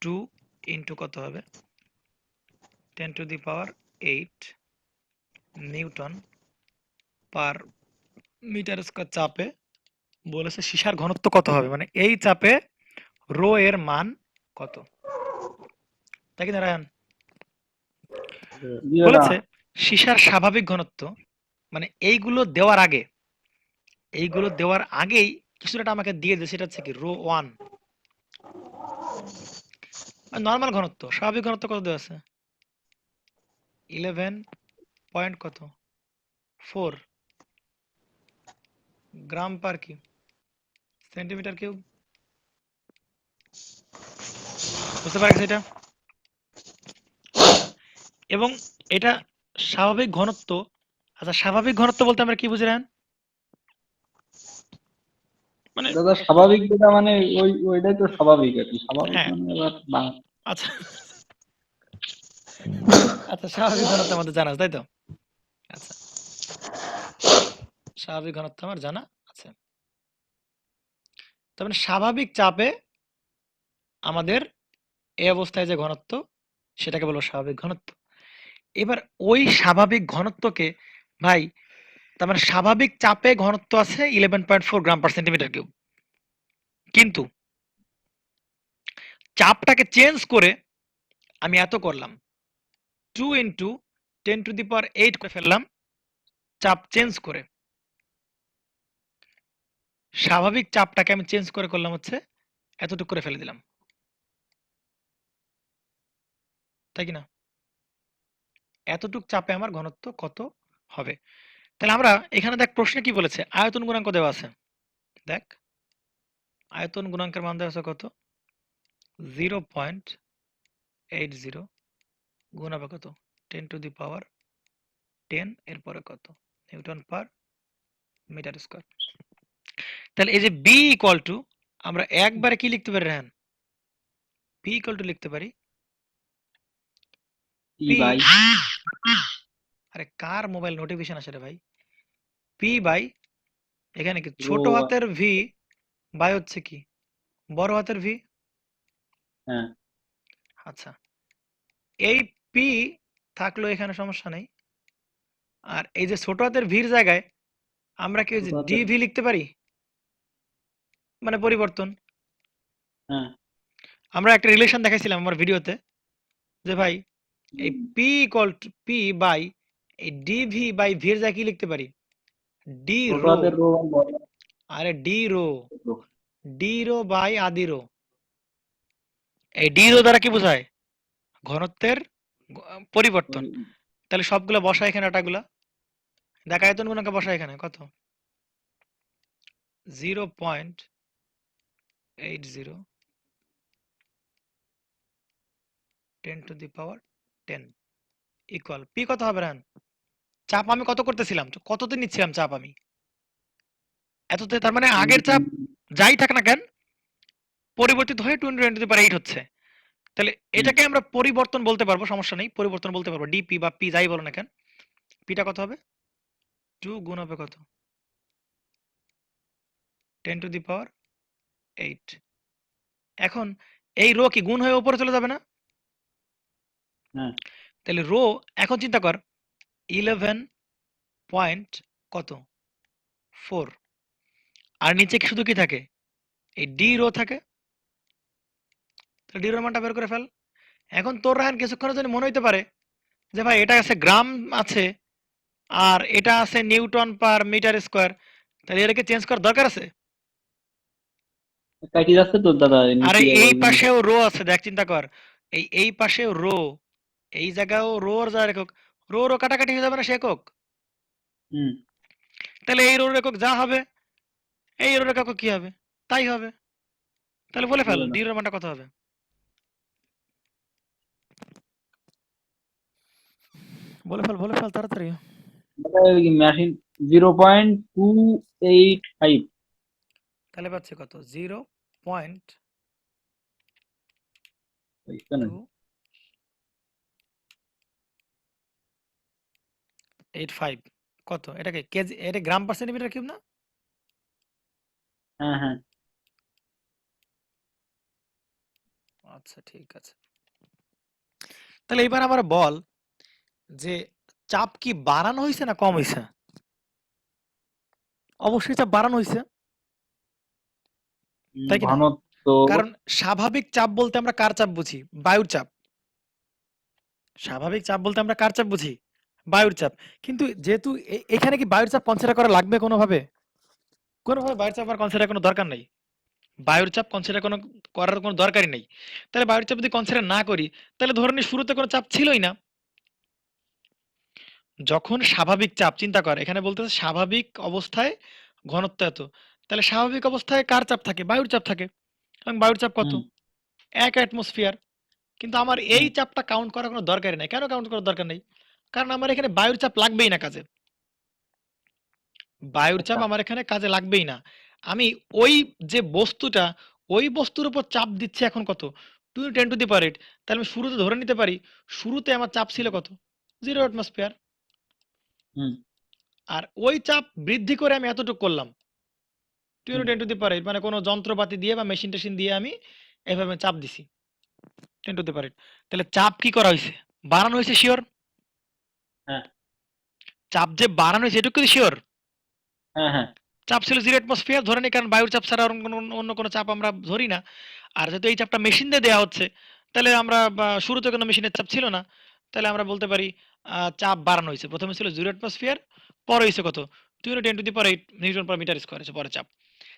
2 ইন্টু কত হবে? 10⁸ নিউটন পার মিটার স্কয়ার চাপে বলেছে সীসার ঘনত্ব কত হবে, মানে এই চাপে রো এর মান কত, তাই কি নারায়ণ? জি দাদা। বলেছে সীসার স্বাভাবিক ঘনত্ব, মানে এইগুলো দেওয়ার আগেই কিছুটা আমাকে দিয়ে দিয়েছে, সেটা হচ্ছে কি রো 1। নর্মাল ঘনত্ব, স্বাভাবিক ঘনত্ব কত দেওয়া আছে? 11 পয়েন্ট কত 4 গ্রাম পার কি সেন্টিমিটার কিউব। বুঝতে পারছি এটা? এবং এটা স্বাভাবিক ঘনত্ব। আচ্ছা স্বাভাবিক ঘনত্ব বলতে আমরা কি বুঝি রায়ন? মানে দাদা স্বাভাবিক যেটা মানে ওইটাই তো স্বাভাবিক আর কি, স্বাভাবিক হ্যাঁ মানে এবার আচ্ছা আচ্ছা স্বাভাবিক ঘনত্ব আমাদের জানা আছে, তাই তো? আচ্ছা স্বাভাবিক ঘনত্ব আমার জানা আছে। তার মানে স্বাভাবিক চাপে আমাদের এই অবস্থায় যে ঘনত্ব, সেটাকে বলবো স্বাভাবিক ঘনত্ব। এবার ওই স্বাভাবিক ঘনত্বকে ভাই, তার মানে স্বাভাবিক চাপে ঘনত্ব আছে 11.4 গ্রাম পার সেন্টিমিটার কিউব, কিন্তু চাপটাকে চেঞ্জ করে আমি এত করলাম, 2 × 10⁸ করে ফেললাম চাপ চেঞ্জ করে। স্বাভাবিক চাপটাকে আমি চেঞ্জ করে করলাম হচ্ছে এতটুকু করে ফেলে দিলাম, তাই কি না? এতটুক চাপে আমার ঘনত্ব কত হবে? তাহলে আমরা এখানে দেখ প্রশ্নে কি বলেছে, আয়তন গুণাঙ্ক দেওয়া আছে। দেখ আয়তন গুণাঙ্কের মান দেওয়া আছে কত? 0.80 গুণ হবে কত? 10⁻10 এরপরে কত? Newton per metre square. তাহলে এই যে বি ইকুয়াল টু, আমরা একবারে কি লিখতে পারি রেহান? বি ইকুয়াল টু লিখতে পারি ই ভাই। আরে কার মোবাইল নোটিফিকেশন আসে রে ভাই? পি বাই, এখানে কি ছোট রো হাতের ভি বাই হচ্ছে কি বড় হাতের ভি। হ্যাঁ, আচ্ছা, এই পি থাকলো, এখানে সমস্যা নেই। আর এই যে ছোট হাতের ভির জায়গায় আমরা কি ওই যে ছোট হাতের ডিভি লিখতে পারি, মানে পরিবর্তন। হ্যাঁ, আমরা একটা রিলেশন দেখাইছিলাম আমার ভিডিওতে, যে ভাই এই P equal to P by এই ডিভি বাই ভির জায়গায় কি লিখতে পারি, ডি ছোট রো। হাতের রো আর বড় আরে ডি রো, হাতের রো। ডি রো বাই আদি রো। এই ডি রো দ্বারা কি বোঝায়, ঘনত্বের পরিবর্তন। তাহলে সবগুলো বসা এখানে, ডাটাগুলা দেখ, আয়তন গুণাঙ্ক বসা এখানে কত, 0.80 10 to the power 10 equal P কত হবে রান। চাপ আমি কত করতেছিলাম, কততে নিচ্ছিলাম চাপ আমি, এততে। তার মানে আগের চাপ যাই থাক না কেন পরিবর্তিত হয়ে 20 10 টু দি পাওয়ার 8 হচ্ছে। তাহলে এটাকে আমরা পরিবর্তন বলতে পারবো, সমস্যা নেই, পরিবর্তন বলতে পারবো। ডিপি বা পি যাই বলো না কেন, পিটা কত হবে, 2 গুণ হবে কত, 10 টু দি পাওয়ার 8। এখন এই রো কি গুণ হয়ে উপরে চলে যাবে না, হ্যাঁ, তাহলে রো এখন চিন্তা কর 11 পয়েন্ট কত 4, আর নিচে কি শুধু কি থাকে, এই ডি রো থাকে। তাহলে ডি রোর মানটা বের করে ফেল। এখন তোর রাহান কিছুক্ষণের জন্য মনে হইতে পারে যে ভাই এটা আছে গ্রাম আছে আর এটা আছে নিউটন পার মিটার স্কোয়ার, তাহলে এটাকে চেঞ্জ করার দরকার আছে। কাটি যাচ্ছে তো দাদা আরে নিচে এই একবার পাশেও রো আছে, দেখ চিন্তা কর, এই পাশেও রো, এই জায়গাও রো আর যা একক, রো রো কাটাকাটি হয়ে যাবে না সে একক। হুম, তাহলে এই রোর একক যা হবে এই রোর একক কি হবে তাই হবে। তাহলে বলে ফেল বলে না ডি রোর মানটা কত হবে, বলে ফেল তাড়াতাড়ি। মেশিন 0.285। তাহলে পাচ্ছে কত, 0.285 কত, এটাকে কেজি, এটা গ্রাম পার সেন্টিমিটার কিউব না। হ্যাঁ, হ্যাঁ, আচ্ছা ঠিক আছে, তাহলে এবার আমার বল যে চাপ কি বাড়ানো হয়েছে না কম হয়েছে। অবশ্যই চাপ বাড়ানো হয়েছে, তাই কি না। ঘনত্ব কারণ স্বাভাবিক চাপ বলতে আমরা কার চাপ বুঝি, বায়ুর চাপ। স্বাভাবিক চাপ বলতে আমরা কার চাপ বুঝি, বায়ুর চাপ। কিন্তু যেহেতু এখানে কি বায়ুর চাপ কনসিডার করা লাগবে কোনোভাবে, কোনোভাবে বায়ুর চাপ আর কনসিডার কোনো দরকার নেই। বায়ুর চাপ কনসিডার করার কোনো দরকারই নেই। তাহলে বায়ুর চাপ যদি কনসিডার না করি, তাহলে ধরে নিই শুরুতে কোনো চাপ ছিলই না। যখন স্বাভাবিক চাপ, চিন্তা কর এখানে বলতেছে স্বাভাবিক অবস্থায় ঘনত্ব এত, তাহলে স্বাভাবিক অবস্থায় কার চাপ থাকে, বায়ুর চাপ থাকে। এবং বায়ুর চাপ কত, 1 অ্যাটমসফিয়ার। কিন্তু আমার এই চাপটা কাউন্ট করার কোনো দরকারই নাই। কেন কাউন্ট করার দরকার নেই, কারণ আমার এখানে বায়ুর চাপ লাগবেই না কাজে, বায়ুর চাপ আমার এখানে কাজে লাগবেই না। আমি ওই যে বস্তুটা, ওই বস্তুর উপর চাপ দিচ্ছে এখন কত, 2 × 10 টু দি পাওয়ার 8। তাহলে আমি শুরুতে ধরে নিতে পারি শুরুতে আমার চাপ ছিল কত, 0 অ্যাটমসফিয়ার। আর ওই চাপ বৃদ্ধি করে আমি এতটুকু করলাম 2 × 10 টু দি পাওয়ার 8, মানে কোনো যন্ত্রপাতি দিয়ে বা মেশিন টেশিন দিয়ে আমি এভাবে চাপ দিছি 10 টু দি পাওয়ার 8। তাহলে চাপ কি করা হয়েছে, বাড়ানো হয়েছে শিওর। হ্যাঁ, চাপ যে বাড়ানো হয়েছে এটুকু শিওর। হ্যাঁ, হ্যাঁ, চাপ ছিল 0 অ্যাটমসফিয়ার ধরে নিই, কারণ বায়ুর চাপ ছাড়া আর অন্য কোনো চাপ আমরা ধরি না। আর যেহেতু এই চাপটা মেশিন দিয়ে দেওয়া হচ্ছে, তাহলে আমরা শুরুতে কোনো মেশিনের চাপ ছিল না, তাহলে আমরা বলতে পারি চাপ বাড়ানো হয়েছে। প্রথমে ছিল 0 অ্যাটমসফিয়ার, পরে হয়েছে কত, 2 × 10 to the power 8 newton per metre square হচ্ছে পরে চাপ।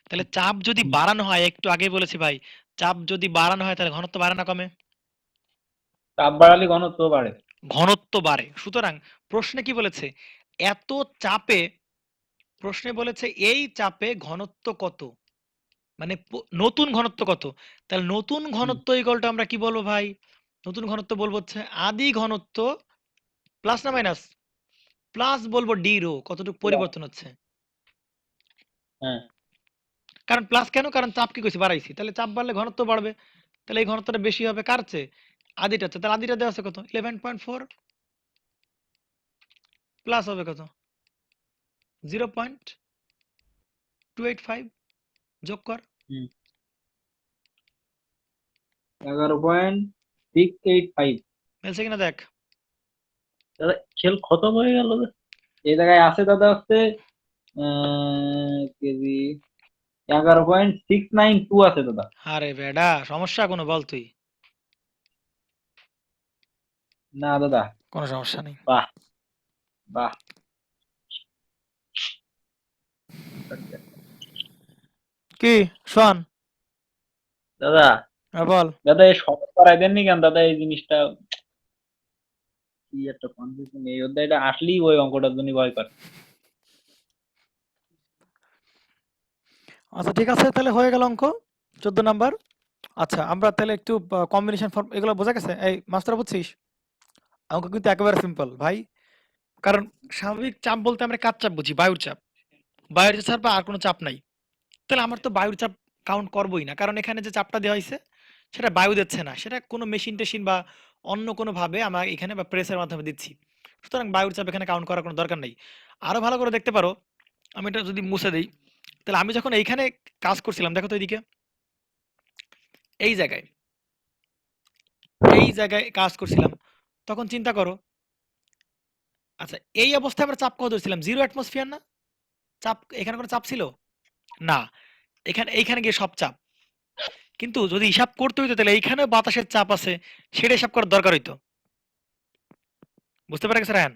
তাহলে চাপ যদি বাড়ানো হয়, একটু আগে বলেছি ভাই, চাপ যদি বাড়ানো হয় তাহলে ঘনত্ব বাড়ে না কমে, চাপ বাড়ালে ঘনত্ব বাড়ে। ঘনত্ব বাড়ে। সুতরাং প্রশ্নে কি বলেছে, এত চাপে, প্রশ্নে বলেছে এই চাপে ঘনত্ব কত, মানে নতুন ঘনত্ব কত। তাহলে নতুন ঘনত্ব ইকুয়ালটা আমরা কি বলবো ভাই, নতুন ঘনত্ব বলবো হচ্ছে আদি ঘনত্ব প্লাস না মাইনাস, প্লাস বলবো ডি রো, কতটুকু পরিবর্তন হচ্ছে। হ্যাঁ, কারণ প্লাস কেন, কারণ চাপ কি কইছি বাড়াইছি, তাহলে চাপ বাড়লে ঘনত্ব বাড়বে। তাহলে এই ঘনত্বটা বেশি হবে কার চেয়ে, আদিটা চেয়ে। তাহলে আদিটা দেওয়া আছে কত, 11.4 প্লাস হবে কত, 0.285 যোগ কর, 11.685। মিলছে কিনা দেখ। দাদা খেল খতম হয়ে গেল যে। এই জায়গায় আছে দাদা হচ্ছে কেজি 11.692 আছে দাদা। আরে বেডা, সমস্যা কোনো বল তুই। না দাদা। কোনো সমস্যা নেই। বাহ বাহ। কি শোন, দাদা বল। দাদা এই সহজ করাই দেননি কেন দাদা এই জিনিসটা? কি একটা কনফিউশন, এই অধ্যায়টা আসলেই ওই অঙ্কটার জন্য ভয় করে। আচ্ছা ঠিক আছে, তাহলে হয়ে গেল অঙ্ক 14 নাম্বার। আচ্ছা আমরা তাহলে একটু কম্বিনেশন ফর্ম এগুলো বোঝা গেছে? এই মাস্টার বুঝছিস? অঙ্ক কিন্তু একেবারে সিম্পল ভাই, কারণ স্বাভাবিক চাপ বলতে আমরা কার চাপ বুঝি? বায়ুর চাপ। বায়ুর চাপ ছাড়া আর কোনো চাপ নাই। তাহলে আমার তো বায়ুর চাপ কাউন্ট করবোই না, কারণ এখানে যে চাপটা দেওয়া হয়েছে সেটা বায়ু দিচ্ছে না, সেটা কোনো মেশিন টেশিন বা অন্য কোনো ভাবে আমরা এখানে বা প্রেসের মাধ্যমে দিচ্ছি। সুতরাং বায়ুর চাপ এখানে কাউন্ট করার কোনো দরকার নেই। আরো ভালো করে দেখতে পারো, আমি এটা যদি মুছে দিই, তাহলে আমি যখন এইখানে কাজ করছিলাম, দেখো তো এইদিকে, এই জায়গায় এই জায়গায় কাজ করছিলাম, তখন চিন্তা করো। আচ্ছা এই অবস্থায় আমরা চাপ কত ধরছিলাম? 0 অ্যাটমসফিয়ার না? চাপ এখানে কোনো চাপ ছিল না, এইখানে গিয়ে সব চাপ। কিন্তু যদি হিসাব করতে হইতো তাহলে এইখানেও বাতাসের চাপ আছে, সেটা হিসাব করার দরকার হইতো। বুঝতে পারা গেছে রায়হান?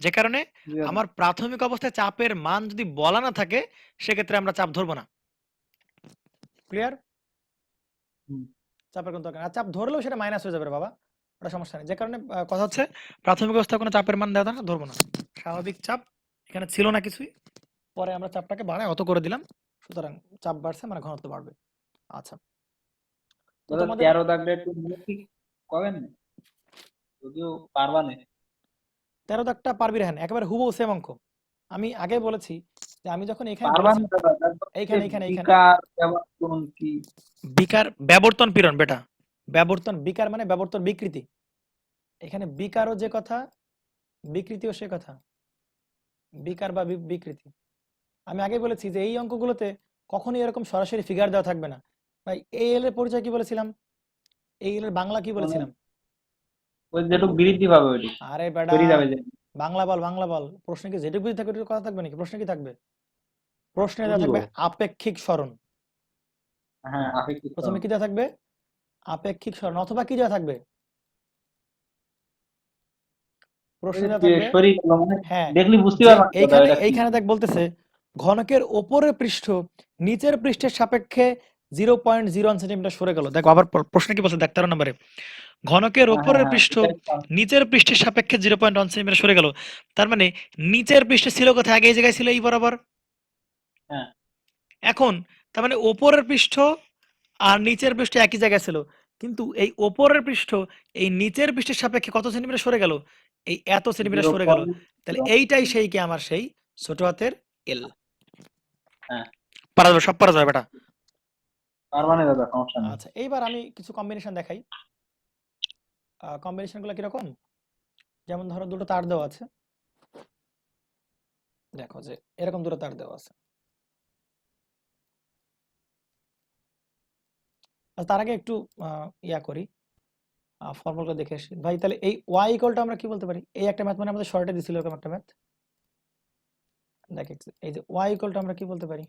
যে কারণে জি দাদা। আমার প্রাথমিক অবস্থায় চাপের মান যদি বলা না থাকে, সেক্ষেত্রে আমরা চাপ ধরবো না। ক্লিয়ার? হুম। চাপের কোনো দরকার নেই। আর চাপ ধরলেও সেটা মাইনাস হয়ে যাবে রে বাবা, ওটা সমস্যা নেই। যে কারণে কথা হচ্ছে প্রাথমিক অবস্থায় কোনো চাপের মান দেওয়া থাকে ধরবো না। স্বাভাবিক চাপ এখানে ছিল না কিছুই, পরে আমরা চাপটাকে বাড়ায় অত করে দিলাম, সুতরাং চাপ বাড়ছে মানে ঘনত্ব বাড়বে। আচ্ছা তো দাদা তোমাদের 13 দাগটা একটু ঠিক কবেন না, যদিও পারবা না। 13 দাগটা পারবি রেহান, একেবারে হুবহু সেম অঙ্ক। আমি আগে বলেছি যে আমি যখন এখানে পারবা ধরেছি, না দাদা, তারপর এইখানে যে এইখানে এইখানে বিকার যেমন কোন কি। বিকার ব্যবর্তন পীড়ন বেটা। ব্যবর্তন, বিকার মানে ব্যবর্তন বিকৃতি। এখানে বিকারও যে কথা, বিকৃতিও সে কথা। বিকার বা বিকৃতি। আমি আগে বলেছি যে এই অঙ্কগুলোতে কখনোই এরকম সরাসরি ফিগার দেওয়া থাকবে না ভাই। এই এল এর পরিচয় কি বলেছিলাম? এই এল এর বাংলা কি বলেছিলাম? ওই যেটুকু বৃদ্ধি পাবে ওইটি আরে বেটা, সরি যাবে যে। বাংলা বল, বাংলা বল। প্রশ্নে কি যেটুকু বুঝি থাকবে ওইটুকু কথা থাকবে নাকি? প্রশ্নে কি থাকবে? প্রশ্নে দেওয়া বুঝিব। থাকবে আপেক্ষিক সরণ। হ্যাঁ আপেক্ষিক প্রথমে ত্বরণ। কি দেওয়া থাকবে? আপেক্ষিক সরণ। অথবা কি দেওয়া থাকবে? প্রশ্নে দেওয়া থাকবে, সরি গেলো মানে হ্যাঁ, দেখলি বুঝতে যে পারবা না দাদা এইখানে এটা কি। এইখানে দেখ বলতেছে ঘনকের ওপরের পৃষ্ঠ নিচের পৃষ্ঠের সাপেক্ষে 0.01 সেন্টিমিটার সরে গেল। দেখো আবার প্রশ্ন কি বলছে দেখ 13 নম্বরে, ঘনকের হ্যাঁ হ্যাঁ ওপরের হ্যাঁ পৃষ্ঠ এটাই তো। নিচের পৃষ্ঠের সাপেক্ষে 0.1 সেন্টিমিটার সরে গেল। তার মানে নিচের পৃষ্ঠে ছিল কোথায়? আগে এই জায়গায় ছিল এই বরাবর। হ্যাঁ এখন তার মানে ওপরের পৃষ্ঠ আর নিচের পৃষ্ঠ একই জায়গায় ছিল, কিন্তু এই ওপরের পৃষ্ঠ এই নিচের পৃষ্ঠের সাপেক্ষে কত সেন্টিমিটার সরে গেল? এই এত সেন্টিমিটার সরে গেল। তাহলে এইটাই সেই কি আমার সেই ছোট হাতের এল। হ্যাঁ পারা যাবে, সব পারা যাবে বেটা। পারবা না দাদা, সমস্যা নেই। আচ্ছা এইবার আমি কিছু কম্বিনেশন দেখাই। কম্বিনেশন গুলো কিরকম? যেমন ধরো দুটো তার দেওয়া আছে, দেখো যে এরকম দুটো তার দেওয়া আছে। আর তার আগে একটু ইয়া করি, ফর্মুলা দেখে আসি ভাই। তাহলে এই y ইকুয়ালটা আমরা কি বলতে পারি? এই একটা ম্যাথ মানে আমাদের শর্টে দিছিল এরকম একটা ম্যাথ। দেখ এই যে y ইকুয়ালটা আমরা কি বলতে পারি?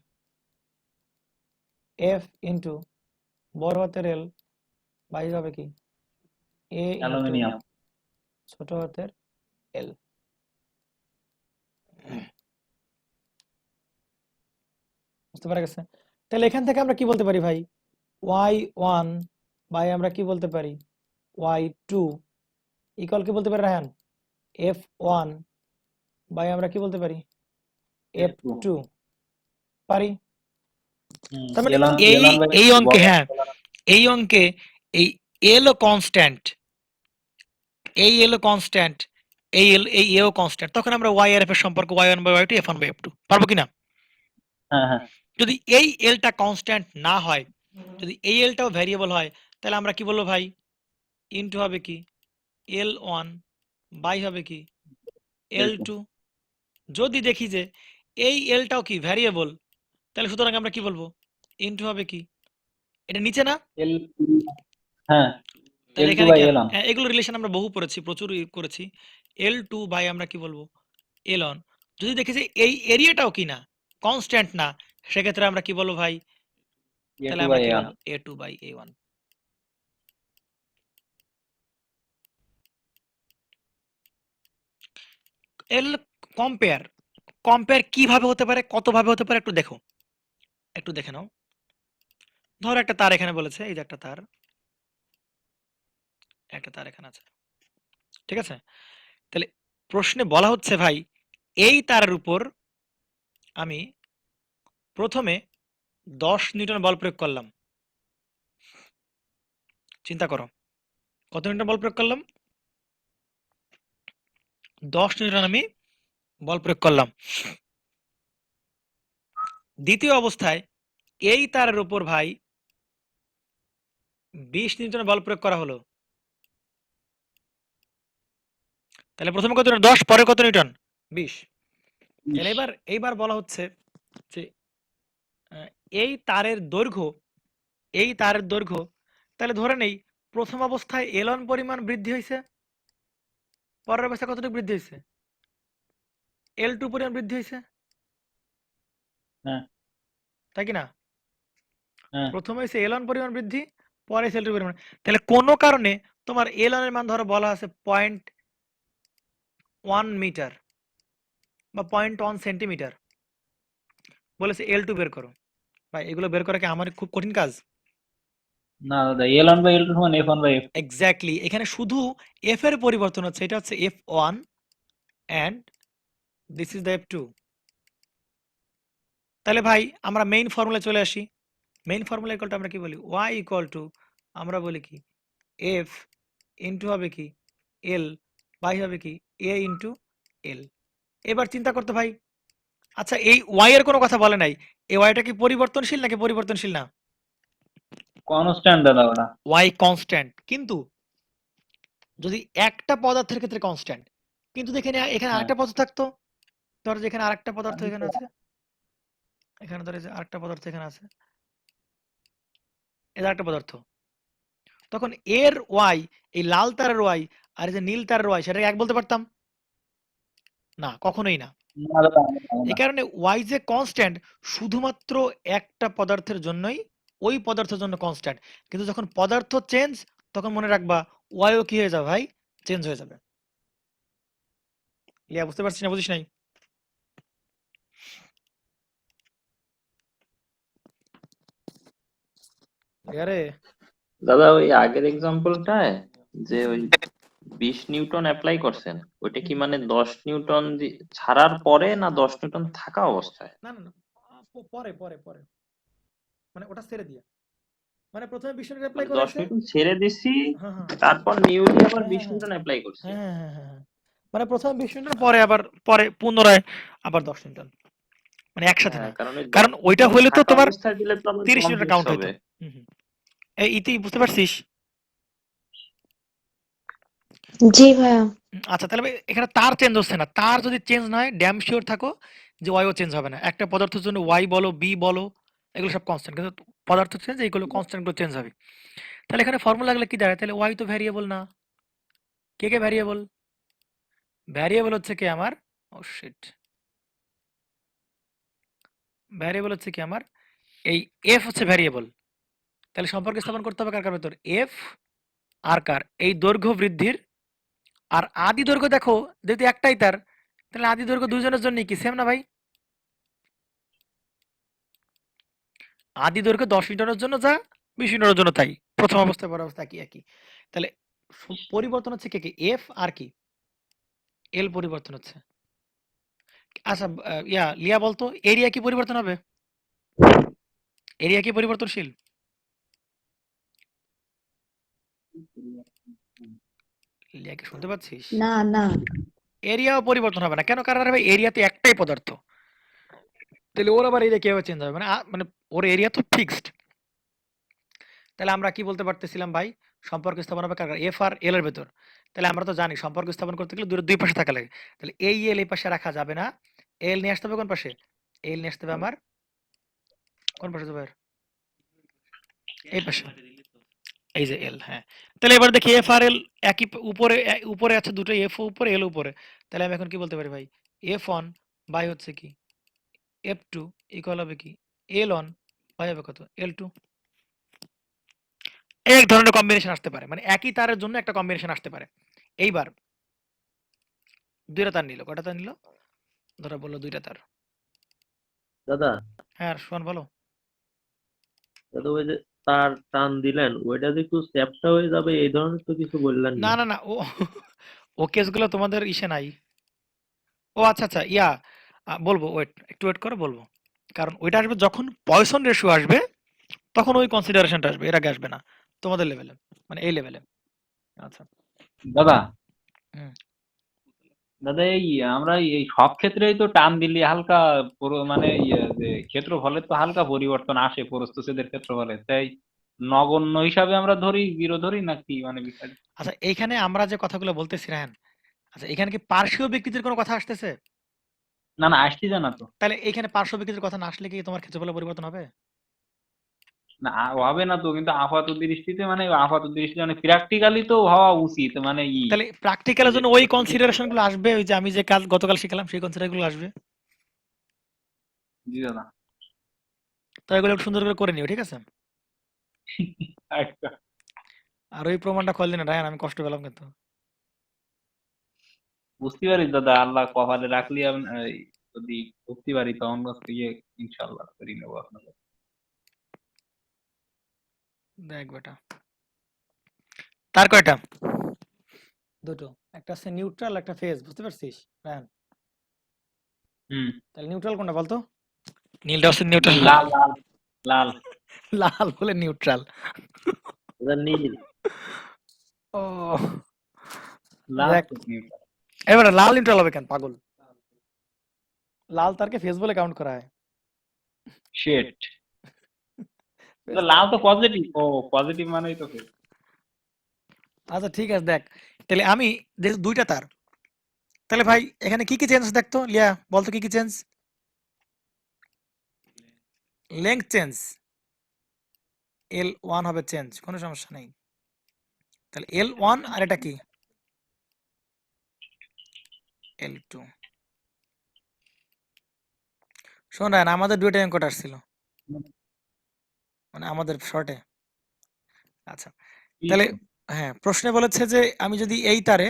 f ইনটু বড় হাতের l বাই হবে কি a ইনটু অ্যালুমিনিয়াম। ছোট হাতের l। বুঝতে পারা গেছে? তাহলে এখান থেকে আমরা কি বলতে পারি ভাই? y1 বাই আমরা কি বলতে পারি? y2 ইকুয়াল কি বলতে পারি রায়হান? f1 বাই আমরা কি বলতে পারি? f2 পারি। তার মানে এই এই অঙ্কে, হ্যাঁ এই অঙ্কে এই এল ও কনস্ট্যান্ট, এই এল ও কনস্ট্যান্ট, এই এল এই এও কনস্ট্যান্ট, তখন আমরা y আর f এর সম্পর্ক y1 by y2 f1 by f2 পারবো কিনা? হ্যাঁ হ্যাঁ যদি এই এলটা কনস্ট্যান্ট না হয়, যদি এই এলটাও ভ্যারিয়েবল হয়, তাহলে আমরা কি বলবো ভাই? ইনটু হবে কি L1 বাই হবে কি L2। যদি দেখি যে এই এলটাও কি ভ্যারিয়েবল, তাহলে সুতরাং আমরা কি বলবো? ইনটু হবে কি, এটা নিচে না? এল হ্যাঁ, তাহলে L2 এখানে বাই কি L1। এগুলো রিলেশন আমরা বহু পড়েছি, প্রচুর করেছি। L2 বাই আমরা কি বলবো L1। যদি দেখি যে এই এরিয়াটাও কি না, কনস্ট্যান্ট না, সেক্ষেত্রে আমরা কি বলবো ভাই? তাহলে A2 আমরা বাই কি A1। বলবো A2 by A1। L compare, compare কিভাবে হতে পারে, কত ভাবে হতে পারে, একটু দেখো, একটু দেখে নাও। ধরো একটা তার এখানে বলেছে, এই যে একটা তার, একটা তার এখানে আছে, ঠিক আছে? তাহলে প্রশ্নে বলা হচ্ছে ভাই, এই তারের উপর আমি প্রথমে 10 নিউটন বল প্রয়োগ করলাম। চিন্তা করো, কত নিউটন বল প্রয়োগ করলাম? 10 নিউটন আমি বল প্রয়োগ করলাম। দ্বিতীয় অবস্থায় এই তারের উপর ভাই 20 নিউটন বল প্রয়োগ করা হলো। তাহলে প্রথমে কত নিউটন? 10, পরে কত নিউটন? 20। তাহলে এইবার বলা হচ্ছে যে আহ, এই তারের দৈর্ঘ্য, এই তারের দৈর্ঘ্য, তাহলে ধরে নেই প্রথম অবস্থায় এলন পরিমাণ বৃদ্ধি হয়েছে, পরের অবস্থায় কতটুকু বৃদ্ধি হয়েছে? L2 পরিমাণ বৃদ্ধি হয়েছে, হ্যাঁ, তাই কি না? হ্যাঁ। প্রথমে হয়েছে এলন পরিমাণ বৃদ্ধি, পরে L2 পরিমাণ। তাহলে কোনো কারণে তোমার এলন এর মান ধরো বলা আছে 0.1 মিটার বা 0.1 সেন্টিমিটার, বলেছে L2 বের করো। ভাই এগুলো বের করা কি আমার খুব কঠিন কাজ? না দাদা, L1 বাই L2 সমান F1 বাই F2। এক্স্যাক্টলি, এখানে শুধু এফ এর পরিবর্তন হচ্ছে, এটা হচ্ছে F1 and this is the F2। তাহলে ভাই আমরা মেইন ফর্মুলা চলে আসি। মেইন ফর্মুলা ইকুয়াল আমরা কি বলি? y ইকুয়াল টু আমরা বলি কি f ইনটু হবে কি l বাই হবে কি a ইনটু l। এবার চিন্তা করতে ভাই, আচ্ছা এই y এর কোনো কথা বলে নাই, এই y টা কি পরিবর্তনশীল নাকি পরিবর্তনশীল না? কনস্ট্যান্ট দাদা ওটা। y কনস্ট্যান্ট, কিন্তু যদি একটা পদার্থের ক্ষেত্রে কনস্ট্যান্ট, কিন্তু এখানে এখানে হ্যাঁ। আরেকটা পদার্থ থাকতো, ধর যেখানে আরেকটা পদার্থ এখানে আছে, এখানে ধরে যে আরেকটা পদার্থ এখানে আছে, এটা আরেকটা পদার্থ, তখন এর ওয়াই, এই লাল তারের ওয়াই আর এই যে নীল তারের ওয়াই, সেটাকে এক বলতে পারতাম? না, কখনোই না। না দাদা, না। এই কারণে ওয়াই যে কনস্ট্যান্ট শুধুমাত্র একটা পদার্থের জন্যই, ওই পদার্থের জন্য কনস্ট্যান্ট, কিন্তু যখন পদার্থ চেঞ্জ তখন মনে রাখবা ওয়াইও কি হয়ে যাবে ভাই? চেঞ্জ হয়ে যাবে। লিয়া বুঝতে পারছিস না, বুঝিস নাই? আরে দাদা ওই আগের এক্সাম্পলটায় যে ওই 20 নিউটন অ্যাপ্লাই করছেন, ওইটা কি মানে 10 নিউটন ছাড়ার পরে না 10 নিউটন থাকা অবস্থায়? না না না, পরে পরে পরে, মানে ওটা ছেড়ে দিয়া, মানে প্রথমে 20 নিউটন অ্যাপ্লাই মানে 10 করাইছে। নিউটন ছেড়ে দিছি, হ্যাঁ হ্যাঁ তারপর নিউলি আবার হ্যাঁ 20 হ্যাঁ নিউটন অ্যাপ্লাই করছি। হ্যাঁ হ্যাঁ হ্যাঁ হ্যাঁ হ্যাঁ। মানে প্রথমে 20 নিউটন, পরে আবার পরে পুনরায় আবার 10 নিউটন, মানে একসাথে হ্যাঁ, না। কারণ ওই কারণ 10 ওইটা নিউটন হলে তো থাকা তোমার অবস্থায় দিলে তো আবার 30 নিউটন কমপ্লেক্স কাউন্ট হইতো। হবে। হুম হুম। এই ইতি বুঝতে পারছিস? জি ভাইয়া। আচ্ছা তাহলে ভাই এখানে তার চেঞ্জ হচ্ছে না, তার যদি চেঞ্জ না হয় ড্যাম শিওর থাকো যে ওয়াইও চেঞ্জ হবে না। একটা পদার্থের জন্য ওয়াই বলো, বি বলো, এগুলো সব কনস্ট্যান্ট, কিন্তু পদার্থ চেঞ্জ, এইগুলো কনস্ট্যান্ট গুলো চেঞ্জ হবে। তাহলে এখানে ফর্মুলা লাগলে কি দাঁড়ায়? তাহলে ওয়াই তো ভ্যারিয়েবল না। কে কে ভ্যারিয়েবল? ভ্যারিয়েবল হচ্ছে কি আমার, ও শিট, ভ্যারিয়েবল হচ্ছে কি আমার এই এফ হচ্ছে ভ্যারিয়েবল। তাহলে সম্পর্ক স্থাপন করতে হবে কার কার ভেতর? এফ আর কার? এই দৈর্ঘ্য বৃদ্ধির। আর আদি দৈর্ঘ্য দেখো, যেহেতু একটাই তার, তাহলে আদি দৈর্ঘ্য দুইজনের জন্য কি সেম না ভাই? আদি দৈর্ঘ্য 10 মিটারের জন্য যা, 20 মিটারের জন্য তাই, প্রথম অবস্থায় পর অবস্থা একই একই। তাহলে পরিবর্তন হচ্ছে কে কে? এফ আর কি এল পরিবর্তন হচ্ছে। আচ্ছা লিয়া বলতো এরিয়া কি পরিবর্তন হবে? এরিয়া কি পরিবর্তনশীল? লিয়া কি শুনতে পাচ্ছিস? না না, এরিয়াও পরিবর্তন হবে না, কেন? কারণ ভাই এরিয়াতে একটাই পদার্থ, তাহলে ওর আবার এরিয়া কিভাবে চেঞ্জ হবে? মানে মানে ওর এরিয়া তো ফিক্সড। তাহলে আমরা কি বলতে পারতেছিলাম ভাই? সম্পর্ক স্থাপন হবে কার? এফ আর এল এর ভেতর। তাহলে আমরা তো জানি সম্পর্ক স্থাপন করতে গেলে দুই পাশে থাকা লাগে। তাহলে এই এল এই পাশে রাখা যাবে না, এল নিয়ে আসতে হবে কোন পাশে? এল নিয়ে আসতে হবে আমার কোন পাশে যাবে? এই পাশে। এই যে এল, হ্যাঁ। তাহলে এবার দেখি এফ আর এল একই উপরে উপরে আছে দুটো, এফ উপরে এল উপরে। তাহলে আমি এখন কি বলতে পারি ভাই, এফ ওয়ান বাই হচ্ছে কি এফ টু ইকুয়াল হবে কি এল ওয়ান বাই হবে কত এল টু। এক ধরনের কম্বিনেশন আসতে পারে, মানে একই তারের জন্য একটা কম্বিনেশন আসতে পারে। এইবার দুইটা তার নিল, কয়টা তার নিল, ধরো বললো দুইটা তার। দাদা হ্যাঁ শোন বলো। দাদা ওই যে তার টান দিলেন ওইটা যে একটু চ্যাপ্টা হয়ে যাবে এই ধরনের তো কিছু বললেন না না। না না, ও ও কেসগুলো তোমাদের ইসে নাই। ও আচ্ছা আচ্ছা, ইয়া বলবো, ওয়েট একটু ওয়েট করে বলবো। কারণ ওইটা আসবে যখন পয়সন রেশিও আসবে, তখন ওই কনসিডারেশনটা আসবে, এর আগে আসবে না তোমাদের লেভেলে, মানে এই লেভেলে। আচ্ছা দাদা হুম। দাদা এই আমরা এই সব ক্ষেত্রেই তো টান দিলে হালকা মানে যে ক্ষেত্রফলের তো হালকা পরিবর্তন আসে প্রস্থচ্ছেদের ক্ষেত্রফলে, তাই নগণ্য হিসাবে আমরা ধরি, জিরো ধরি নাকি মানে বিষয়? আচ্ছা এইখানে আমরা যে কথাগুলো বলতেছি রায়হান, আচ্ছা এখানে কি পার্শ্বীয় বিকৃতির কোনো কথা আসতেছে? না না, আসছি জানা তো। তাহলে এখানে পার্শ্ব বিকৃতির কথা না আসলে কি তোমার ক্ষেত্রফলের পরিবর্তন হবে? না হবে না তো, কিন্তু আপাত দৃষ্টিতে মানে আপাত দৃষ্টিতে মানে প্র্যাকটিক্যালি তো হওয়া উচিত, মানে তাহলে প্র্যাকটিক্যালের জন্য ওই কনসিডারেশন গুলো আসবে, ওই যে আমি যে কাজ গতকাল শিখালাম সেই কনসিডার গুলো আসবে। জি দাদা। তো এগুলো একটু সুন্দর করে করে নিও, ঠিক আছে? আচ্ছা। আর ওই প্রমাণটা করলি না রায়হান, আমি কষ্ট পেলাম কিন্তু। বুঝতে পারি দাদা, আল্লাহ কপালে রাখলি যদি বুঝতে পারি তখন ইনশাল্লাহ করে নেবো আপনাকে। দেখ বেটা, তার কয়টা? দুটো, একটা হচ্ছে নিউট্রাল, একটা ফেজ, বুঝতে পারছিস রায়হান? হুম। তাহলে নিউট্রাল কোনটা বলতো? নীলটা হচ্ছে নিউট্রাল। লাল লাল লাল। লাল বলে নিউট্রাল। দাদা নীল। ও লাল দেখ, তো neutral। এবারে লাল নিউট্রাল হবে কেন পাগল? লাল তারকে ফেজ বলে কাউন্ট করা হয়। Shit। লাল তো পজিটিভ, ও পজিটিভ মানেই তো ফেজ। আচ্ছা ঠিক আছে, দেখ তাহলে আমি যেহেতু দুইটা তার, তাহলে ভাই এখানে কি কি চেঞ্জ দেখতো লিয়া, বলতো কি কি change? Length change, L one হবে চেঞ্জ, কোনো সমস্যা নেই। তাহলে এল ওয়ান আর এটা কি এল টু। শোন রায়হান, আমাদের দুইটা অঙ্কট আসছিল, মানে আমাদের শর্টে। আচ্ছা তাহলে হ্যাঁ, প্রশ্নে বলেছে যে আমি যদি এই তারে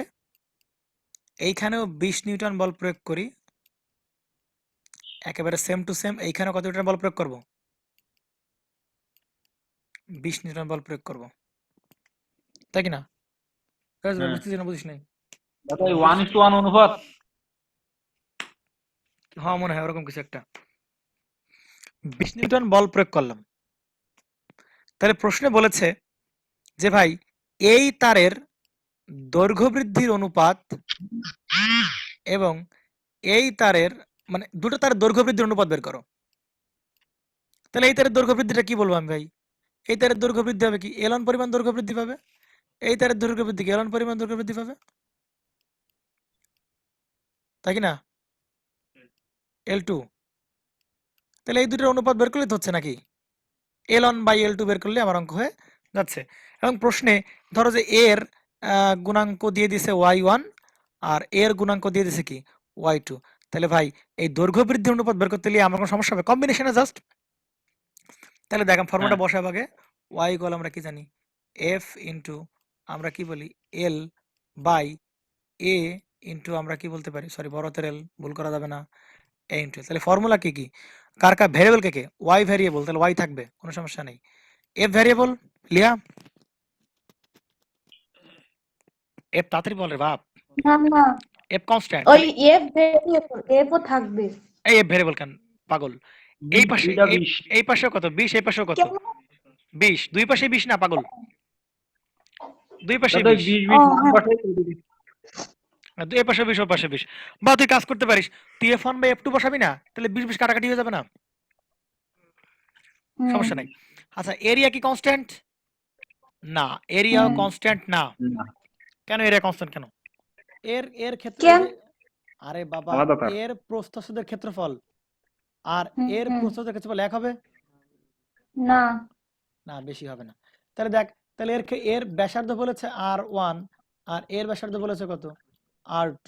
এইখানেও 20 নিউটন বল প্রয়োগ করি, একেবারে সেম টু সেম এইখানেও কত নিউটন বল প্রয়োগ করব? 20 নিউটন বল প্রয়োগ করব, তাই কি না? হ্যাঁ। বুঝতেছি না, বুঝিস নাই? দাদা 1:1 অনুপাত। হ্যাঁ মনে হয় ওরকম কিছু একটা। 20 নিউটন বল প্রয়োগ করলাম। তাহলে প্রশ্নে বলেছে যে ভাই এই তারের দৈর্ঘ্য বৃদ্ধির অনুপাত এবং এই তারের, মানে দুটো তারের দৈর্ঘ্য বৃদ্ধির অনুপাত বের করো। তাহলে এই তারের দৈর্ঘ্য বৃদ্ধিটা কি বলবো আমি ভাই? এই তারের দৈর্ঘ্য বৃদ্ধি হবে কি এলন পরিমাণ দৈর্ঘ্য বৃদ্ধি পাবে, এই তারের দৈর্ঘ্য বৃদ্ধি কি এলন পরিমাণ দৈর্ঘ্য বৃদ্ধি পাবে, তাই কি না? L two. তাহলে এই দুটোর অনুপাত বের করলে তো হচ্ছে নাকি L one by L two বের করলে আমার অঙ্ক হয়ে যাচ্ছে। এবং প্রশ্নে ধরো যে এর গুণাঙ্ক দিয়ে দিছে ওয়াই ওয়ান আর এর গুণাঙ্ক দিয়ে দিছে কি ওয়াই টু। তাহলে ভাই এই দৈর্ঘ্য বৃদ্ধির অনুপাত বের করতে গেলে আমার কোনো সমস্যা হবে? কম্বিনেশনে জাস্ট। তাহলে দেখাম ফর্মুলাটা বসাব আগে। ওয়াই ইকুয়াল আমরা কি জানি এফ ইন্টু আমরা কি বলি এল বাই এ ইন্টু আমরা কি বলতে পারি, সরি বড়তের এল, ভুল করা যাবে না, এ ইন্টু। তাহলে ফর্মুলা কি কি, কার কার ভ্যারিয়েবল কে কে? ওয়াই ভ্যারিয়েবল, তাহলে ওয়াই থাকবে, কোনো সমস্যা নেই। এফ ভ্যারিয়েবল লিয়া, এফ তাড়াতাড়ি বল রে বাপ। না না, এফ কনস্ট্যান্ট, ওই এফ ভেরিয়েবল, এফও থাকবে। এই এফ ভ্যারিয়েবল কেন পাগল? এই পাশে এই পাশেও কত 20, এই পাশেও কত 20, দুই পাশে 20 না পাগল, দুই পাশে 20, এই পাশে 20 ও পাশে 20। বা তুই কাজ করতে পারিস, তুই F one by F two বসাবি না, তাহলে 20 20 কাটাকাটি হয়ে যাবে না, সমস্যা নাই। আচ্ছা এরিয়া কি কনস্ট্যান্ট? না, এরিয়াও কনস্ট্যান্ট না। কেন এরিয়া কনস্ট্যান্ট কেন? এর ক্ষেত্রে আরে বাবা, এর প্রস্থচ্ছেদের ক্ষেত্রফল আর এর প্রস্থচ্ছেদের ক্ষেত্রফল এক হবে না না, বেশি হবে না। তাহলে দেখ তাহলে এর ব্যাসার্ধ বলেছে R1 আর এর ব্যাসার্ধ বলেছে কত R2,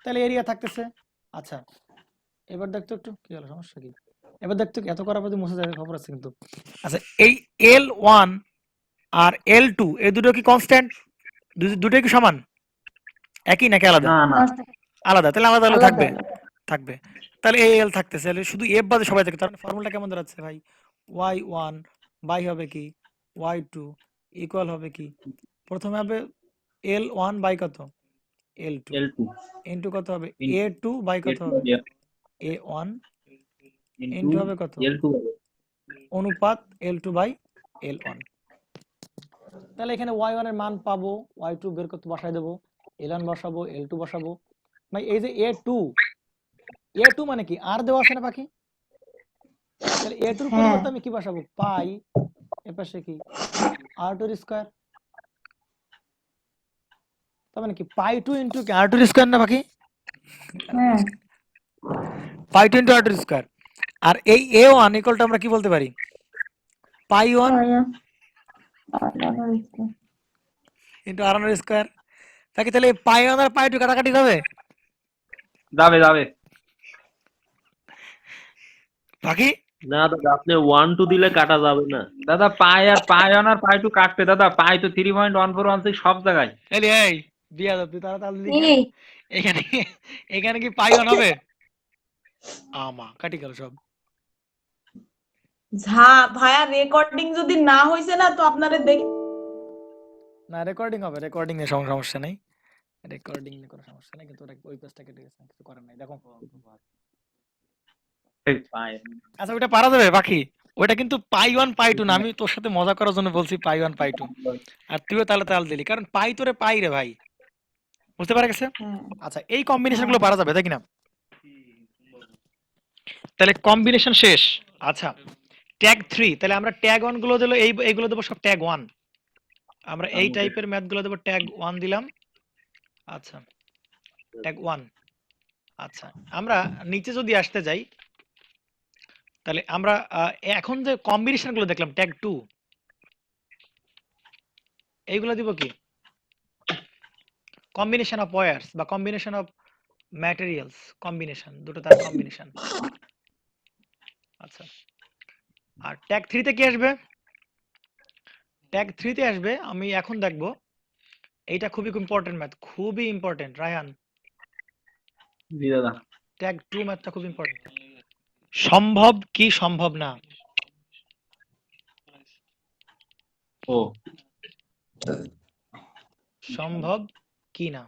তাহলে এরিয়া থাকতেছে। আচ্ছা এবার দেখতো একটু কি হলো, সমস্যা কি? এবার দেখতো এত করার পর মুছে যাবে, খবর আছে কিন্তু। আচ্ছা এই L1 আর L2 এই দুটো কি কনস্ট্যান্ট? দুটোই কি সমান, একই নাকি আলাদা? না না আলাদা, তাহলে আলাদা হলে আলাদা থাকবে আলাদা। থাকবে তাহলে এই এল থাকতেছে, তাহলে শুধু এফ বাদে সবাই থাকে। তার মানে ফর্মুলা কেমন দাঁড়াচ্ছে ভাই? y1 বাই হবে কি y2 ইকুয়াল হবে কি, প্রথমে হবে L1 বাই কত L2 L2 ইনটু কত হবে ইন- A2 বাই কত L2 হবে দিয়ে A1 ইনটু ইনটু হবে কত L2 হবে। অনুপাত L2 বাই L1। তাহলে এখানে y1 এর মান পাবো, y2 বের করতে বসাই দেবো, L1 বসাবো, L2 বসাবো। ভাই এই যে A2 মানে কি আর দেওয়া আছে না বাকি, তাহলে A2 এর হ্যাঁ পরিবর্তে আমি কি বসাবো পাই এপাশে কি R2 এর স্কয়ার, তার মানে কি পাই 2 ইনটু কি R2 এর স্কয়ার না বাকি, হ্যাঁ পাই 2 ইনটু R2 এর স্কয়ার। আর এই A1 ইকুয়াল টু আমরা কি বলতে পারি পাই 1 ইনটু R1 এর স্কয়ার। তাকে তাহলে পাই 1 আর পাই 2 কাটাকাটি হবে যাবে যাবে বাকি। না দাদা, আপনি 1 2 দিলে কাটা যাবে না। দাদা পাই 1 আর পাই 2 কাটবে দাদা, পাই তো 3.1416 সব জায়গায়। এই বিয়া দাও তুই তাড়াতাড়ি লিখে এই এখানে এখানে কি পাই 1 হবে? আমা কাটি গেল সব। ভাইয়া রেকর্ডিং যদি না হইছে না তো আপনারা না রেকর্ডিং হবে, রেকর্ডিং নিয়ে সমস্যা নেই, রেকর্ডিং নিয়ে কোনো সমস্যা নেই, কিন্তু ওই পেজটা কেটে গেছে, কিছু করার নাই। দেখো আচ্ছা ওটা পারা যাবে বাকি, ওটা কিন্তু পাই 1 পাই 2 না, আমি তোর সাথে মজা করার জন্য বলছি পাই 1 পাই 2, আর তুইও তাহলে তাল দিলি, কারণ পাই তোরে পাই রে ভাই, বুঝতে পারা গেছে? হ্যাঁ আচ্ছা এই কম্বিনেশন গুলো পারা যাবে তাই কিনা? তাহলে কম্বিনেশন শেষ। আচ্ছা ট্যাগ 3, তাহলে আমরা ট্যাগ 1 গুলো দিলো, এইগুলো দেবো সব ট্যাগ 1, আমরা এই টাইপের ম্যাথ গুলো দেবো ট্যাগ 1 দিলাম। আচ্ছা ট্যাগ 1। আচ্ছা আমরা নিচে যদি আসতে যাই, তাহলে আমরা এখন যে কম্বিনেশন গুলো দেখলাম ট্যাগ 2, এইগুলো দিব কি কম্বিনেশন অফ ওয়্যারস বা কম্বিনেশন অফ ম্যাটেরিয়ালস, কম্বিনেশন দুটো তার কম্বিনেশন। আচ্ছা আর ট্যাগ 3 তে কি আসবে? ট্যাগ 3 তে আসবে, আমি এখন দেখব, এইটা খুবই ইম্পর্টেন্ট ম্যাথ, খুবই ইম্পর্টেন্ট রায়হান, জি দাদা ট্যাগ 2 ম্যাথটা খুব ইম্পর্টেন্ট। সম্ভব কি সম্ভব না, ও সম্ভব কি না,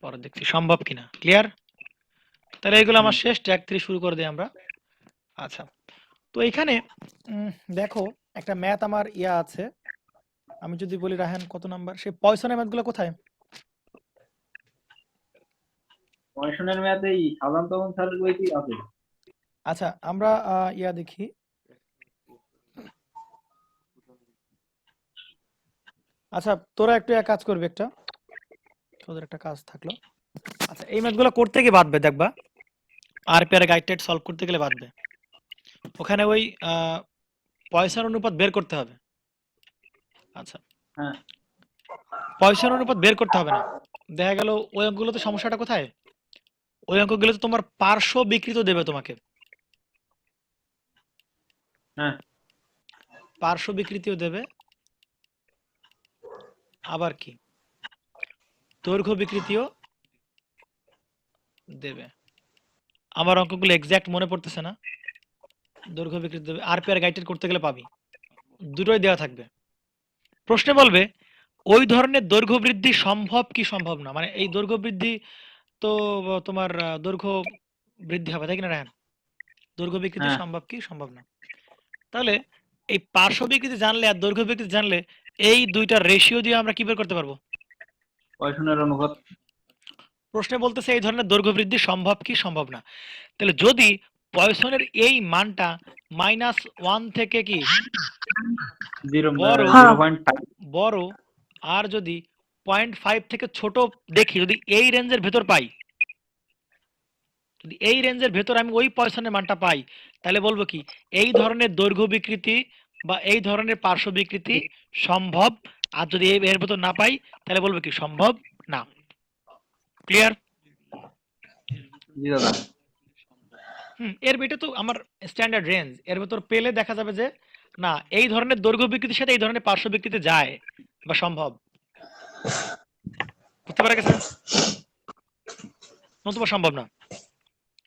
পরে দেখছি সম্ভব কিনা। ক্লিয়ার? তাহলে এগুলো আমার শেষ, ট্যাগ 3 শুরু করে দিই আমরা। আচ্ছা তো এখানে দেখো একটা ম্যাথ আমার ইয়া আছে, আমি যদি বলি রায়হান কত নাম্বার, সেই পয়সনের ম্যাথগুলো কোথায়? পয়সনের ম্যাথে এই সাধারণ তখন স্যারের বইতেই আছে। আচ্ছা আমরা ইয়া দেখি, আচ্ছা তোরা একটু এক কাজ করবি, একটা তোদের একটা কাজ থাকলো। আচ্ছা এই ম্যাথগুলো করতে গিয়ে বাদবে, দেখবা আরপিআর গাইড টাইড সলভ করতে গেলে বাদবে, ওখানে ওই পয়সার অনুপাত বের করতে হবে। আচ্ছা হ্যাঁ পয়সার অনুপাত বের করতে হবে না, দেখা গেল ওই অঙ্কগুলোতে সমস্যাটা কোথায়, ওই অঙ্কগুলোতে তোমার পার্শ্ব বিকৃত দেবে তোমাকে, হ্যাঁ পার্শ্ব বিকৃতিও দেবে, আবার কি দৈর্ঘ্য বিকৃতিও দেবে। আমার অঙ্কগুলো এক্সাক্ট মনে পড়তেছে না, দৈর্ঘ্য বিকৃতি দেবে, আরপিআর গাইডেড করতে গেলে পাবি, দুটোই দেওয়া থাকবে। প্রশ্নে বলবে ওই ধরনের দৈর্ঘ্য বৃদ্ধি সম্ভব কি সম্ভব না, মানে এই দৈর্ঘ্য বৃদ্ধি তো তোমার দৈর্ঘ্য বৃদ্ধি হবে তাই কিনা রায়হান, দৈর্ঘ্য বিকৃতি হ্যাঁ সম্ভব কি সম্ভব না। তাহলে এই পার্শ্ব বিকৃতি জানলে আর দৈর্ঘ্য বিকৃতি জানলে এই দুইটা রেশিও দিয়ে আমরা কি বের করতে পারবো? পয়সনের অনুপাত। প্রশ্নে বলতেছে এই ধরনের দৈর্ঘ্য বৃদ্ধি সম্ভব কি সম্ভব না, তাহলে যদি পয়সনের এই মানটা -1 থেকে কি বড় 0.5 বড় আর যদি 0.5 থেকে ছোট দেখি, যদি এই রেঞ্জের ভেতর পাই, যদি এই রেঞ্জের ভেতর আমি ওই পয়সনের মানটা পাই, তাহলে বলবো কি এই ধরনের দৈর্ঘ্য বিকৃতি বা এই ধরনের পার্শ্ব বিকৃতি সম্ভব। আর যদি এর ভেতর না পাই, তাহলে বলবো কি সম্ভব না। ক্লিয়ার? জি দাদা। এর এটা তো আমার স্ট্যান্ডার্ড রেঞ্জ, এর ভেতর পেলে দেখা যাবে যে না এই ধরনের দৈর্ঘ্য বিকৃতির সাথে এই ধরনের পার্শ্ব বিকৃতি যায় বা সম্ভব। বুঝতে পারা গেছে? নতুবা সম্ভব না।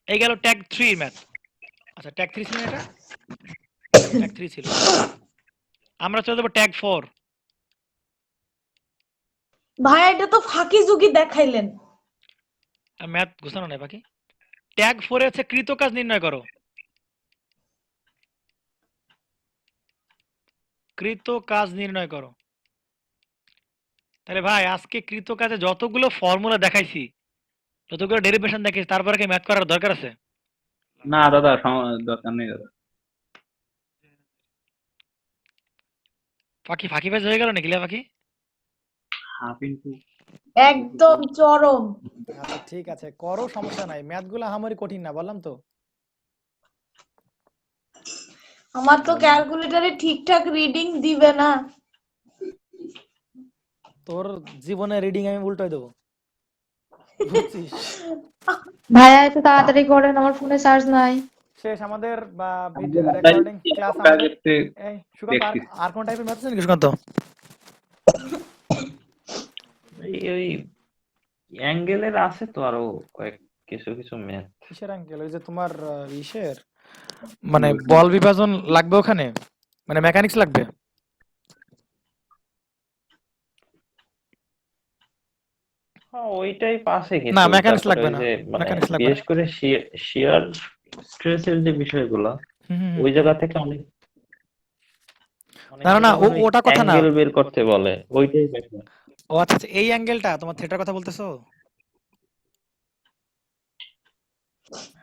এই গেল ট্যাগ 3 ম্যাথ। আচ্ছা ট্যাগ 3 ছিল না এটা? ট্যাগ 3 ছিল। আমরা চলে যাবো ট্যাগ 4। ভাইয়া এটা তো ফাঁকি ঝুঁকি দেখাইলেন। ম্যাথ ঘোষানো নাই বাকি। ট্যাগ 4 এ হচ্ছে কৃত কাজ নির্ণয় করো। কৃত কাজ নির্ণয় করো। তাহলে ভাই আজকে কৃত কাজে যতগুলো ফর্মুলা দেখাইছি, যতগুলো ডেরিভেশন দেখাইছি, তারপরে কি ম্যাথ করার দরকার আছে? না দাদা, দরকার নেই দাদা। ফাঁকি ফাঁকিবাজ হয়ে গেল নাকি লে পাখি? হাফ ইন্টু একদম চরম। আচ্ছা ঠিক আছে, করো, সমস্যা নাই, ম্যাথগুলো আহামরি কঠিন না, বললাম তো। আমার তো ক্যালকুলেটরে ঠিকঠাক রিডিং দিবে না। তোর জীবনে রিডিং আমি উল্টাই দেবো, বুঝছিস? ভাইয়া একটু তাড়াতাড়ি করেন, আমার ফোনে চার্জ নাই। শেষ আমাদের বা আমাদের রেকর্ডিং ক্লাস আমাদের। দেখতে এই সুকান্ত, আর দেখছি। আর কোন টাইপের ম্যাথ আছে নাকি সুকান্ত? ওই অ্যাঙ্গেলের আছে তো আরো কিছু কিছু ম্যাথ। কিসের অ্যাঙ্গেল? ওই যে তোমার ইসের মানে বল বিভাজন লাগবে ওখানে, মানে মেকানিক্স লাগবে। হ্যাঁ ওইটাই পাশে না কিছু। মেকানিক্স তারপরে লাগবে ওই না, যে মানে মেকানিক্স লাগবে না। বিশেষ করে শিয়ার স্ট্রেসের যে বিষয়গুলো, হুম, হুম, হুম। ওই জায়গা থেকে অনেক না না না, ওটা কথা না। অ্যাঙ্গেল বের করতে বলে, ওইটাই বেটার। ও আচ্ছা আচ্ছা, এই অ্যাঙ্গেলটা তোমার থিটার কথা বলতেছো?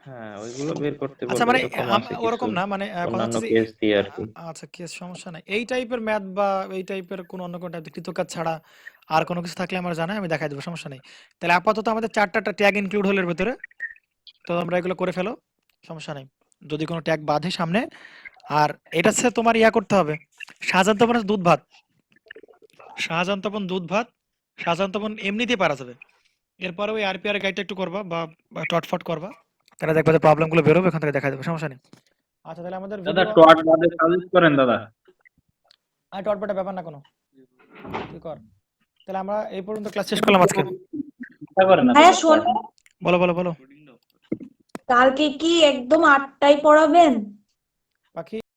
হ্যাঁ ওইগুলো বের করতে আচ্ছা বলে, মানে এরকম আছে কিছু ওরকম না, মানে কথা অন্যান্য হচ্ছে যে কেস দিয়ে আর কি। আচ্ছা কেস সমস্যা নাই। এই টাইপের ম্যাথ বা এই টাইপের কোন অন্য কোন টাইপের কৃতকাজ ছাড়া আর কোনো কিছু থাকলে আমার জানাই, আমি দেখাই দেবো, সমস্যা নেই। তাহলে আপাতত আমাদের 4টা ট্যাগ ইনক্লুড হলো এর ভিতরে, তো আমরা এগুলো করে ফেলো, সমস্যা নেই। যদি কোনো ট্যাগ বাঁধে সামনে, আর এটা হচ্ছে তোমার ইয়া করতে হবে, শাহজাহান তপন দুধ ভাত, শাহজাহান তপন দুধ ভাত, শাহজাহান তপন এমনিতেই পারা যাবে। এরপরে ওই আরপিআর গাইডটা একটু করবা বা টটফট করবা, তাহলে দেখবা যে প্রবলেম গুলো বেরোবে, এখান থেকে দেখা দেবে, সমস্যা নেই। আচ্ছা তাহলে আমাদের দাদা ভিডিও টট বাদে সাজেস্ট করেন দাদা। টটপটা ব্যাপার না কোনো, তুই কর। তাহলে আমরা এই পর্যন্ত ক্লাস শেষ করলাম আজকে। চিন্তা করেন না ভাইয়া দাদা। শোন, বলো বলো বলো। কালকে কি একদম 8টায় পড়াবেন? পাখি